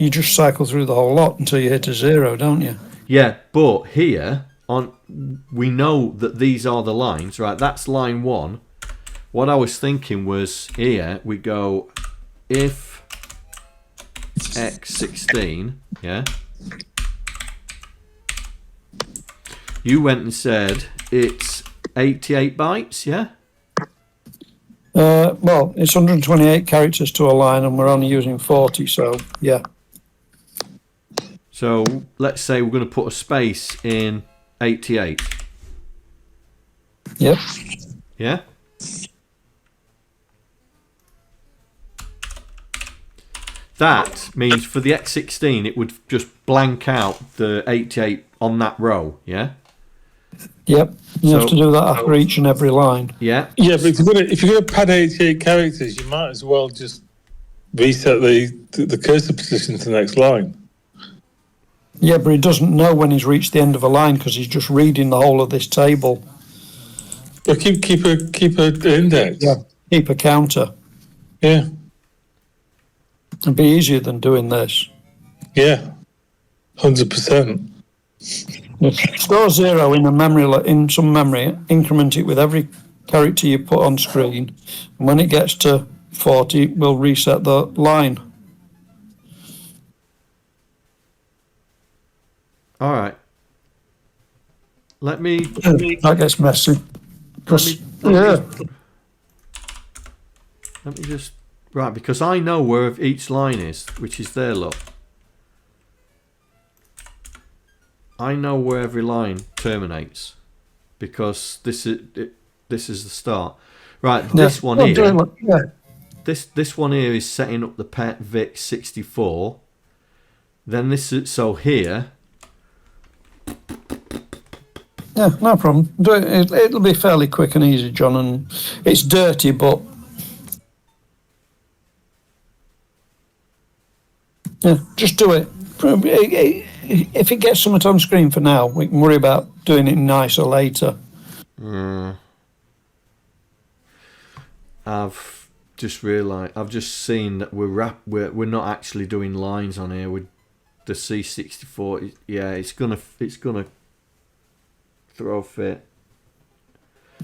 C: just cycle through the whole lot until you hit a 0, don't you?
A: Yeah, but here we know that these are the lines, right? That's line 1. What I was thinking was here we go if X16, yeah. You went and said it's 88 bytes, yeah.
C: Well, it's 128 characters to a line, and we're only using 40, so yeah.
A: So let's say we're going to put a space in 88.
C: Yep.
A: Yeah. That means for the X16 it would just blank out the 88 on that row, yeah?
C: Yep. You have to do that after each and every line.
A: Yeah.
B: Yeah, but if you're going to pad 88 characters, you might as well just reset the cursor position to the next line.
C: Yeah, but he doesn't know when he's reached the end of a line because he's just reading the whole of this table.
B: Well, keep a index.
C: Yeah. Keep a counter.
B: Yeah.
C: It'd be easier than doing this.
B: Yeah. 100%.
C: Store 0 in some memory, increment it with every character you put on screen, and when it gets to 40, we'll reset the line.
A: All right. Let me.
C: That gets messy.
A: Let me just. Right, because I know where each line is, which is there, look. I know where every line terminates because this is the start. Right, this one here. This one here is setting up the pet Vic 64. Then this is so here.
C: Yeah, no problem. It'll be fairly quick and easy, John, and it's dirty, but yeah, just do it. If it gets something on screen for now, we can worry about doing it nicer later.
A: I've just realised. I've just seen that we're not actually doing lines on here with the C64. Yeah, it's gonna throw a fit.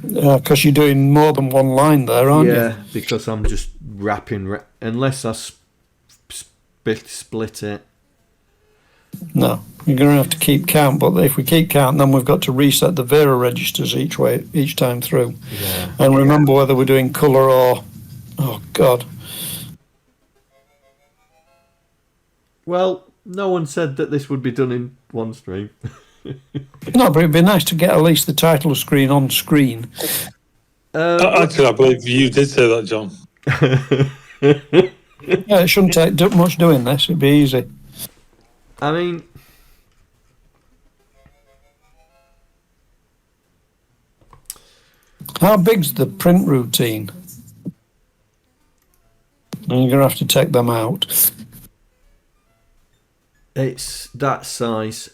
C: Because you're doing more than one line there, aren't you?
A: Yeah, because I'm just wrapping. Unless I split it.
C: No, you're going to have to keep count, but if we keep count, then we've got to reset the Vera registers each time through.
A: Yeah.
C: And remember whether we're doing colour or... Oh, God.
A: Well, no one said that this would be done in one stream.
C: No, but it'd be nice to get at least the title screen on screen.
B: Actually, I believe you did say that, John.
C: Yeah, it shouldn't take much doing this. It'd be easy.
A: I mean,
C: how big's the print routine? And you're going to have to take them out.
A: it's that size.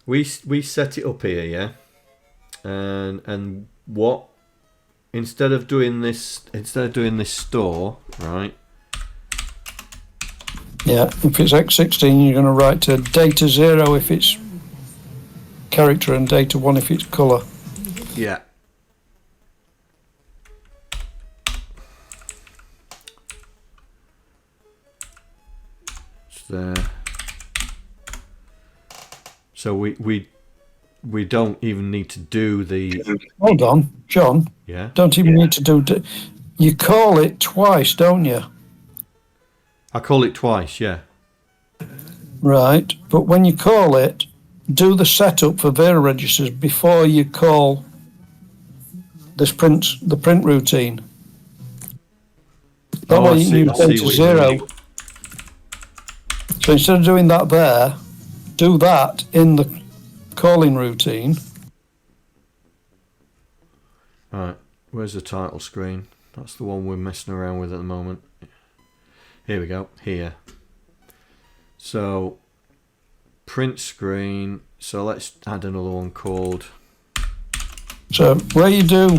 A: We set it up here, yeah, and what instead of doing this store, right?
C: Yeah, if it's X16, you're going to write to data 0 if it's character and data 1 if it's colour.
A: Yeah. It's there. So we don't even need to do the...
C: Hold on, John.
A: Yeah?
C: Don't even need to do... You call it twice, don't you?
A: I call it twice, yeah.
C: Right, but when you call it, do the setup for Vera registers before you call the print routine. That way you use data 0. So instead of doing that there, do that in the calling routine.
A: Right, where's the title screen? That's the one we're messing around with at the moment. Here we go, here. So, print screen. So let's add another one called...
C: So where you do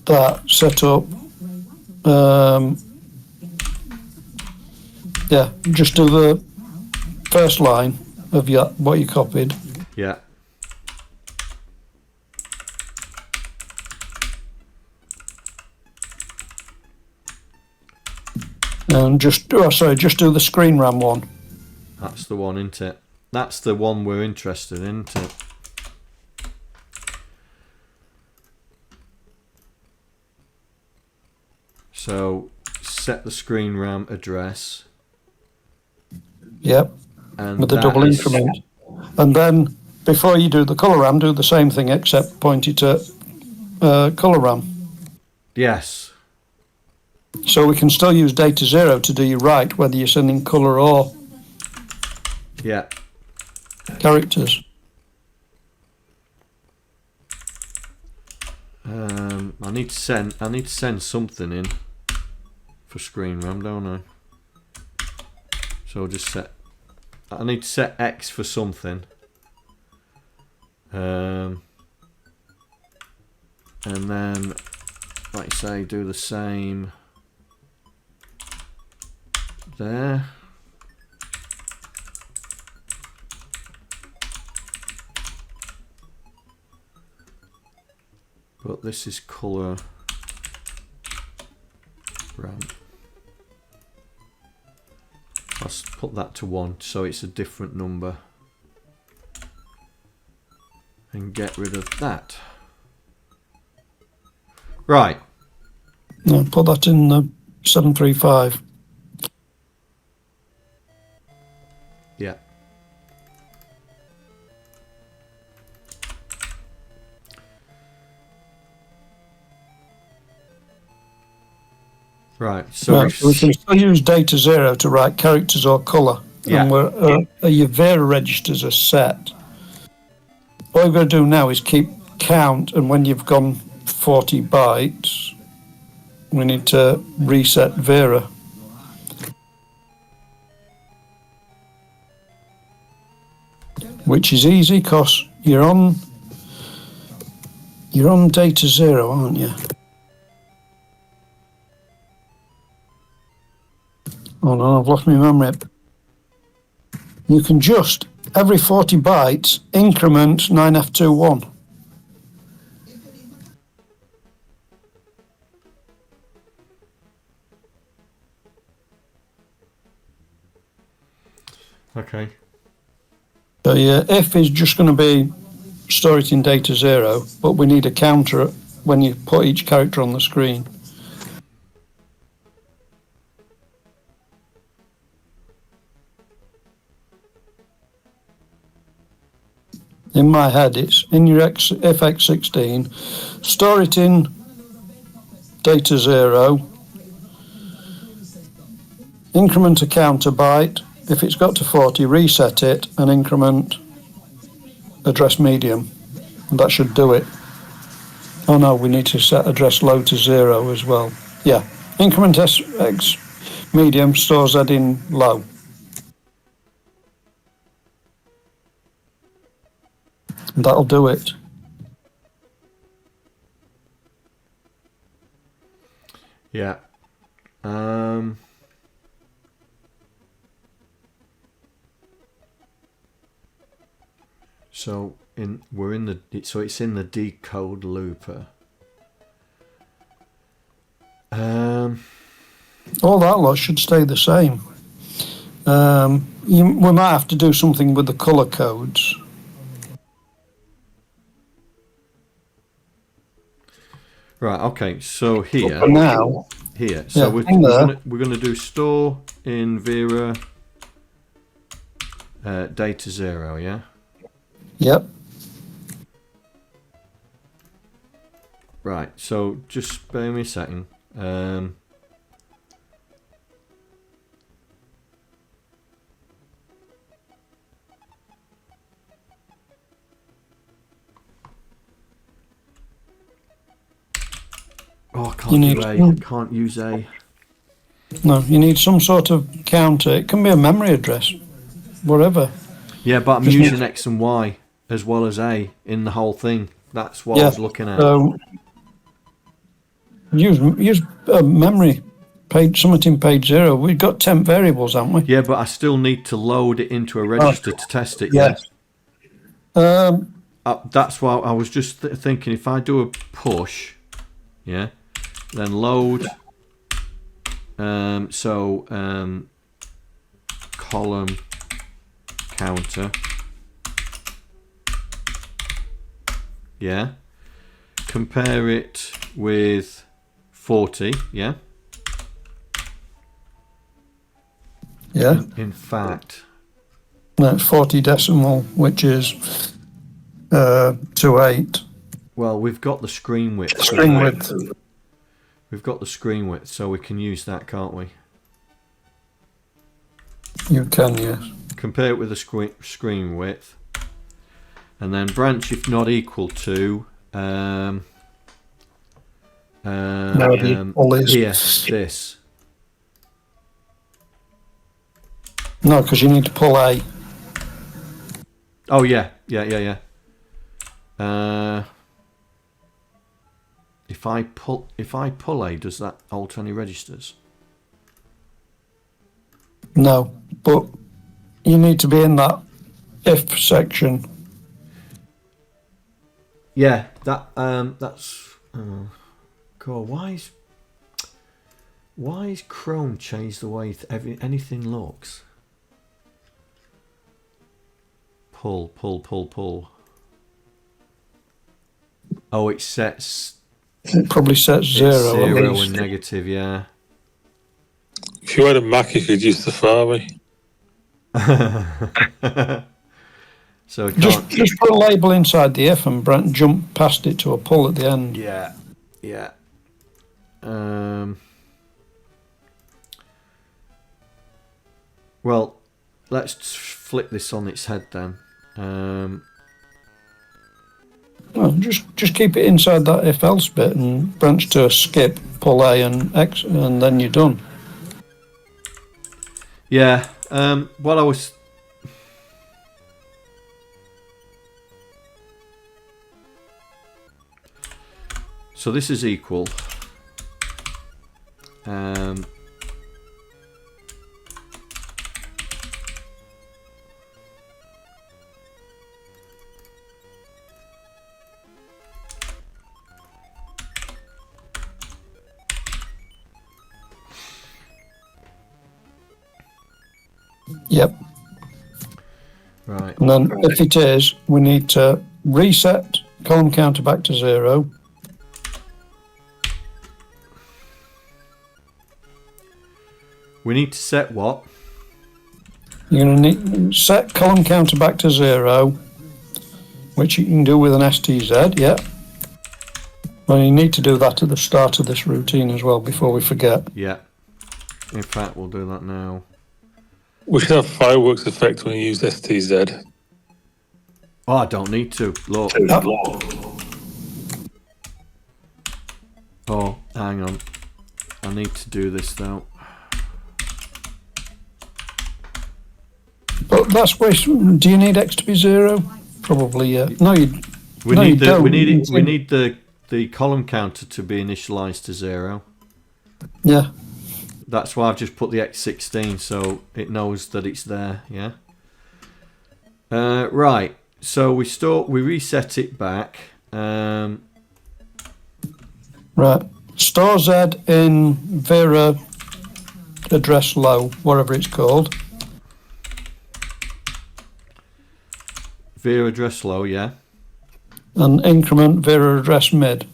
C: that setup, yeah, just do the first line of what you copied.
A: Yeah.
C: And just do the screen RAM one.
A: That's the one, isn't it? That's the one we're interested in, isn't it? So set the screen RAM address.
C: Yep.
A: And
C: with a double increment. And then before you do the colour RAM, do the same thing except point it at colour RAM.
A: Yes.
C: So we can still use data 0 to do you right, whether you're sending colour or
A: Yeah.
C: Characters.
A: I need to send something in for screen RAM, don't I? So I'll just set. I need to set X for something. And then, like I say, do the same there. But this is colour RAM. I'll put that to 1 so it's a different number. And get rid of that. Right.
C: No, put that in the 735.
A: Yeah. Right, so
C: we can still use data 0 to write characters or colour.
A: Yeah.
C: And your Vera registers are set. All you've got to do now is keep count, and when you've gone 40 bytes, we need to reset Vera. Which is easy because you're on data 0, aren't you? Oh no, I've lost my memory. You can just, every 40 bytes, increment 9F21.
A: Okay.
C: So yeah, if is just going to be store it in data 0, but we need a counter when you put each character on the screen. In my head, it's in your FX16, store it in data 0, increment a counter byte. If it's got to 40, reset it and increment address medium. And that should do it. Oh no, we need to set address low to 0 as well. Yeah, increment X medium stores that in low. And that'll do it.
A: Yeah. So it's in the decode looper.
C: All that lot should stay the same. We might have to do something with the colour codes.
A: Right. Okay. So here.
C: For now.
A: Here. So
C: yeah,
A: we're gonna do store in Vera data 0. Yeah.
C: Yep.
A: Right. So just bear me a second. Oh, I can't do A. Can't use A.
C: No, you need some sort of counter. It can be a memory address, whatever.
A: Yeah, but I'm using X and Y as well as A in the whole thing. That's what I was looking at.
C: Use memory page, something in page 0. We've got temp variables, haven't we?
A: Yeah, but I still need to load it into a register to test it.
C: Yes.
A: That's why I was just thinking if I do a push, yeah, then load. Column counter. Yeah. Compare it with 40. Yeah.
C: Yeah.
A: In fact,
C: that's 40 decimal, which is 28.
A: Well, we've got the screen width.
C: Screen width.
A: We've got the screen width, so we can use that, can't we?
C: You can, yes.
A: compare it with the screen width, and then branch if not equal to here, this.
C: No, because you need to pull A.
A: Oh yeah. If I pull A, does that alter any registers?
C: No, but you need to be in that if section.
A: Yeah, that's. God, why is Chrome changed the way anything looks? Pull. Oh, it sets.
C: It probably sets 0.
A: Zero and negative, yeah.
B: If you had a Mac, you could use Safari.
A: So
C: just put a label inside the if and jump past it to a pull at the end.
A: Yeah. Well, let's flip this on its head then.
C: Just keep it inside that if else bit and branch to a skip, pull A and X, and then you're done.
A: Yeah. What I was. So this is equal.
C: Yep.
A: Right.
C: And then if it is, we need to reset column counter back to 0.
A: We need to set what?
C: You're going to need set column counter back to 0, which you can do with an STZ, yeah. Well, you need to do that at the start of this routine as well before we forget.
A: Yeah. In fact, we'll do that now.
B: We should have fireworks effect when you use STZ.
A: Oh, I don't need to. Look. Oh, hang on. I need to do this though.
C: But that's waste. Do you need X to be 0? Probably, yeah. No, you.
A: We
C: no,
A: need
C: you
A: the
C: don't.
A: we need the column counter to be initialized to 0.
C: Yeah.
A: That's why I've just put the X16 so it knows that it's there. Yeah. Right. So we reset it back.
C: Right. Store Z in Vera address low, whatever it's called.
A: Vera address low, yeah.
C: And increment Vera address mid.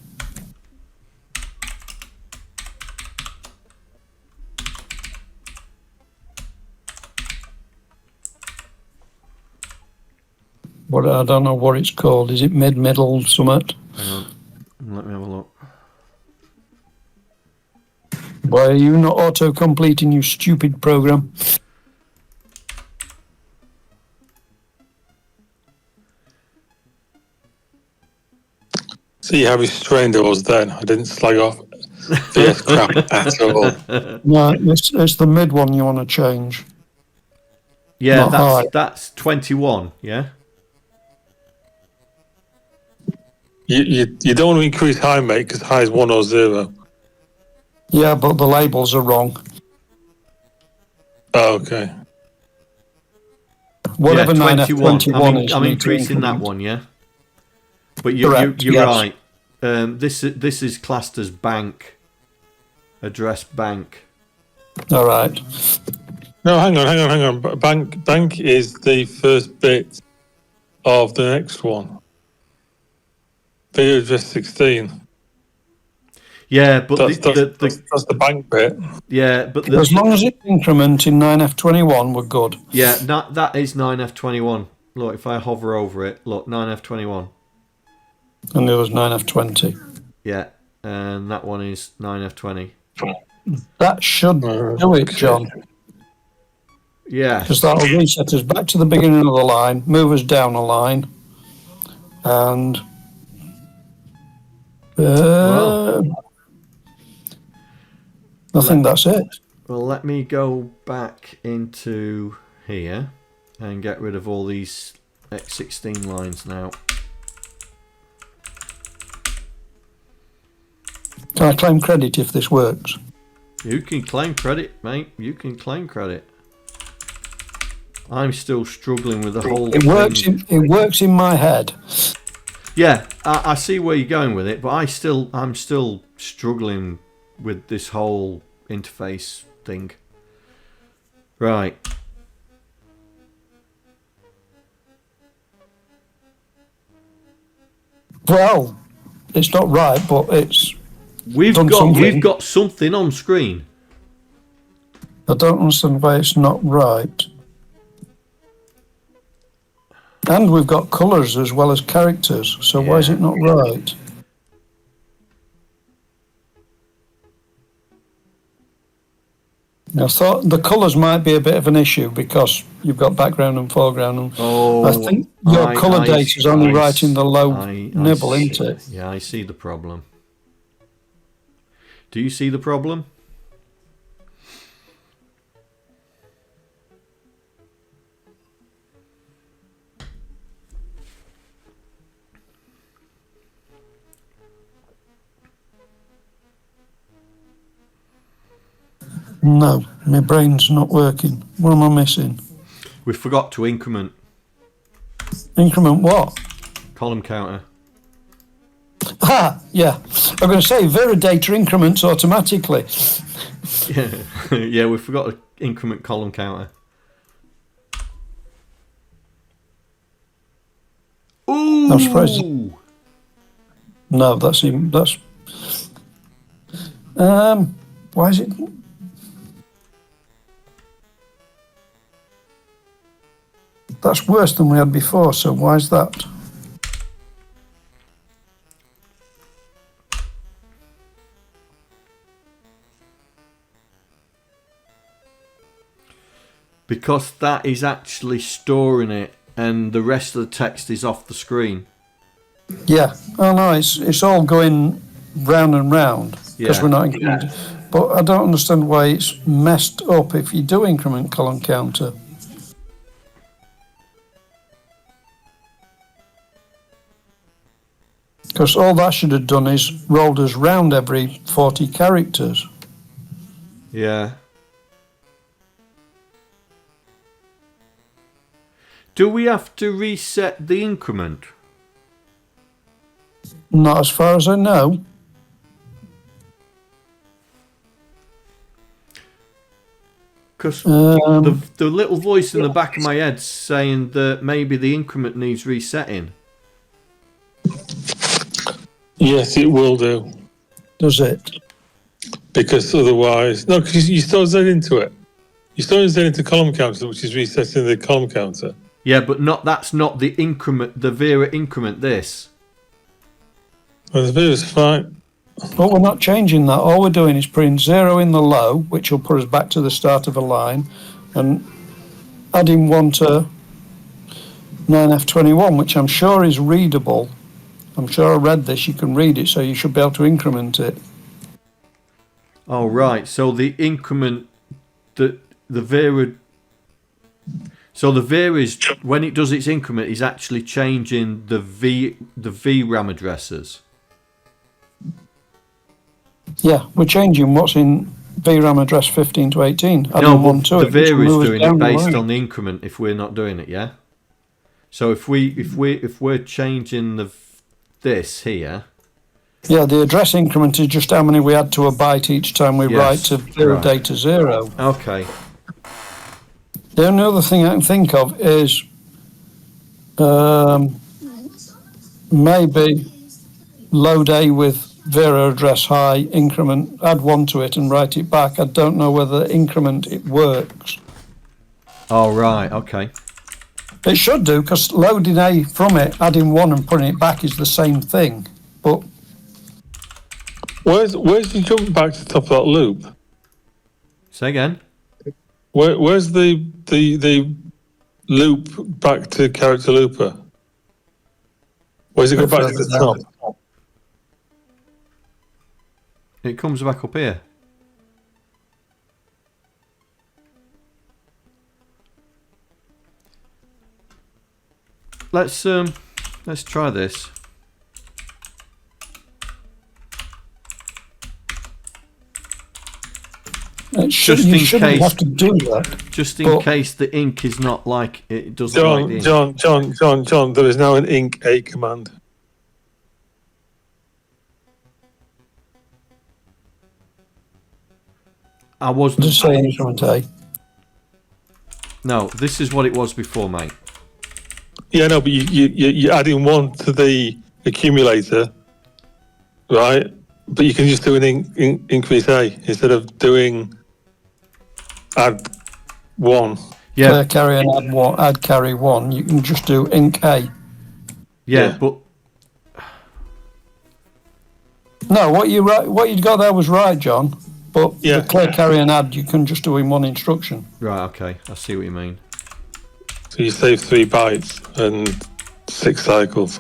C: What, I don't know what it's called. Is it mid, middle, summit?
A: Hang on. Let me have a look.
C: Why are you not auto-completing, you stupid program?
B: See how restrained I was then. I didn't slag off VS crap at all.
C: No, it's the mid one you want to change.
A: Yeah,
C: Not
A: that's 21, yeah?
B: You don't want to increase high, mate, because high is 1 or 0.
C: Yeah, but the labels are wrong.
B: Oh, okay.
C: Whatever
A: yeah,
C: 9F21 is.
A: I'm increasing that one, yeah? But you're
C: yes.
A: right. This is classed as bank. Address bank.
C: All right.
B: No, hang on. Bank is the first bit of the next one. Video address 16.
A: Yeah, but
B: that's the bank bit.
A: Yeah, but
C: as long as it's increment in 9F21, we're good.
A: Yeah, that is 9F21. Look, if I hover over it, look, 9F21.
C: And there was 9F20.
A: Yeah, and that one is 9F20.
C: That should do it, John.
A: Yeah.
C: Because that'll reset us back to the beginning of the line, move us down a line, and I think that's it.
A: Well, let me go back into here and get rid of all these X16 lines now.
C: Can I claim credit if this works?
A: You can claim credit, mate. You can claim credit. I'm still struggling with the whole
C: thing. It works in my head.
A: Yeah, I see where you're going with it, but I'm still struggling with this whole interface thing. Right.
C: Well, it's not right, but it's
A: we've got something on screen.
C: I don't understand why it's not right. And we've got colours as well as characters, so why is it not right? I thought the colours might be a bit of an issue because you've got background and foreground. And I think your colour data is only right in the low nibble, isn't it?
A: Yeah, I see the problem. Do you see the problem?
C: No, my brain's not working. What am I missing?
A: We forgot to increment.
C: Increment what?
A: Column counter.
C: Ah, yeah. I'm going to say Vera data increments automatically.
A: Yeah, we forgot to increment column counter. Ooh!
C: I'm surprised. No, that's why is it? That's worse than we had before, so why is that?
A: Because that is actually storing it and the rest of the text is off the screen.
C: Yeah. Oh no, it's all going round and round because we're not incrementing. But I don't understand why it's messed up if you do increment column counter. Because all that should have done is rolled us round every 40 characters.
A: Yeah. Do we have to reset the increment?
C: Not as far as I know.
A: Because the little voice in the back of my head saying that maybe the increment needs resetting.
B: Yes, it will do.
C: Does it?
B: Because otherwise... No, because you still Z into it. You still Z into column counter, which is resetting the column counter.
A: Yeah, but that's not the increment, the Vera increment, this.
B: Well, the Vera's fine.
C: But we're not changing that. All we're doing is putting 0 in the low, which will put us back to the start of a line, and adding 1 to 9F21, which I'm sure is readable. I'm sure I read this, you can read it, so you should be able to increment it.
A: Oh, right. So the increment, the Vera... So the Vera is, when it does its increment, is actually changing the VRAM addresses.
C: Yeah, we're changing what's in VRAM address 15 to 18.
A: No, but the Vera is doing it based on the increment if we're not doing it, yeah? So if we're changing this here...
C: Yeah, the address increment is just how many we add to a byte each time we write to Vera data 0.
A: Okay.
C: The only other thing I can think of is maybe load A with Vera address high, increment, add 1 to it and write it back. I don't know whether increment it works.
A: Oh, right, okay.
C: It should do, because loading A from it, adding 1 and putting it back is the same thing. But
B: where's the jump back to the top of that loop?
A: Say again?
B: Where's the loop back to character looper? Where's it go back to the top?
A: It comes back up here. Let's try this.
C: You shouldn't have to do that.
A: Just in case the ink is not like it doesn't like the ink.
B: John, there is now an ink A command.
A: I wasn't
C: just saying something.
A: No, this is what it was before, mate.
B: Yeah, no, but you're adding one to the accumulator, right? But you can just do an increase A instead of doing add 1.
A: Yeah.
C: Clear carry and add carry 1. You can just do ink A.
A: Yeah, but
C: no, what you got there was right, John. But the clear carry and add you can just do in one instruction.
A: Right. Okay, I see what you mean.
B: So you save 3 bytes and 6 cycles.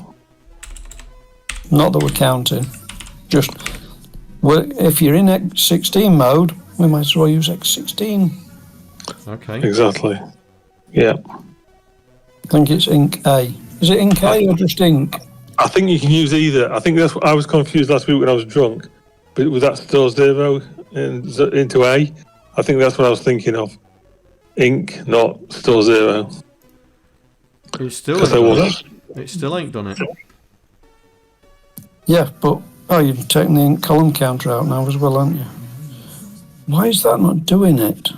C: Not that we're counting. Just if you're in X16 mode, we might as well use X16.
A: Okay.
B: Exactly. Yeah.
C: I think it's ink A. Is it ink A or just ink?
B: I think you can use either. I think that's what I was confused last week when I was drunk. But with that store 0 into A, I think that's what I was thinking of. Ink, not store 0.
A: It still ain't done it.
C: Yeah, but you've taken the ink column counter out now as well, haven't you? Why is that not doing it?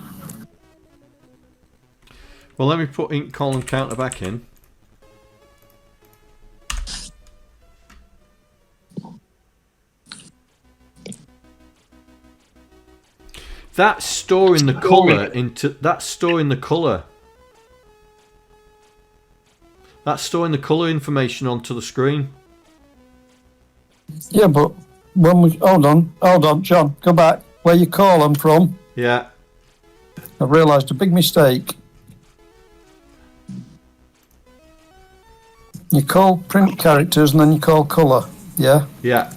A: Well, let me put ink column counter back in. That's storing the colour into. That's storing the colour. That's storing the colour information onto the screen.
C: Yeah, but when we hold on, John, go back where you call them from.
A: Yeah.
C: I've realised a big mistake. You call print characters and then you call colour. Yeah.
A: Yeah,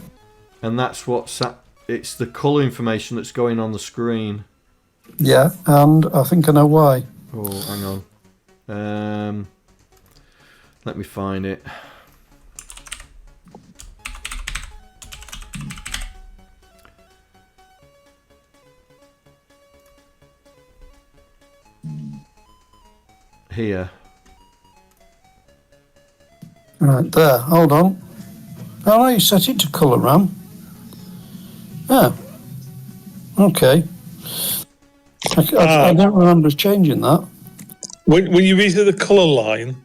A: and that's what's it's the colour information that's going on the screen.
C: Yeah, and I think I know why.
A: Oh, hang on. Let me find it. Here.
C: Right there. Hold on. Oh no, you set it to colour RAM. Oh. Okay. I don't remember changing that.
B: When you reset the colour line,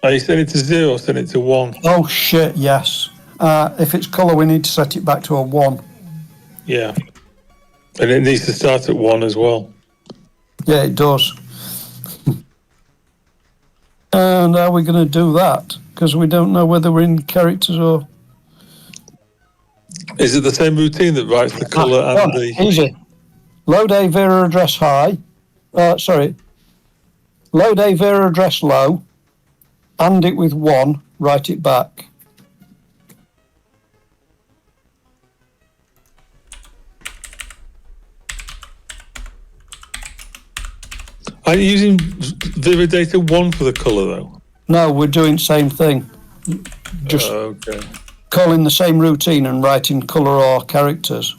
B: are you setting it to 0 or setting it to 1?
C: Oh shit, yes. If it's colour, we need to set it back to a 1.
B: Yeah. And it needs to start at 1 as well.
C: Yeah, it does. And how are we going to do that? Because we don't know whether we're in characters or...
B: Is it the same routine that writes the colour and the...
C: Easy. Load A Vera address high. Load A Vera address low. And it with 1. Write it back.
B: Are you using Vera data 1 for the colour though?
C: No, we're doing the same thing. Just
B: okay.
C: Calling the same routine and writing colour or characters.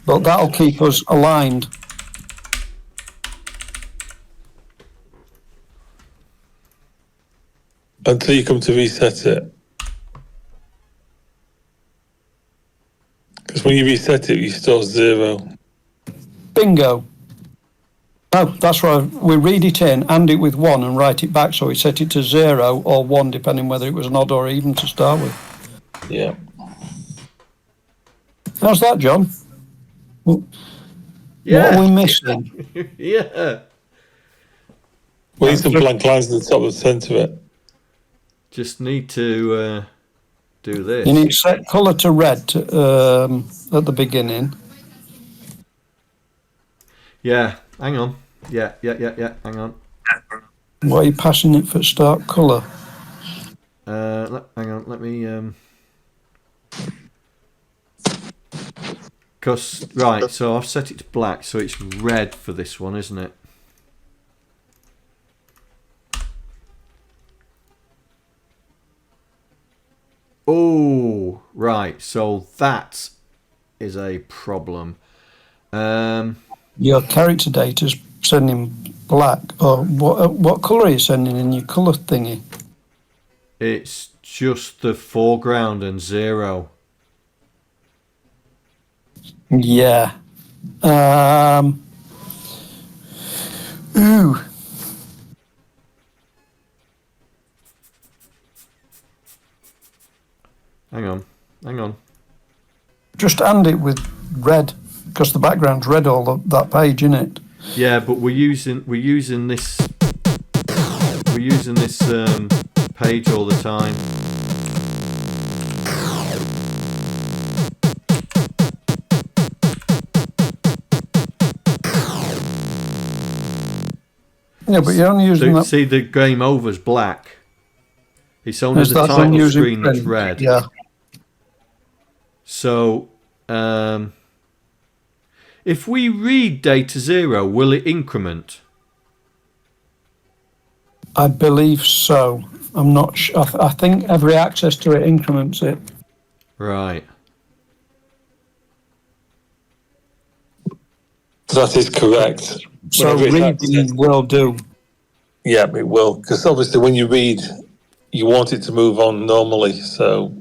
C: But that'll keep us aligned.
B: Until you come to reset it. Because when you reset it, you store 0.
C: Bingo. No, that's right. We read it in, and it with 1, and write it back. So we set it to 0 or 1, depending whether it was an odd or even to start with.
B: Yeah.
C: How's that, John?
A: Yeah.
C: What are we missing?
A: Yeah.
B: We need some blank lines at the top of the centre of it.
A: Just need to do this.
C: You need to set colour to red at the beginning.
A: Yeah, hang on. Yeah. Hang on.
C: Why are you passing it for start colour?
A: Hang on. Let me. Right, so I've set it to black, so it's red for this one, isn't it? Oh, right. So that is a problem.
C: Your character data's sending black. Or what colour are you sending in your colour thingy?
A: It's just the foreground and 0.
C: Yeah. Ooh.
A: Hang on.
C: Just hand it with red, because the background's red all that page, isn't it?
A: Yeah, but we're using this page all the time.
C: Yeah, but you're only using that.
A: See, the game over's black. It's only
C: Is
A: the
C: that
A: title
C: using
A: screen that's red.
C: Yeah.
A: So, if we read data 0, will it increment?
C: I believe so. I'm not sure. I think every access to it increments it.
A: Right.
B: That is correct.
C: So reading will do.
B: Yeah, it will. Because obviously when you read, you want it to move on normally, so...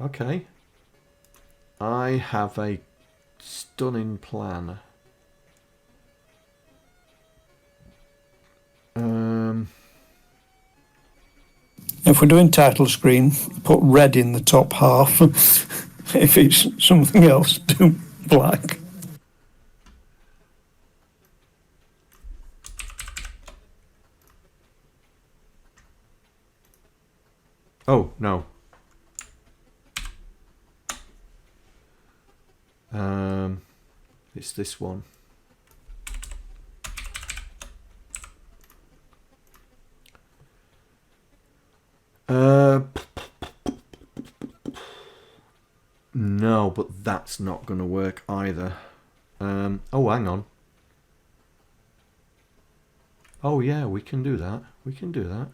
A: Okay. I have a stunning plan.
C: If we're doing title screen, put red in the top half. If it's something else, do black.
A: Oh, no. It's this one. No, but that's not going to work either. Oh, hang on. Oh, yeah, we can do that. We can do that.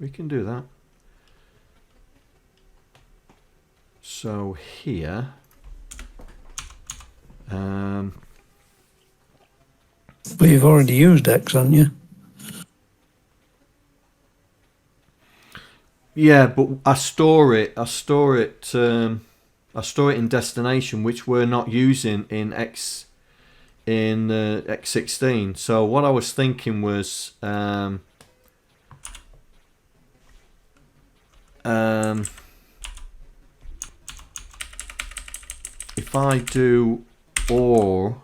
A: We can do that. So here,
C: but you've already used X, haven't you?
A: yeah, but I store it in destination, which we're not using in X16. So what I was thinking was, if I do OR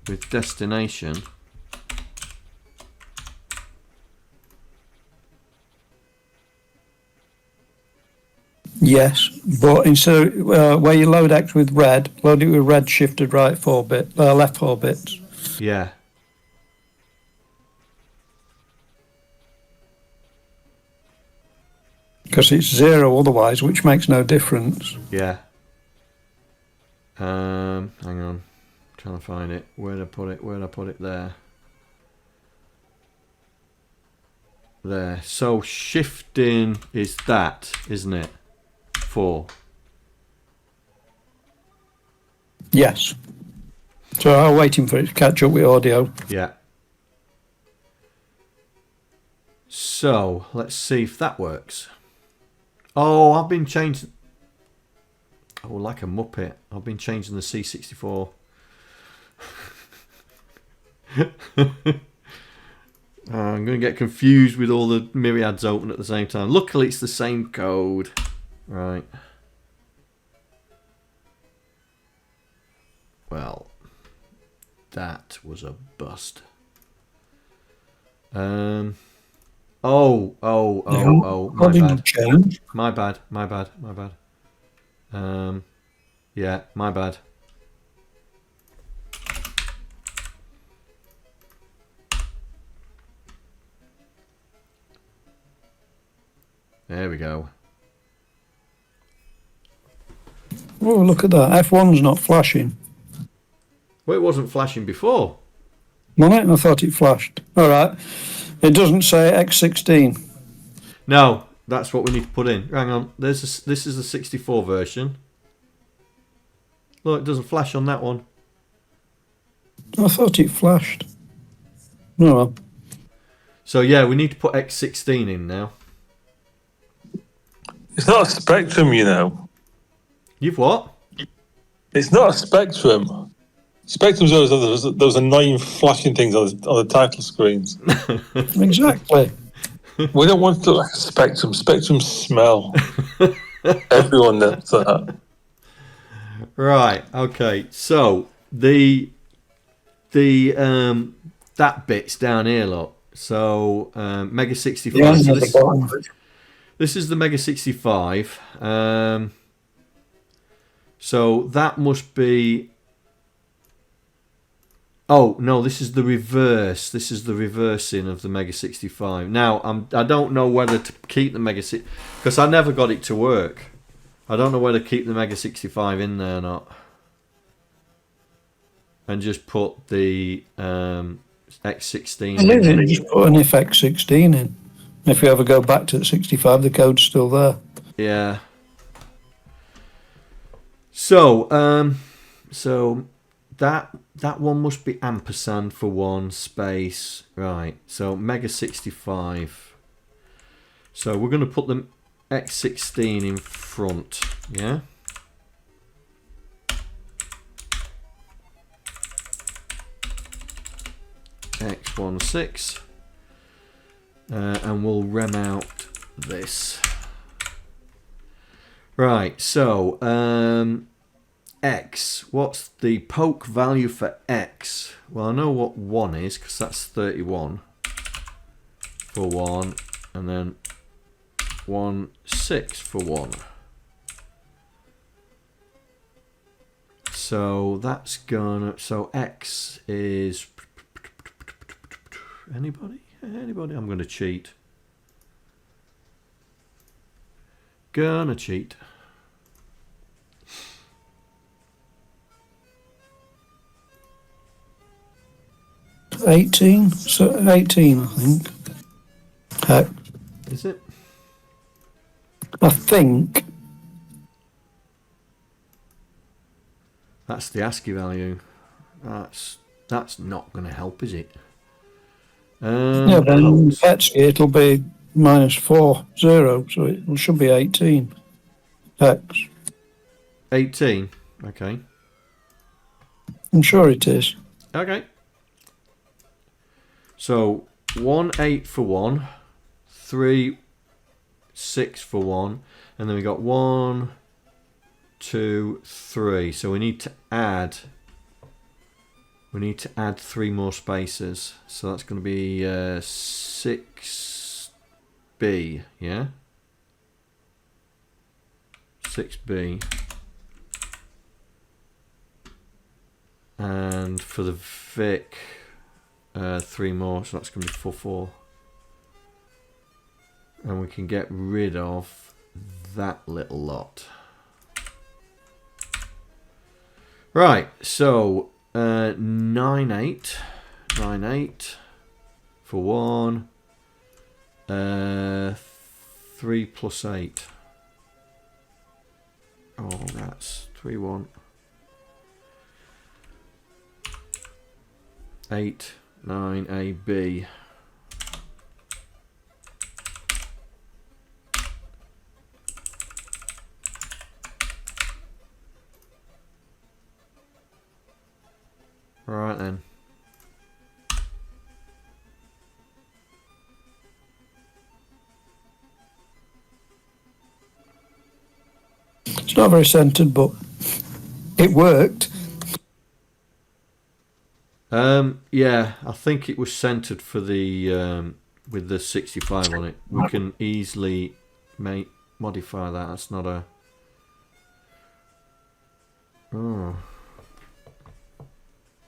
A: with destination,
C: Yes, but instead of, where you load X with red, load it with red shifted right 4 bit, left 4 bits.
A: yeah.
C: Because it's 0 otherwise, which makes no difference.
A: Yeah. Hang on. Trying to find it. Where'd I put it? Where'd I put it? There. There. So shifting is that, isn't it? 4.
C: Yes. So I'm waiting for it to catch up with audio.
A: Yeah. So let's see if that works. Oh, I've been changing. Oh, like a muppet. I've been changing the C64. I'm going to get confused with all the myriads open at the same time. Luckily, it's the same code. Right. Well, that was a bust. Oh, my
C: Didn't
A: bad.
C: change.
A: My bad. Yeah, my bad. There we go.
C: Oh, look at that. F1's not flashing.
A: Well, it wasn't flashing before.
C: Wasn't it? I thought it flashed. All right. It doesn't say X16.
A: No, that's what we need to put in. Hang on. This is the 64 version. Look, it doesn't flash on that one.
C: I thought it flashed. No. Well.
A: So yeah, we need to put X16 in now.
B: It's not a Spectrum, you know.
A: You've what?
B: It's not a Spectrum. Spectrum's always those annoying flashing things on the title screens.
C: Exactly.
B: We don't want to look like a Spectrum. Spectrum smell. Everyone knows that.
A: Right. Okay. So the that bit's down here, look. So Mega 65.
C: Yeah,
A: So this is the Mega 65. So that must be. Oh no, this is the reverse. This is the reversing of the Mega 65. Now I don't know whether to keep the Mega 6 because I never got it to work. I don't know whether to keep the Mega 65 in there or not, and just put the X16.
C: In. Just put an X16 in. If you ever go back to the 65, the code's still there.
A: Yeah. So so that one must be ampersand for one space, right? So Mega 65. So we're going to put the X16 in front, yeah. X16, and we'll rem out this. Right. So X, what's the poke value for X? Well, I know what 1 is because that's 31 for 1, and then 16 for 1. So that's gonna, so X is, anybody? I'm gonna cheat. Gonna cheat.
C: So 18, I think.
A: Is it?
C: I think.
A: That's the ASCII value. That's not going to help, is it?
C: Yeah, but in Petsky it'll be -4, 0, so it should be 18. X.
A: 18. Okay.
C: I'm sure it is.
A: Okay. So 18 for 1, 36 for 1, and then we got 1, 2, 3. So we need to add 3 more spaces. So that's going to be 6B, yeah? 6B. And for the Vic, 3 more, so that's going to be 4. And we can get rid of that little lot. Right, so 9-8 for 1, 3 plus 8. Oh, that's 3, 1. 8, 9, AB. Right then.
C: It's not very centered, but it worked.
A: Yeah, I think it was centered for the with the 65 on it. We can easily modify that. That's not a... Oh.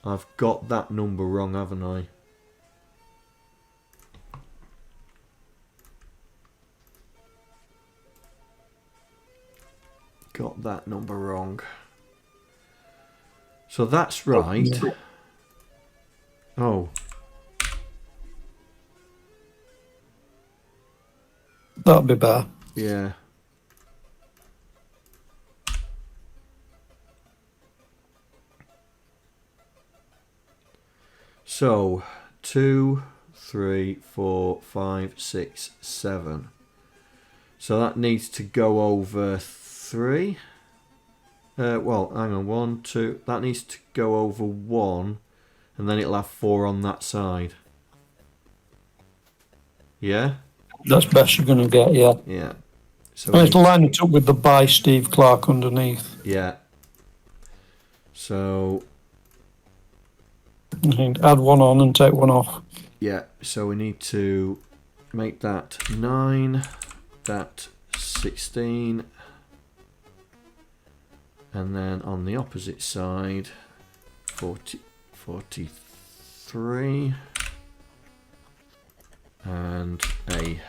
A: I've got that number wrong, haven't I? Got that number wrong. So that's right. Oh.
C: That'd be better.
A: Yeah. So 2, 3, 4, 5, 6, 7. So that needs to go over 3. Well, hang on, 1, 2. That needs to go over 1, and then it'll have 4 on that side. Yeah.
C: That's best you're going to get, yeah.
A: Yeah. So
C: And it's line it up with the by Steve Clark underneath.
A: yeah. So
C: I think add one on and take one off.
A: yeah. So we need to make that 9, that 16, and then on the opposite side 43 and A.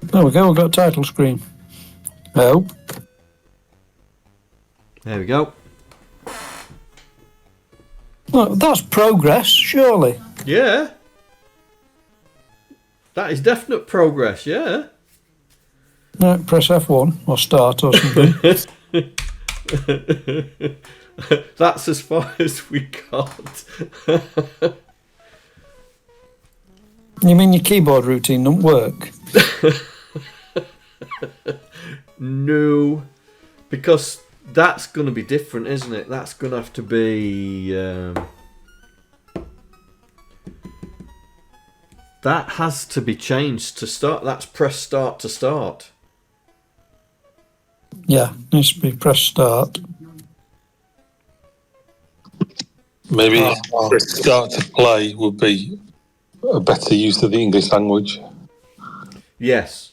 C: There we go, we've got a title screen. I hope.
A: There we go.
C: Well, that's progress, surely.
A: Yeah. That is definite progress, yeah.
C: Right, press F1 or start or something.
A: That's as far as we got.
C: You mean your keyboard routine don't work?
A: No, because that's going to be different, isn't it? That's going to have to be... that has to be changed to start. That's press start to start.
C: Yeah, needs to be press start.
B: Maybe press start to play would be a better use of the English language.
A: Yes.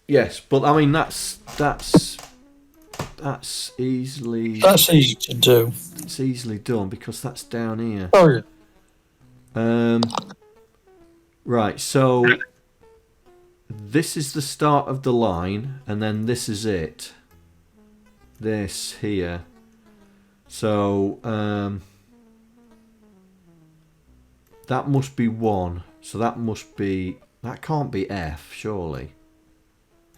A: Yes, but I mean that's easily...
C: That's easy to do.
A: It's easily done because that's down here.
B: Oh
A: yeah. Right, so this is the start of the line, and then this is it. This here. So that must be 1. So that must be... That can't be F, surely.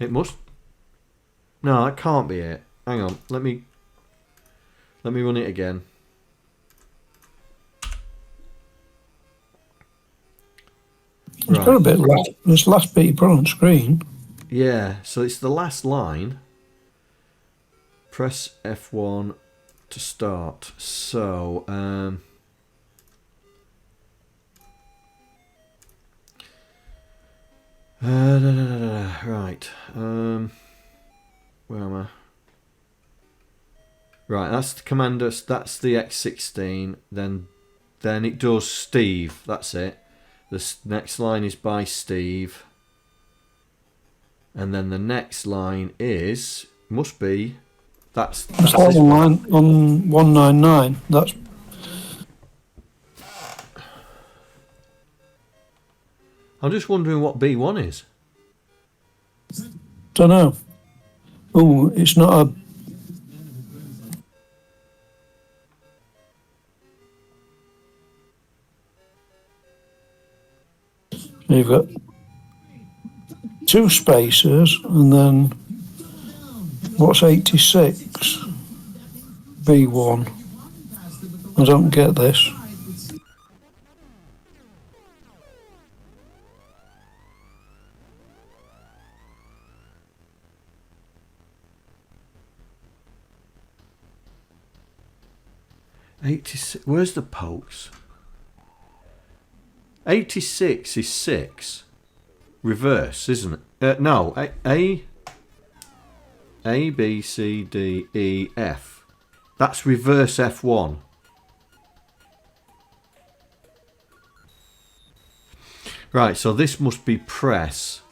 A: It must... No, that can't be it. Hang on, let me run it again.
C: It's got a bit left. This last bit you put on screen.
A: Yeah, so it's the last line. Press F1 to start. So, right. Where am I? Right, that's the Commander. That's the X16. Then it does Steve. That's it. The next line is by Steve. And then the next line must be. That's
C: on line on 199. That's.
A: I'm just wondering what B1 is.
C: Don't know. Oh, it's not a. You've got 2 spaces, and then what's 86? B1. I don't get this.
A: Where's the pokes? 86 is 6. Reverse, isn't it? No, A, B, C, D, E, F. That's reverse F1. Right, so this must be press.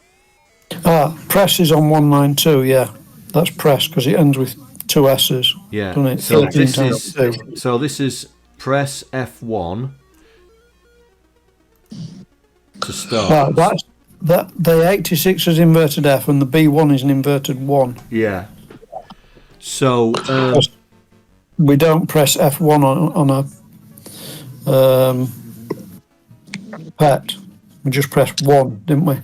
C: Press is on 192, yeah. That's press because it ends with 2 S's.
A: Yeah.
C: Doesn't it?
A: So
C: 13 times 2.
A: this is press F1 to start.
C: The 86 is inverted F and the B1 is an inverted 1.
A: Yeah. So
C: we don't press F1 on a pet. We just pressed 1, didn't we?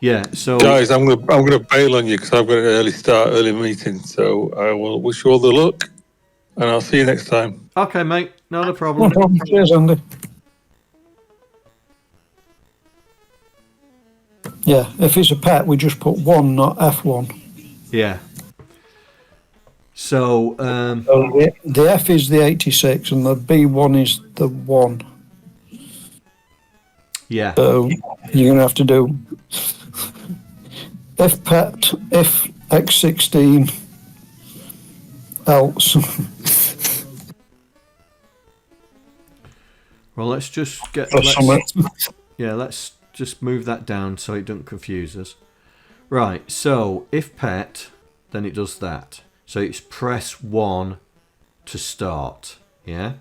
A: Yeah. So
B: guys, I'm gonna bail on you because I've got an early meeting. So I will wish you all the luck, and I'll see you next time.
A: Okay, mate. Not a
C: No
A: problem.
C: problem. Cheers, Andy. Yeah, if it's a pet, we just put 1, not F1.
A: Yeah. So
C: The F is the 86 and the B1 is the 1.
A: yeah.
C: So you're going to have to do if pet, if X16, else.
A: Well, let's just get. Let's just move that down so it doesn't confuse us. Right. So if pet, then it does that. So it's press 1 to start. Yeah.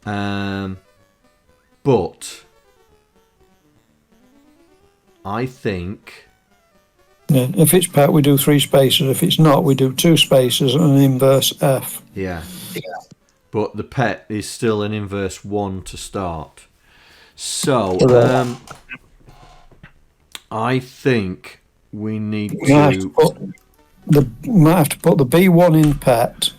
A: But I think.
C: Yeah, if it's pet, we do 3 spaces. If it's not, we do 2 spaces and an inverse F.
A: Yeah. But the pet is still an inverse 1 to start. So, I think we need
C: We might have to put the B1 in pet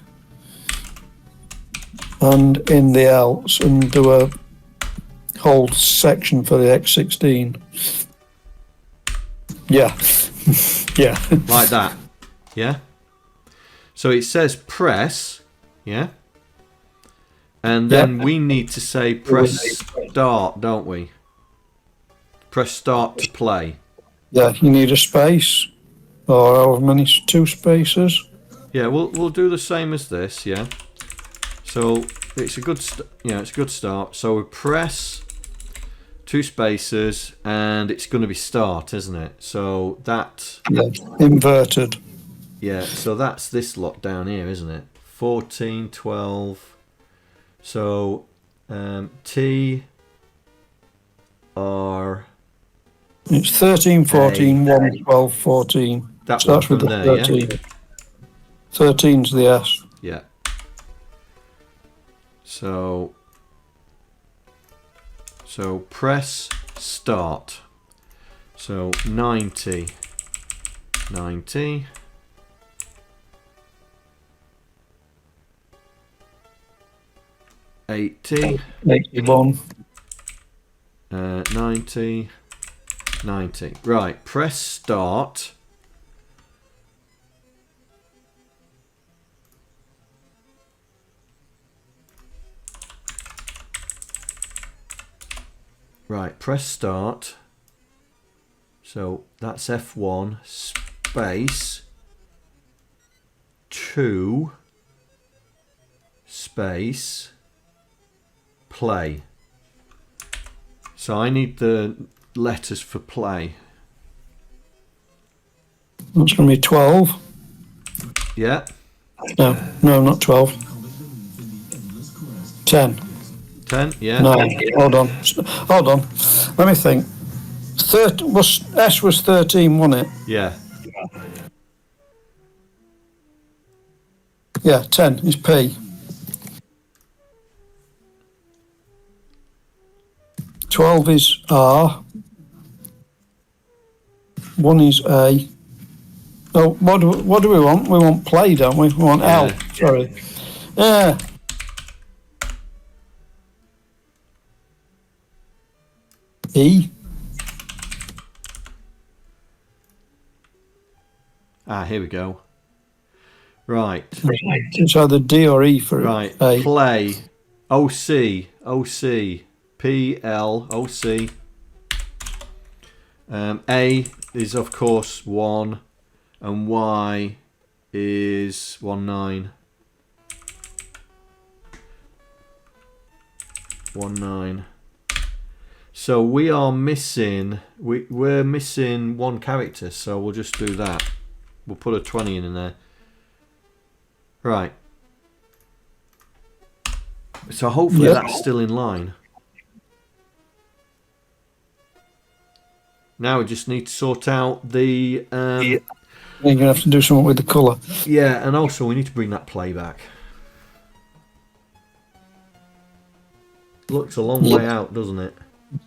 C: and in the else and do a whole section for the X16. Yeah. Yeah.
A: like that. Yeah. So it says press. Yeah. And then we need to say press start, don't we? Press start to play.
C: Yeah, you need a space or however many, 2 spaces.
A: Yeah, we'll do the same as this. Yeah. So it's a good it's a good start. So we press 2 spaces and it's going to be start, isn't it? So that
C: Inverted.
A: Yeah. So that's this lot down here, isn't it? 14, 12. So T R.
C: It's 13, 14, 1, 12, 14.
A: That
C: Starts
A: one
C: with
A: from
C: the
A: there,
C: 13.
A: yeah?
C: 13's the S.
A: Yeah. So press start. So 90. 80.
C: 81.
A: 90. Right, press start. Right, press start. So that's F1 space 2 space play. So I need the letters for play.
C: That's going to be 12.
A: Yeah.
C: No, not 12. 10.
A: 10, yeah.
C: No, hold on. Let me think. S was 13, wasn't it?
A: Yeah.
C: Yeah, 10 is P. 12 is R. 1 is A. Oh, what do we want? We want play, don't we? We want L. Sorry. Yeah. E.
A: Here we go. Right.
C: It's either D or E for
A: right.
C: A.
A: Play. OC. PL. OC. A is of course 1 and Y is 19. 19. So we are missing. We're missing one character. So we'll just do that. We'll put a 20 in there. Right. So hopefully that's still in line. Now we just need to sort out the.
C: You're gonna have to do something with the colour.
A: Yeah, and also we need to bring that play back. Looks a long way out, doesn't it?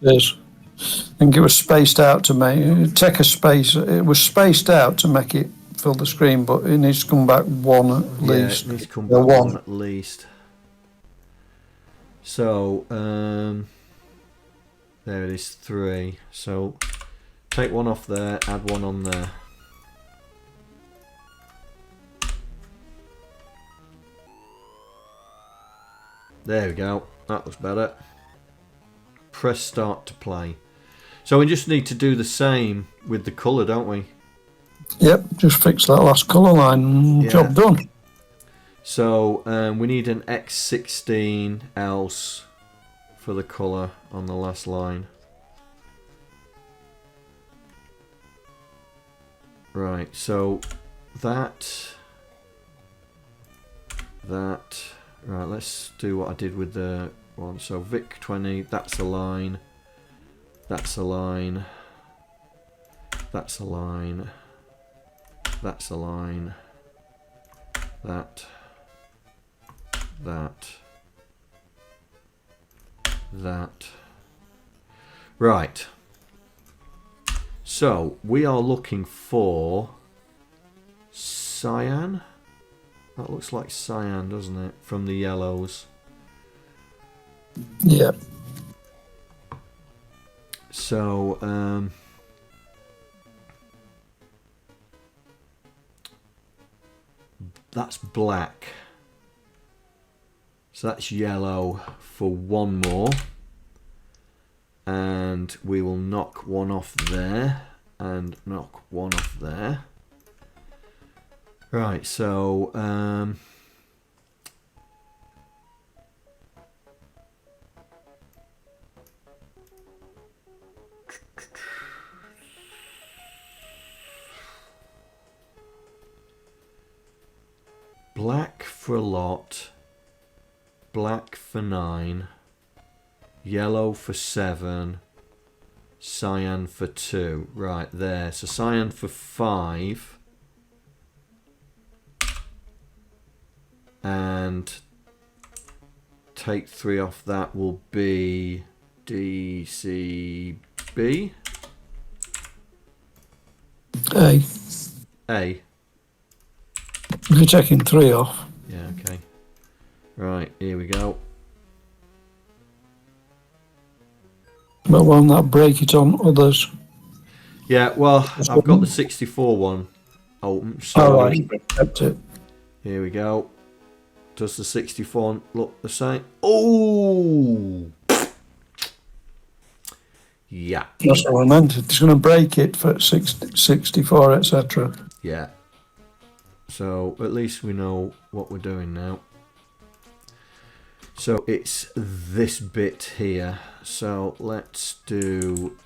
C: It is. I think it was spaced out to make take a space. It was spaced out to make it fill the screen, but it needs to come back one at least.
A: It needs to come back one at least. So there it is, 3. So take one off there, add one on there. There we go. That looks better. Press start to play. So we just need to do the same with the colour, don't we?
C: Yep, just fix that last colour line.
A: Yeah.
C: Job done.
A: So we need an X16 else for the colour on the last line. Right, so that. Right, let's do what I did with the one. So Vic 20, that's a line. That's a line. That's a line. That's a line. That. Right. So we are looking for cyan. That looks like cyan, doesn't it? From the yellows.
C: Yeah.
A: So that's black. So that's yellow for one more. And we will knock one off there and knock one off there. Right, so black for a lot, black for 9, yellow for 7, cyan for 2. Right there. So cyan for 5. And take 3 off that will be DCB.
C: A.
A: A.
C: If you're taking 3 off.
A: Yeah, okay. Right, here we go.
C: But won't that break it on others?
A: Yeah, well, I've got the 64 one. Oh, sorry.
C: Kept it.
A: Here we go. Does the 64 look the same? Oh! Yeah.
C: That's what I meant. It's going to break it for 64, etc.
A: Yeah. So at least we know what we're doing now. So it's this bit here. So let's do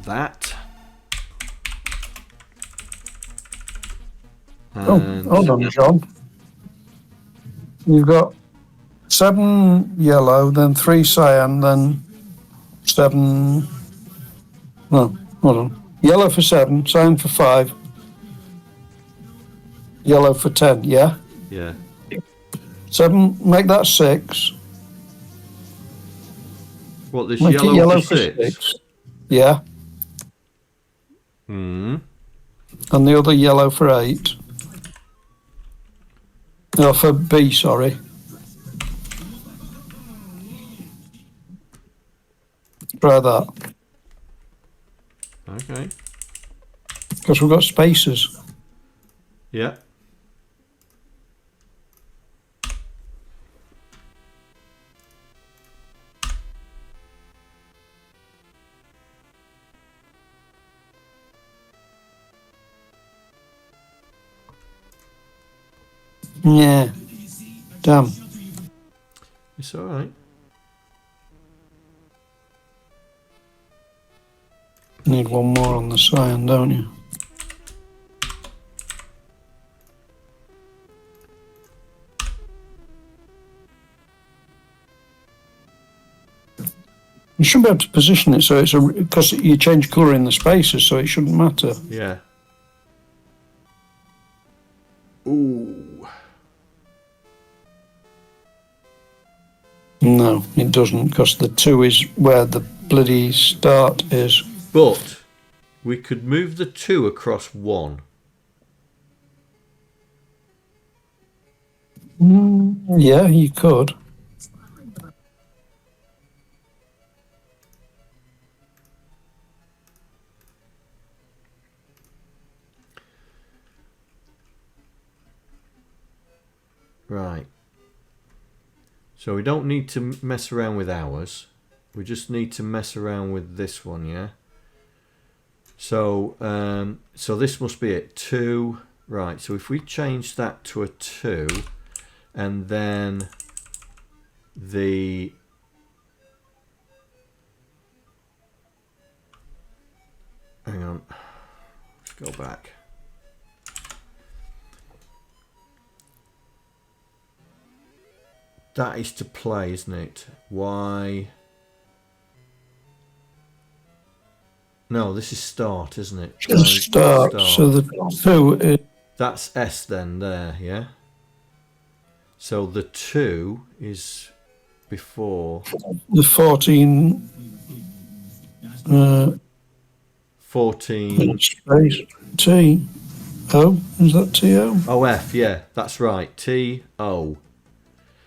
A: that. And
C: hold on, John. You've got 7 yellow, then 3 cyan, then 7. No, hold on. Yellow for 7, cyan for 5, yellow for 10. Yeah.
A: Yeah.
C: 7. Make that 6.
A: What, this
C: Make
A: yellow,
C: it yellow
A: for 6?
C: Yeah.
A: Hmm.
C: And the other yellow for 8. No, for B, sorry. Try that.
A: Okay.
C: Because we've got spaces.
A: Yeah.
C: Yeah. Damn.
A: It's alright.
C: Need one more on the cyan, don't you? You should be able to position it so it's because you change colour in the spaces, so it shouldn't matter.
A: Yeah. Ooh.
C: No, it doesn't, because the 2 is where the bloody start is.
A: But we could move the 2 across 1.
C: Yeah, you could.
A: Right. So we don't need to mess around with ours. We just need to mess around with this one, yeah? So, so this must be it. 2. Right, so if we change that to a 2, and then the... Hang on. Let's go back. That is to play, isn't it? Why? No, this is start, isn't it?
C: Start. So the 2 is...
A: That's S then, there, yeah? So the 2 is before...
C: The 14...
A: 14...
C: Space. T. O. Is that T-O?
A: Oh, F, yeah, that's right. T-O.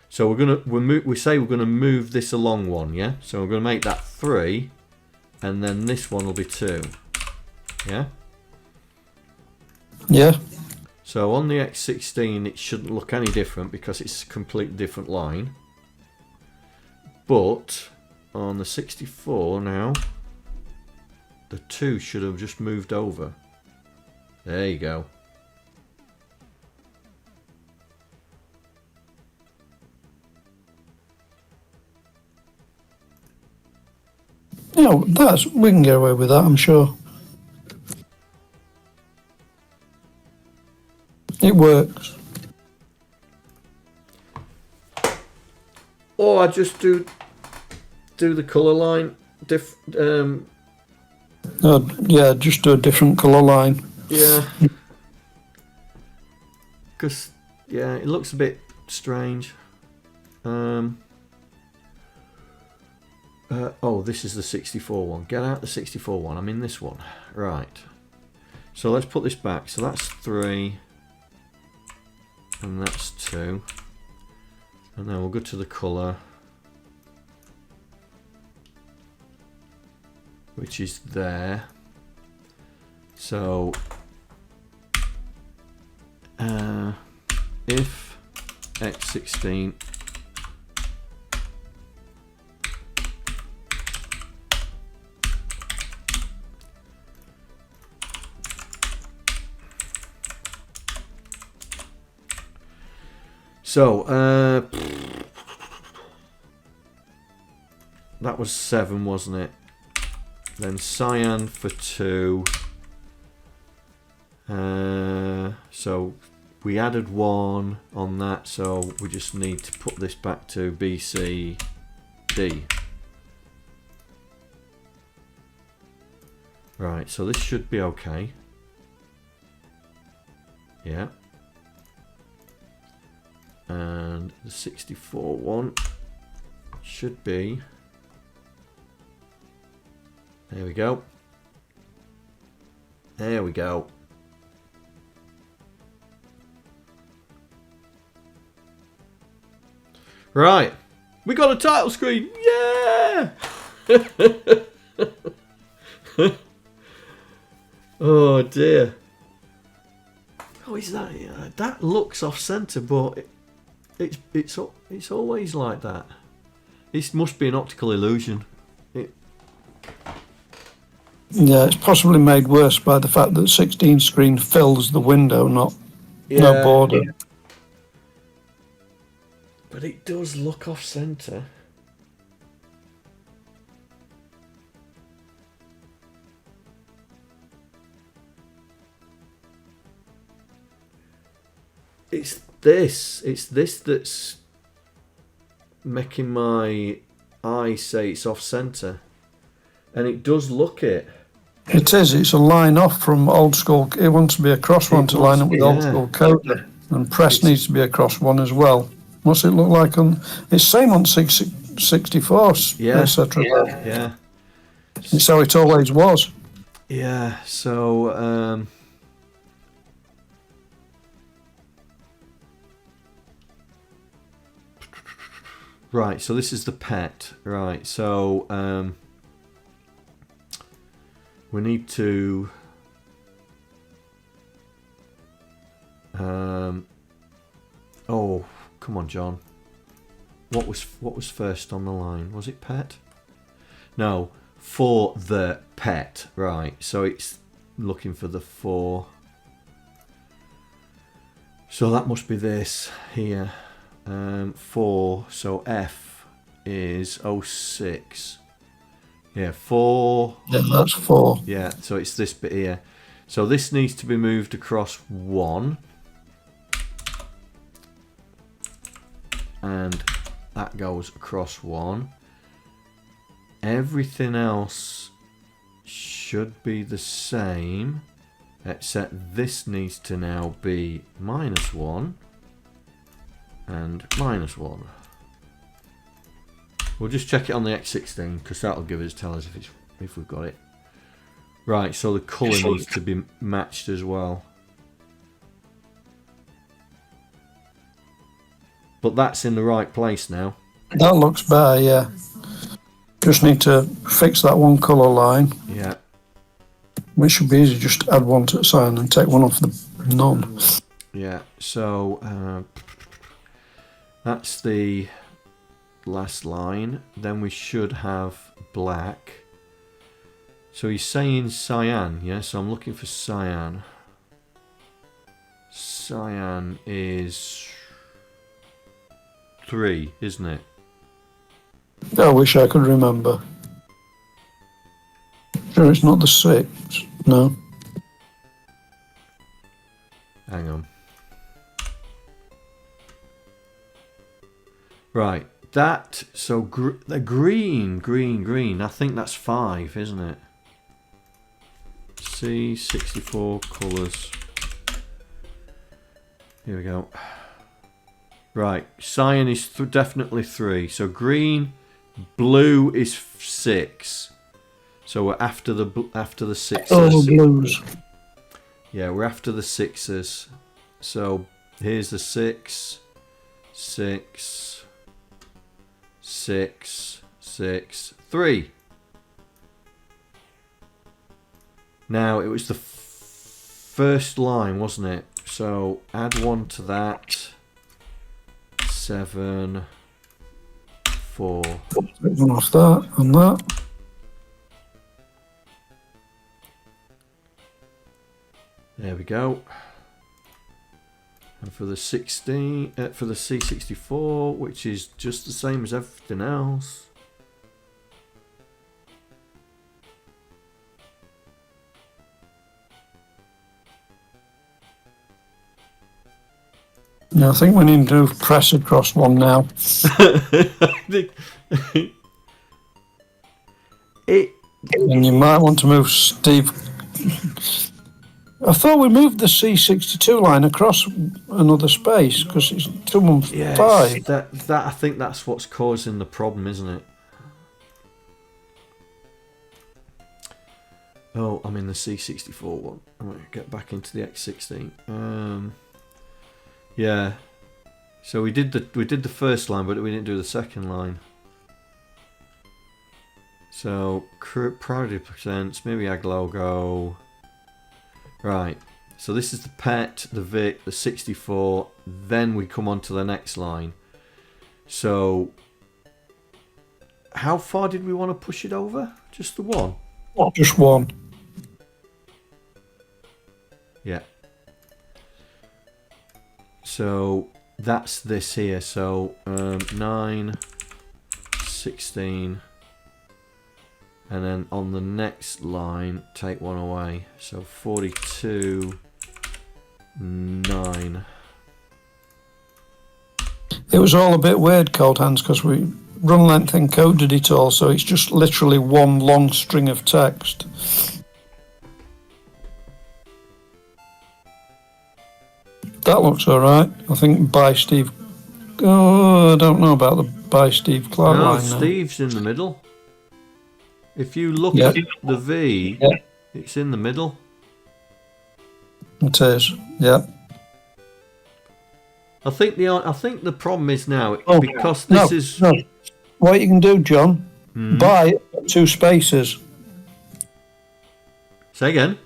A: So we say we're gonna move this along 1, yeah? So we're gonna make that 3, and then this one will be 2. Yeah?
C: Yeah.
A: So on the X16 it shouldn't look any different because it's a completely different line. But on the 64 now, the 2 should have just moved over. There you go.
C: Yeah, we can get away with that, I'm sure. It works.
A: Or I just do the colour line
C: yeah, just do a different colour line.
A: Yeah. Because, yeah, it looks a bit strange. Oh, this is the 64 one. Get out the 64 one. I'm in this one. Right. So let's put this back. So that's 3. And that's 2. And then we'll go to the colour, which is there. So if X16 so that was 7, wasn't it? Then cyan for 2. So we added 1 on that, so we just need to put this back to B, C, D. Right, so this should be okay. Yeah. And the 64 one should be... There we go. There we go. Right. We got a title screen. Yeah! Oh dear. Oh, is that? Yeah, that looks off centre, but it's always like that. This must be an optical illusion.
C: Yeah, it's possibly made worse by the fact that 16 screen fills the window, no border.
A: But it does look off centre. this. It's this that's making my eye say it's off centre. And it does look it.
C: It is. It's a line off from old school. It wants to be a cross one to line up with old school coder. And press needs to be a cross one as well. What's it look like on... It's same on 64, etc.
A: Yeah.
C: It's how it always was.
A: Yeah, so... Right, so this is the pet. Right, so... we need to... oh, come on, John. What was first on the line? Was it pet? No, for the pet. Right, so it's looking for the 4. So that must be this here. 4, so F is 06. Yeah, 4.
C: Yeah, that's 4.
A: Yeah, so it's this bit here. So this needs to be moved across 1. And that goes across 1. Everything else should be the same, except this needs to now be -1 and -1. We'll just check it on the X16 because that'll tell us if we've got it. Right, so the colour needs to be matched as well. But that's in the right place now.
C: That looks better, yeah. Just need to fix that one colour line.
A: Yeah.
C: Which should be easy, just add one to the sign and take one off the none.
A: Yeah, so that's the last line. Then we should have black. So he's saying cyan, yeah? So I'm looking for cyan. Cyan is 3, isn't it?
C: I wish I could remember. Sure, it's not the 6. No.
A: Hang on. Right, that, so the green. I think that's 5, isn't it? C64 colours. Here we go. Right, cyan is definitely 3. So green, blue is 6. So we're after the 6s.
C: Oh, blues.
A: Yeah, we're after the 6s. So here's the 6, 6, 6, 6, 3. Now it was the first line, wasn't it? So add 1 to that. 7, 4.
C: One off that and that.
A: There we go. And for the 16, for the C64, which is just the same as everything else.
C: Yeah, I think we need to press across 1 now. And you might want to move Steve. I thought we moved the C62 line across another space because it's 2 and 5.
A: That I think that's what's causing the problem, isn't it? Oh, I'm in the C64 one. I'm gonna get back into the X16. Yeah. So we did the first line, but we didn't do the second line. So priority presents, Myriad logo. Right. So this is the pet, the Vic, the 64. Then we come on to the next line. So how far did we want to push it over? Just the 1?
C: Just 1.
A: Yeah. So that's this here. So 9, 16, and then on the next line take 1 away. So 42, 9.
C: It was all a bit weird, Cold Hands, because we run length encoded it all, so it's just literally one long string of text. That looks alright. I think by Steve... Oh, I don't know about the by Steve Clark
A: No,
C: line now.
A: Steve's in the middle. If you look
C: Yeah.
A: at the V,
C: Yeah.
A: it's in the middle.
C: It is, yeah.
A: I think the problem is now
C: Oh,
A: because this
C: no,
A: is
C: no. What you can do, John, by 2 spaces.
A: Say again.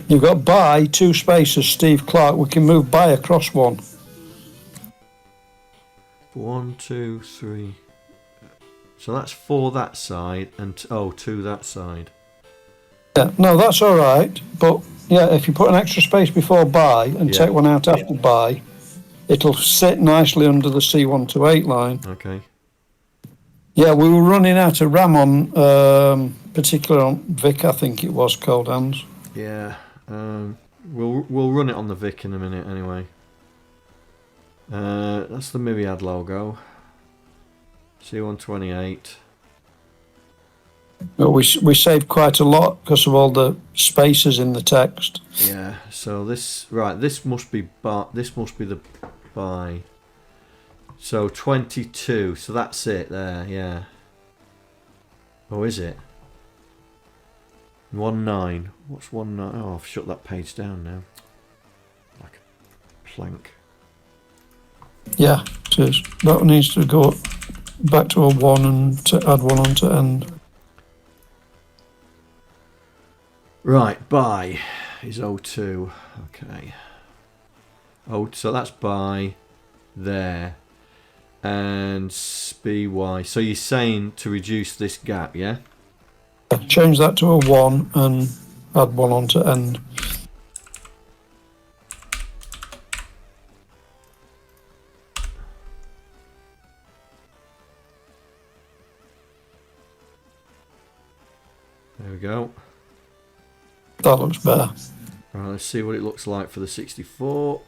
C: You've got by 2 spaces, Steve Clark. We can move by across one.
A: 1, 2, 3. So that's 4 that side and 2 that side.
C: Yeah, no, that's all right. But yeah, if you put an extra space before by and take one out after by, it'll sit nicely under the C128 line.
A: Okay.
C: Yeah, we were running out of RAM on, particularly on Vic, I think it was, Cold Hands.
A: Yeah. We'll run it on the Vic in a minute anyway. That's the Myriad logo. C128.
C: But we saved quite a lot because of all the spaces in the text.
A: Yeah. So this must be the by. So 22. So that's it there. Yeah. Oh, is it? 19. What's 19? Oh, I've shut that page down now. Like a plank.
C: Yeah, it is. That needs to go back to a 1 and to add 1 on to end.
A: Right, by is 02. Okay. Oh, so that's by there. And BY. So you're saying to reduce this gap, yeah?
C: Change that to a 1 and add 1 on to end.
A: There we go.
C: That looks better.
A: Right, let's see what it looks like for the 64.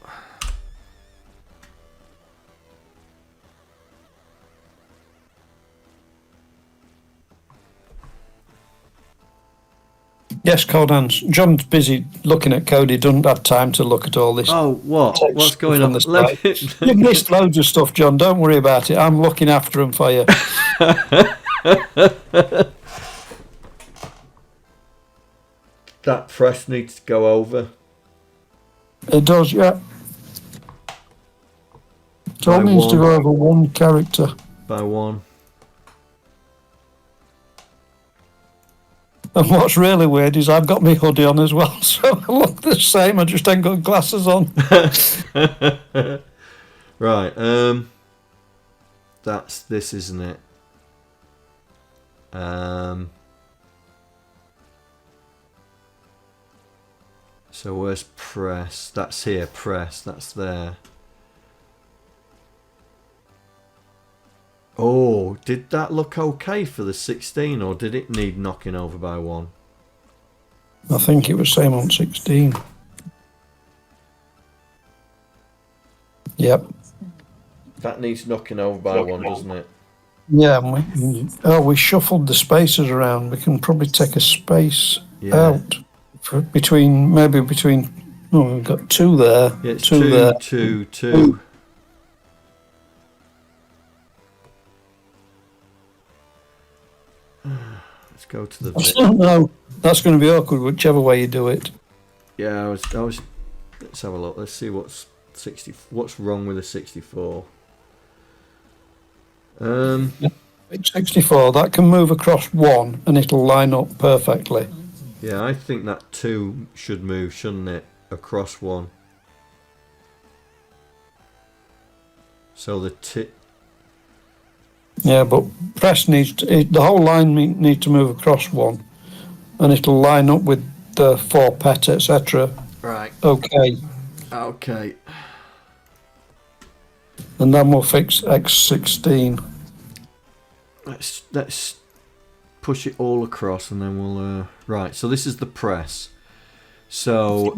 C: Yes, Cold Hands. John's busy looking at code. He doesn't have time to look at all this.
A: Oh, what? What's going on?
C: You've missed loads of stuff, John. Don't worry about it. I'm looking after them for you.
A: That press needs to go over.
C: It does, yeah. So it needs to go over 1 character.
A: By 1.
C: And what's really weird is I've got my hoodie on as well, so I look the same. I just ain't got glasses on.
A: Right, that's this, isn't it? So where's press? That's here, press, that's there. Oh, did that look okay for the 16 or did it need knocking over by 1?
C: I think it was same on 16. Yep.
A: That needs knocking over by 1, doesn't it?
C: Yeah, we shuffled the spaces around. We can probably take a space out for between. Oh, we've got 2 there.
A: Yeah, it's
C: 2 there.
A: 2, 2. Let's go to the.
C: No, that's going to be awkward whichever way you do it.
A: Yeah, I was. Let's have a look. Let's see what's wrong with the 64.
C: 64. That can move across 1, and it'll line up perfectly.
A: Yeah, I think that 2 should move, shouldn't it? Across 1. So the
C: Yeah, but press needs to, the whole line needs to move across 1, and it'll line up with the 4 pet, etc.
A: Right.
C: Okay.
A: Okay.
C: And then we'll fix X16.
A: Let's push it all across, and then we'll. Right. So this is the press. So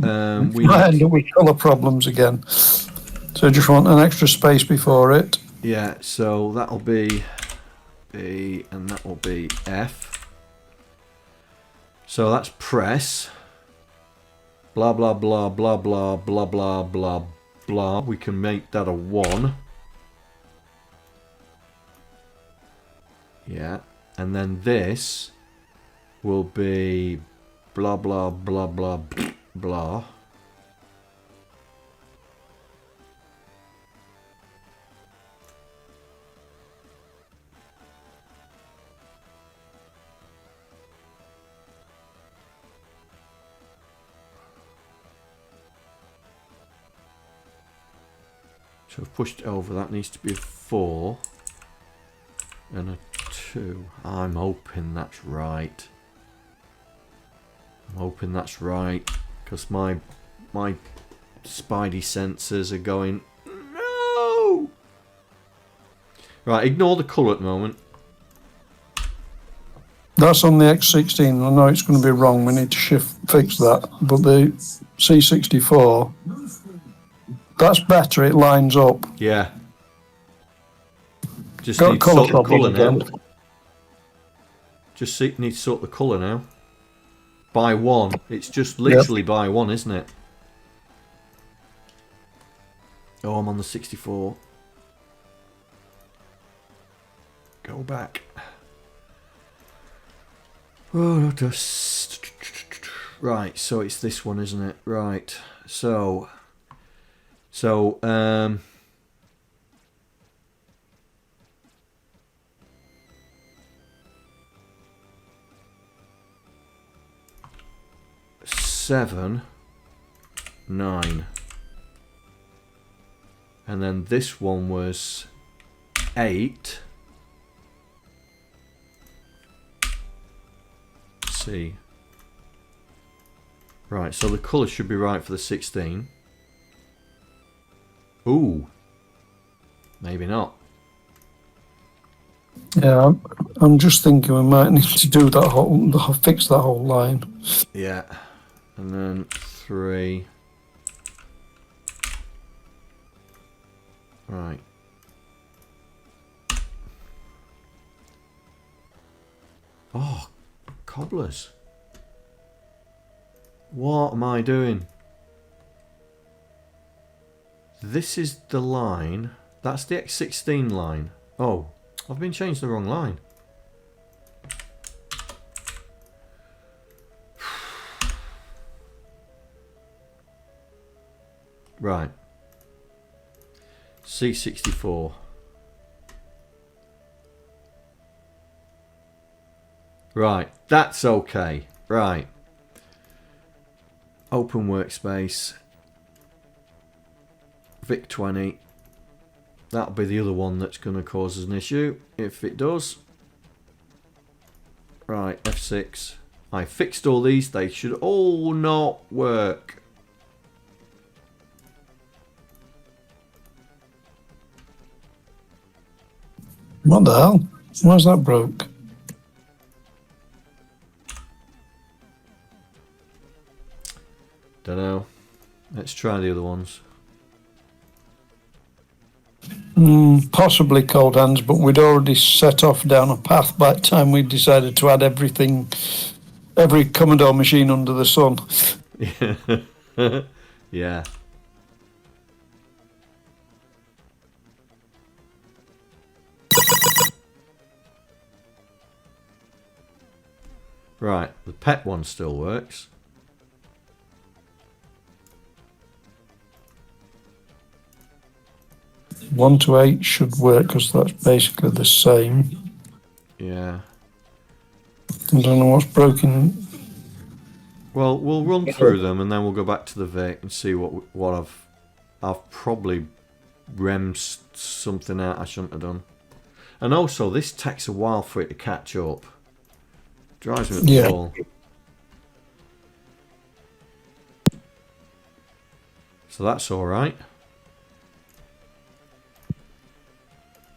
A: we
C: end up with colour problems again. So just want an extra space before it.
A: Yeah, so that'll be B and that will be F. So that's press. Blah blah blah blah blah blah blah blah blah. We can make that a 1. Yeah, and then this will be blah blah blah blah blah. So I've pushed it over. That needs to be a 4 and a 2. I'm hoping that's right. I'm hoping that's right because my spidey sensors are going no. Right, ignore the colour at the moment.
C: That's on the X16. I know it's going to be wrong. We need to fix that. But the C64, that's better. It lines up.
A: Yeah. Just
C: Got
A: need to
C: colour
A: sort the colour
C: problem
A: now.
C: again.
A: Just need to sort the colour now. By 1. It's just literally by 1, isn't it? Oh, I'm on the 64. Go back. Oh, dust. Right, so it's this one, isn't it? Right. So 7, 9, and then this one was 8. See. Right, so the colour should be right for the 16. Ooh. Maybe not.
C: Yeah, I'm just thinking we might need to do that fix that whole line.
A: Yeah. And then 3. Right. Oh, cobblers. What am I doing? This is the line. That's the X16 line. Oh, I've been changed the wrong line. Right. C64. Right, that's okay. Right. Open workspace. Vic20. That'll be the other one that's going to cause us an issue, if it does. Right, F6. I fixed all these. They should all not work.
C: What the hell? Why's that broke?
A: Dunno. Let's try the other ones.
C: Possibly cold hands, but we'd already set off down a path by the time we decided to add every Commodore machine under the sun.
A: Yeah. Right, the pet one still works.
C: One to 8 should work because that's basically the same.
A: Yeah.
C: I don't know what's broken.
A: Well, we'll run through them and then we'll go back to the Vic and see what I've probably remmed something out I shouldn't have done. And also, this takes a while for it to catch up. Drives me up the wall. So that's all right.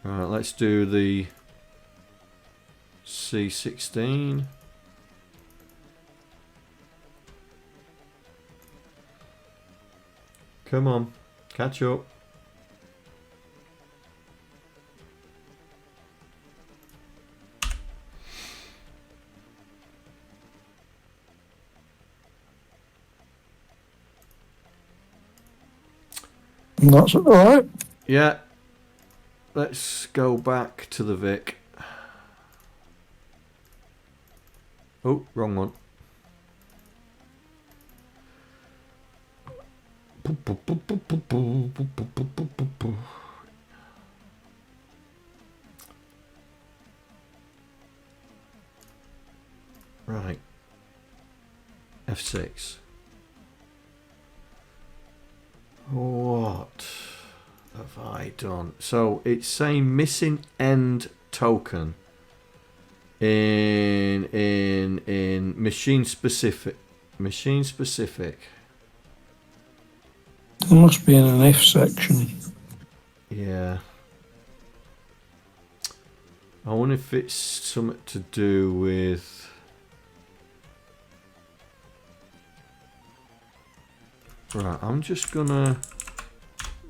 A: Right, let's do the C16. Come on, catch up.
C: And that's all right.
A: Yeah. Let's go back to the Vic. Oh, wrong one. Right. F6. What have I done? So it's saying missing end token in machine specific. Machine specific.
C: It must be in an if section.
A: Yeah. I wonder if it's something to do with. Right, I'm just gonna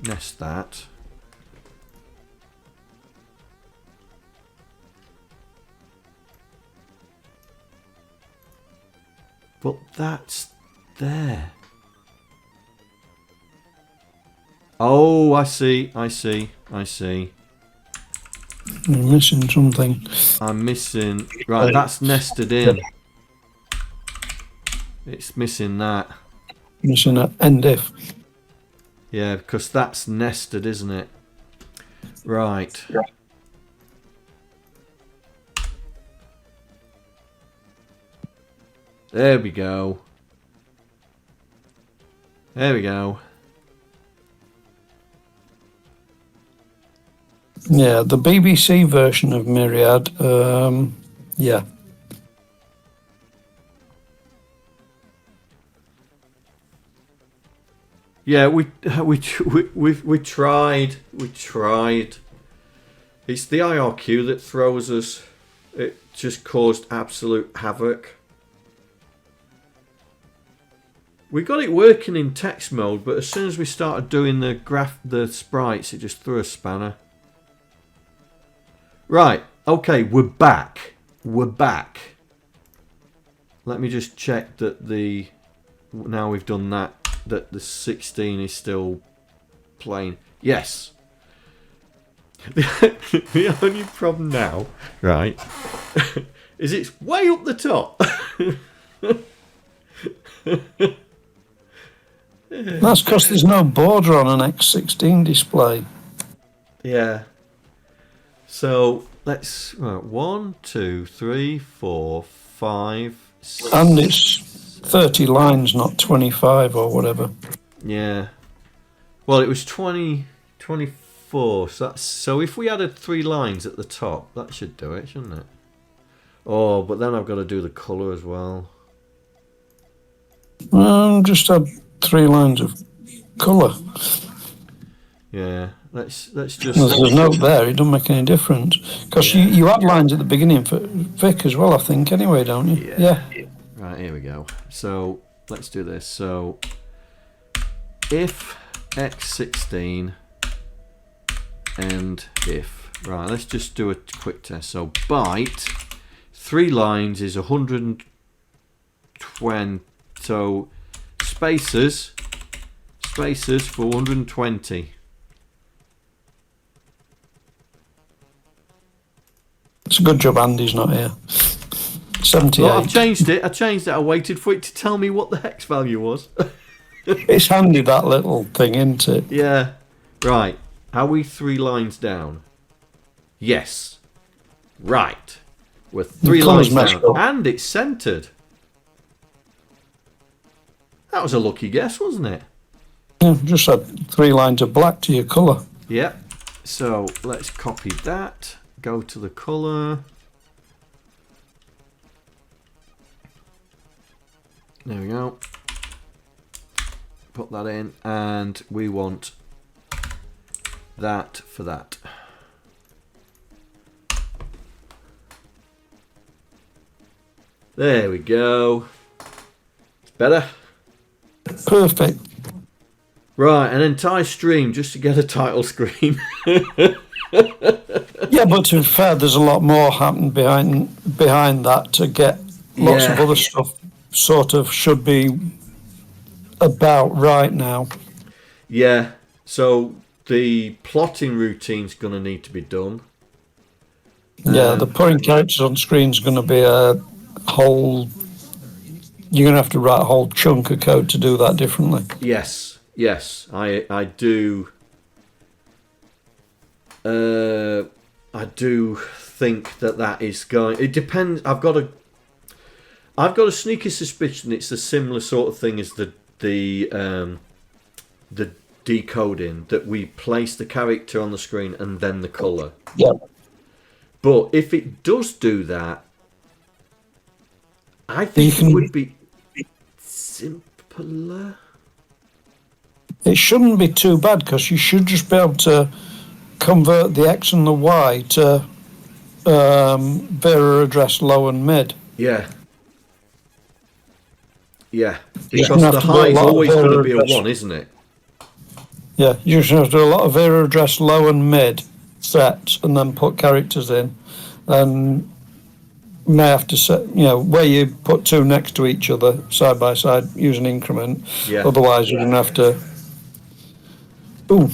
A: nest that. But that's there. Oh, I see.
C: You're missing something.
A: I'm missing. Right, that's nested in. It's missing that.
C: Missing an end if.
A: Yeah, because that's nested, isn't it? Right. There we go. There we go.
C: Yeah, the BBC version of Myriad. Yeah.
A: Yeah, we tried. It's the IRQ that throws us. It just caused absolute havoc. We got it working in text mode, but as soon as we started doing the sprites, it just threw a spanner. Right, okay, we're back. Let me just check that now we've done that the 16 is still playing. Yes. The only problem now, right, is it's way up the top.
C: That's because there's no border on an X16 display.
A: Yeah. So let's 1, 2, 3, 4, 5. 6.
C: And it's 30 lines, not 25 or whatever.
A: Yeah. Well, it was 24. So if we added 3 lines at the top, that should do it, shouldn't it? Oh, but then I've got to do the colour as well.
C: Just add 3 lines of colour.
A: Yeah. Let's just.
C: There's a note there. It doesn't make any difference because you add lines at the beginning for Vic as well, I think. Anyway, don't you? Yeah.
A: Right, here we go. So let's do this. So if X16 and if. Right, let's just do a quick test. So byte, 3 lines is 120. So spaces for 120.
C: It's a good job Andy's not here. 78.
A: Well, I've changed it. I waited for it to tell me what the hex value was.
C: It's handy, that little thing, isn't it?
A: Yeah. Right. Are we 3 lines down? Yes. Right. We're 3 lines down. And it's centered. That was a lucky guess, wasn't it?
C: Yeah, just add 3 lines of black to your colour.
A: Yep. So let's copy that. Go to the colour. There we go. Put that in, and we want that for that. There we go. It's better.
C: Perfect.
A: Right, an entire stream just to get a title screen.
C: Yeah, but to be fair, there's a lot more happening behind that to get lots of other stuff sort of should be about right now.
A: Yeah, So the plotting routine's going to need to be done.
C: Yeah, the putting characters on screen is going to be a whole. You're going to have to write a whole chunk of code to do that differently.
A: Yes, I do. I do think that is going. It depends. I've got a sneaky suspicion it's a similar sort of thing as the decoding, that we place the character on the screen and then the colour.
C: Yeah.
A: But if it does do that, I think it would be simpler.
C: It shouldn't be too bad because you should just be able to convert the X and the Y to Vera address low and mid.
A: Yeah. Yeah. Because the high is always going to be a 1, isn't it?
C: Yeah, you should have to do a lot of Vera address low and mid sets and then put characters in. And may have to set, where you put two next to each other side by side, use an increment.
A: Yeah.
C: Otherwise, you're going to have to. Ooh.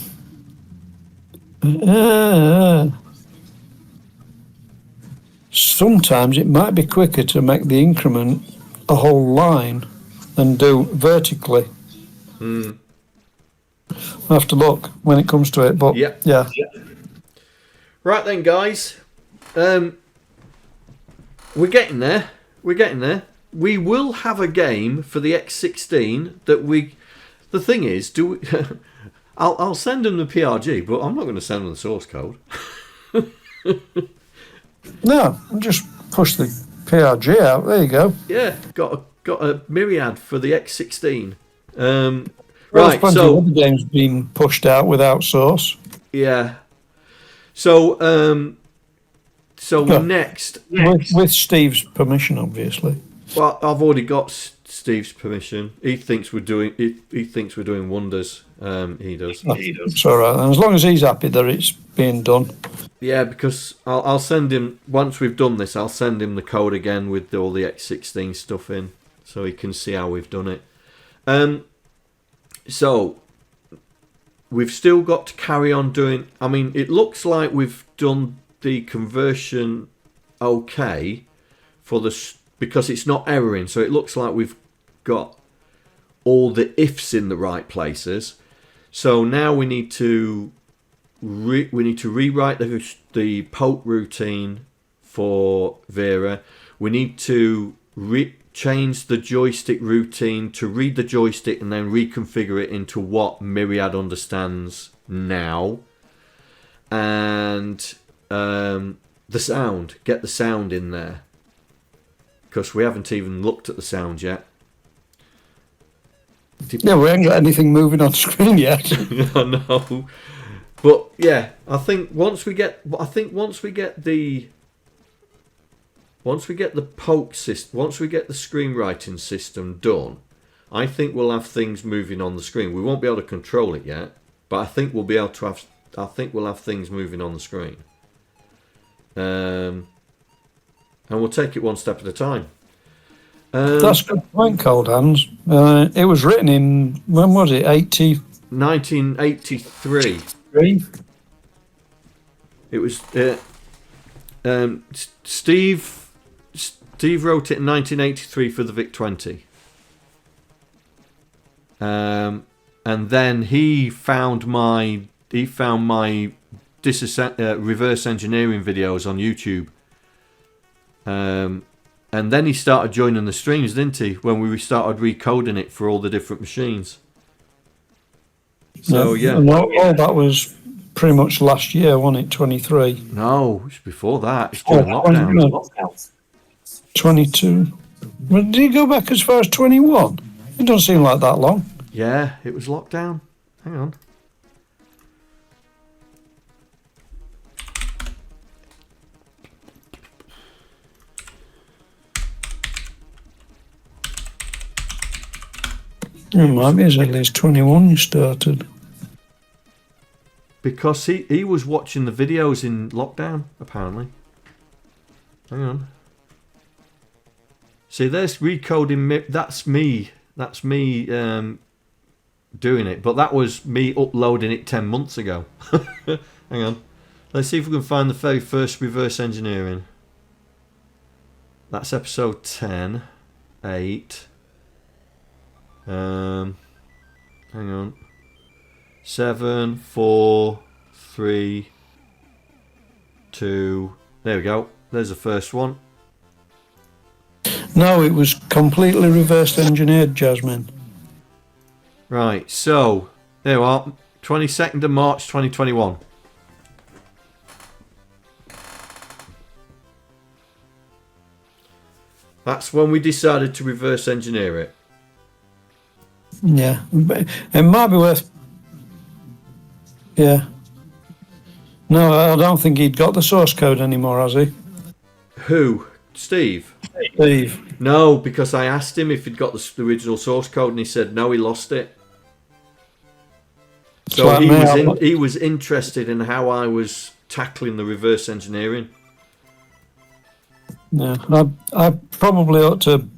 C: Sometimes it might be quicker to make the increment a whole line and do vertically. I'll have to look when it comes to it, but yeah.
A: Right then, guys. We're getting there. We will have a game for the X16 that we... The thing is, I'll send them the PRG, but I'm not going to send them the source code.
C: No, just push the PRG out. There you go.
A: Yeah, got a Myriad for the X16.
C: Right, so other games being pushed out without source.
A: Yeah. So next,
C: with Steve's permission, obviously.
A: Well, I've already got Steve's permission. He thinks we're doing. He thinks we're doing wonders. He does.
C: It's all right. And as long as he's happy that it's being done.
A: Yeah, because I'll send him once we've done this. I'll send him the code again with all the X16 stuff in, so he can see how we've done it. So we've still got to carry on doing. I mean, it looks like we've done the conversion okay for the, because it's not erroring. So it looks like we've got all the ifs in the right places. So now we need to rewrite the poke routine for Vera. We need to change the joystick routine to read the joystick and then reconfigure it into what Myriad understands now. And the sound, get the sound in there, because we haven't even looked at the sound yet.
C: Yeah, we haven't got anything moving on screen yet.
A: I know, but yeah, I think once we get the poke system, once we get the screenwriting system done, I think we'll have things moving on the screen. We won't be able to control it yet, but I think we'll be able to have. I think we'll have things moving on the screen, and we'll take it one step at a time.
C: That's a good point, Cold Hands. It was written in, when was it?
A: 1983. It was Steve wrote it in 1983 for the VIC-20. And then he found my reverse engineering videos on YouTube. And then he started joining the streams, didn't he? When we started recoding it for all the different machines. So yeah.
C: All that was pretty much last year, wasn't it? 23.
A: No, it's before that. It's during lockdown.
C: 22. Well, did he go back as far as 21? It doesn't seem like that long.
A: Yeah, it was lockdown. Hang on.
C: It might be as early as 21 you started.
A: Because he was watching the videos in lockdown, apparently. Hang on. See, there's recoding. That's me. That's me doing it. But that was me uploading it 10 months ago. Hang on. Let's see if we can find the very first reverse engineering. That's episode 10. 8. Hang on. 7, 4, 3, 2. There we go. There's the first one.
C: No, it was completely reverse engineered, Jasmine.
A: Right, so there we are. 22nd of March 2021. That's when we decided to reverse engineer it.
C: Yeah, it might be worth. Yeah. No, I don't think he'd got the source code anymore, has he?
A: Who? Steve?
C: Steve.
A: No, because I asked him if he'd got the original source code, and he said no, he lost it. So he was interested in how I was tackling the reverse engineering.
C: Yeah, I probably ought to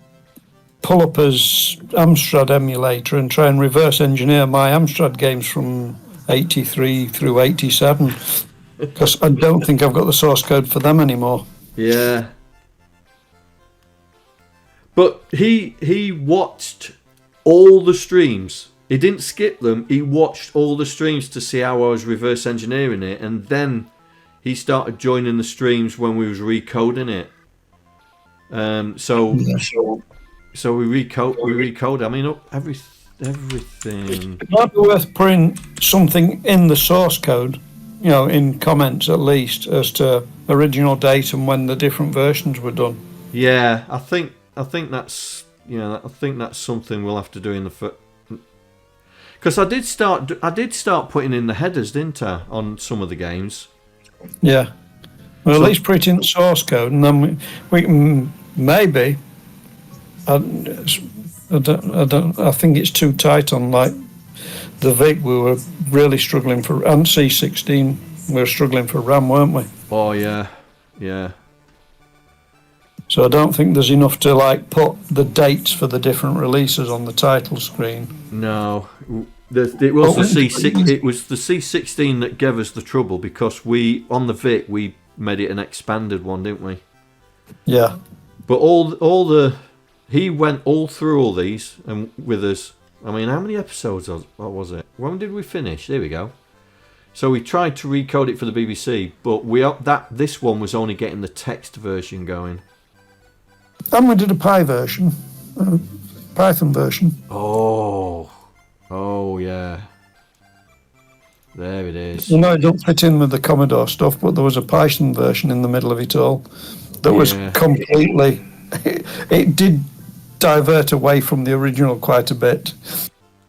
C: pull up his Amstrad emulator and try and reverse engineer my Amstrad games from 83 through 87, because I don't think I've got the source code for them anymore.
A: Yeah. But he watched all the streams. He didn't skip them. He watched all the streams to see how I was reverse engineering it, and then he started joining the streams when we was recoding it. So we recode. I mean, everything.
C: It might be worth putting something in the source code, you know, in comments at least, as to original date and when the different versions were done.
A: Yeah, I think that's I think that's something we'll have to do in the because I did start putting in the headers, didn't I, on some of the games?
C: Yeah. Well, at least put it in the source code, and then we can maybe. I think it's too tight on like the Vic. We were really struggling for, and C16. We were struggling for RAM, weren't we?
A: Oh yeah, yeah.
C: So I don't think there's enough to like put the dates for the different releases on the title screen.
A: No, it was the C6. It was the C16 that gave us the trouble, because we on the Vic we made it an expanded one, didn't we?
C: Yeah.
A: But he went all through all these and with us. I mean, how many episodes was it? When did we finish? There we go. So we tried to recode it for the BBC, but this one was only getting the text version going.
C: And we did a Python version.
A: Oh yeah. There it is.
C: You know, it don't fit in with the Commodore stuff, but there was a Python version in the middle of it all that was completely. It did divert away from the original quite a bit.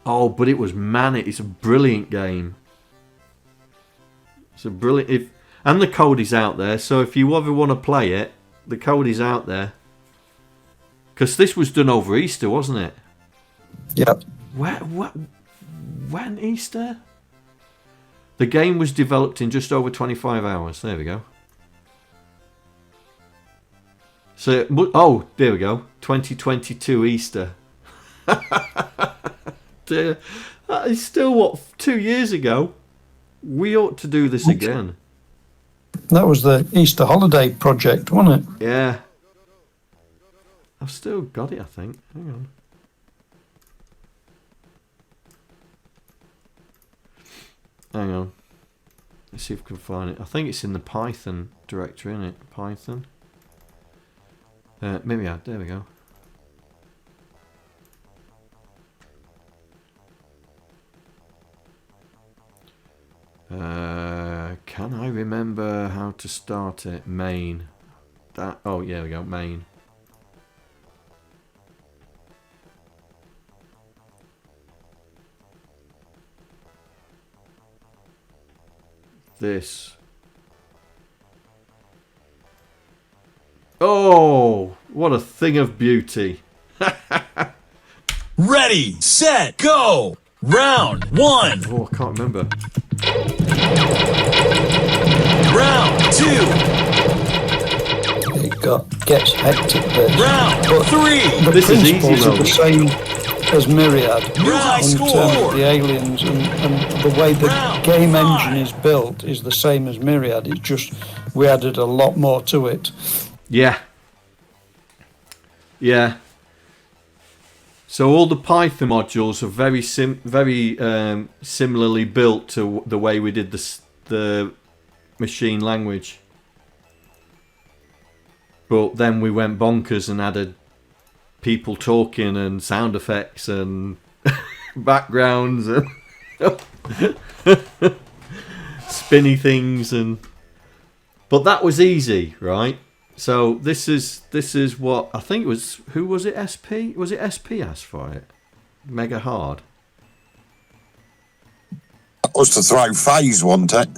A: Oh, but it was manic. It's a brilliant game. It's a brilliant. And the code is out there, so if you ever want to play it, the code is out there. Because this was done over Easter, wasn't it?
C: Yep.
A: When Easter? The game was developed in just over 25 hours. There we go. So, there we go. 2022 Easter. That is still, 2 years ago? We ought to do this again.
C: That was the Easter holiday project, wasn't it?
A: Yeah. I've still got it, I think. Hang on. Hang on. Let's see if we can find it. I think it's in the Python directory, isn't it? Python. Myriad, there we go. Can I remember how to start it? Main. Oh, yeah, we go. Main. This. Oh, what a thing of beauty.
K: Ready, set, go! Round 1.
A: Oh, I can't remember.
K: Round 2.
C: It gets hectic there.
K: Round 3.
A: This is easy
C: The same. as Myriad
K: New high
C: in terms
K: score.
C: of the aliens and the way the game engine is built is the same as Myriad. It's just we added a lot more to it.
A: Yeah. Yeah. So all the Python modules are very similarly built to the way we did the machine language. But then we went bonkers and added people talking and sound effects and backgrounds and spinny things but that was easy, right? So this is what I think it was. Who was it? SP? Was it SP asked for it? Mega hard.
L: That was to throw phase, wasn't it?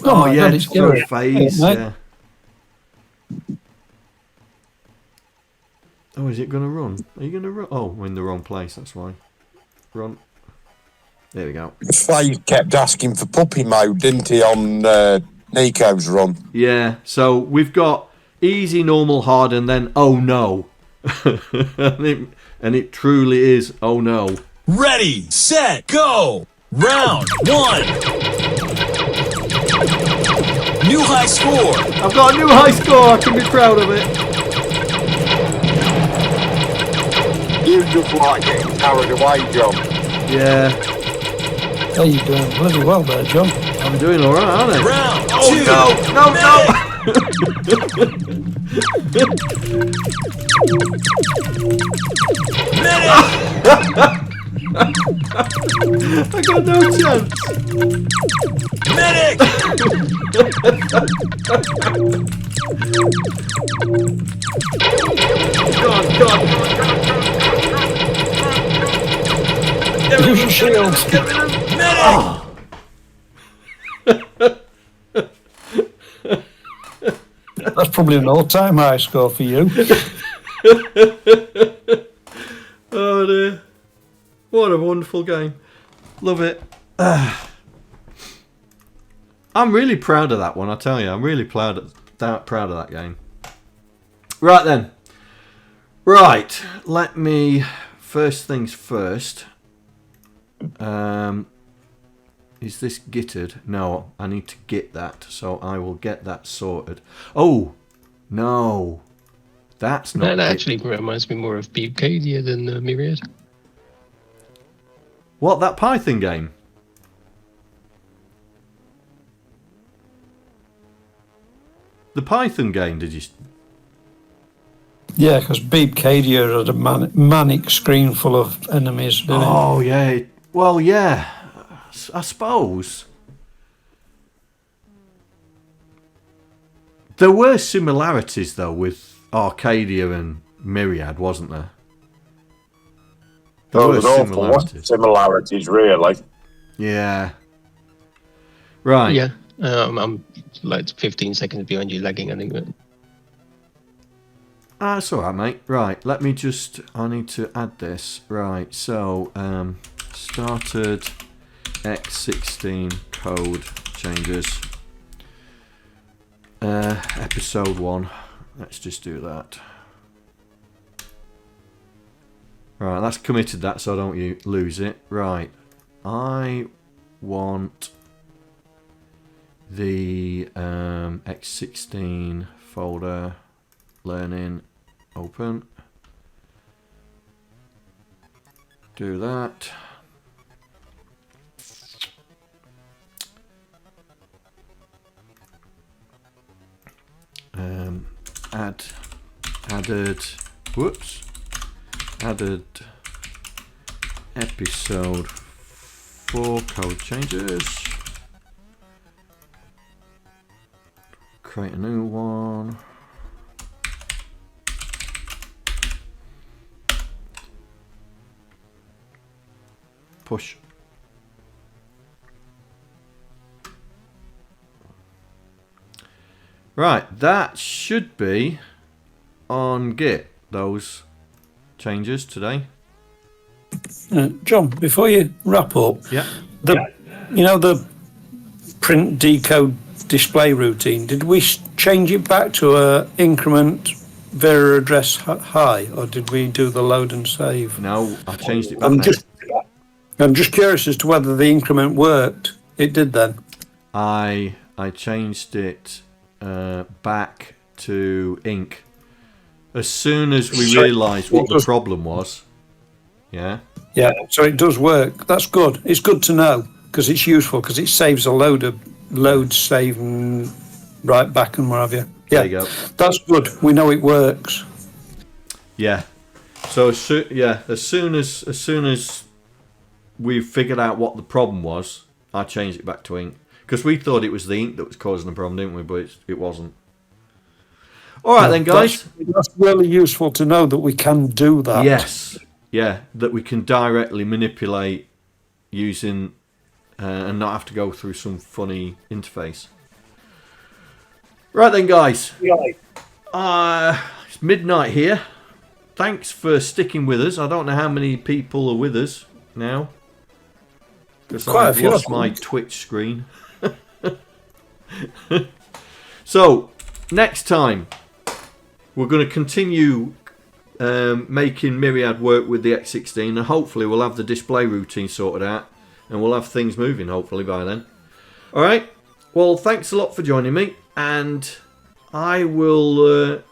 A: Oh yeah,
C: it's
A: throw
C: good.
A: phase.
C: Yeah,
A: Yeah. Oh, is it going to run? Are you going to run? Oh, we're in the wrong place, that's why. Run. There we go.
L: Phase kept asking for puppy mode, didn't he, on Nico's run?
A: Yeah, so we've got easy, normal, hard, and then oh no. and it truly is oh no.
K: Ready, set, go! Round 1! New high score!
A: I've got a new high score, I can be proud of it.
L: You just like getting carried away, John.
A: Yeah.
C: Hey, you're doing bloody well there, John.
A: I'm doing alright, aren't I?
K: Round
A: Oh
K: 2!
A: I got no chance.
K: Medic!
A: God.
C: Use your shields.
K: Medic!
C: That's probably an all-time high score for you.
A: Oh dear. What a wonderful game. Love it. I'm really proud of that one, I tell you. I'm really proud of that game. Right then. Right. Let me... First things first. Is this gitted? No, I need to git that. So I will get that sorted. Oh! No. That's not...
F: That actually reminds me more of Beepcadia than Myriad.
A: What, that Python game? The Python game, did you...
C: Yeah, because Beepcadia had a manic screen full of enemies, didn't it?
A: Oh, yeah. Well, yeah. I suppose. There were similarities, though, with Arcadia and Myriad, wasn't there?
L: There was awful lot of similarities, really.
A: Yeah. Right.
F: Yeah, I'm like 15 seconds behind you lagging, I think. But...
A: That's alright, mate. Right, let me just... I need to add this. Right, so... started X16 code changes. Episode 1. Let's just do that. Right, that's committed that so I don't lose it. Right, I want the X16 folder, learning, open. Do that. Added episode 4 code changes. Create a new one. Push. Right, that should be on Git, those changes today.
C: John, before you wrap up,
A: yeah,
C: you know the print decode display routine, did we change it back to a increment Vera address high, or did we do the load and save?
A: No, I changed it back now.
C: I'm just curious as to whether the increment worked. It did then.
A: I changed it back to ink as soon as we realised what the problem was. Yeah.
C: Yeah, so it does work. That's good. It's good to know because it's useful because it saves a load of loads, saving right back and what have you. Yeah,
A: there you go.
C: That's good. We know it works.
A: Yeah. So as soon as we figured out what the problem was, I changed it back to ink because we thought it was the ink that was causing the problem, didn't we? But it wasn't. All right then, guys.
C: That's really useful to know that we can do that.
A: Yes. Yeah, that we can directly manipulate using and not have to go through some funny interface. Right then, guys. It's midnight here. Thanks for sticking with us. I don't know how many people are with us now. Because I've lost my Twitch screen. So, next time, we're going to continue making Myriad work with the X16, and hopefully we'll have the display routine sorted out, and we'll have things moving hopefully by then. Alright, well thanks a lot for joining me, and I will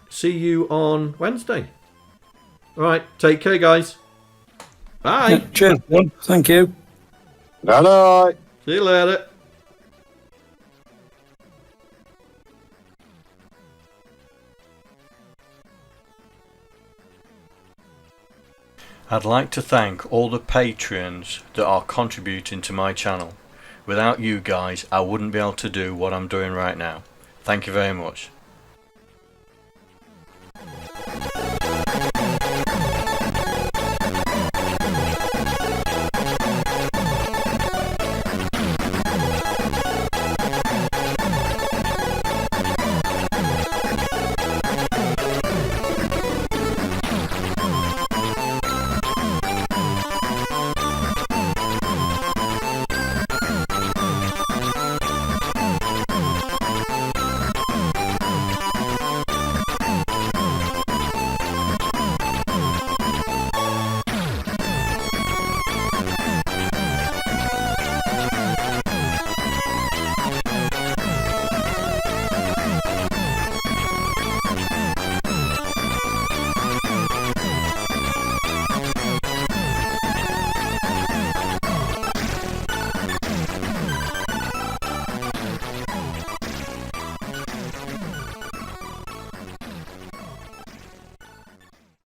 A: see you on Wednesday. Alright, take care guys. Bye.
C: Yeah, cheers. Thank you.
L: Bye.
A: See you later. I'd like to thank all the patrons that are contributing to my channel. Without you guys, I wouldn't be able to do what I'm doing right now. Thank you very much.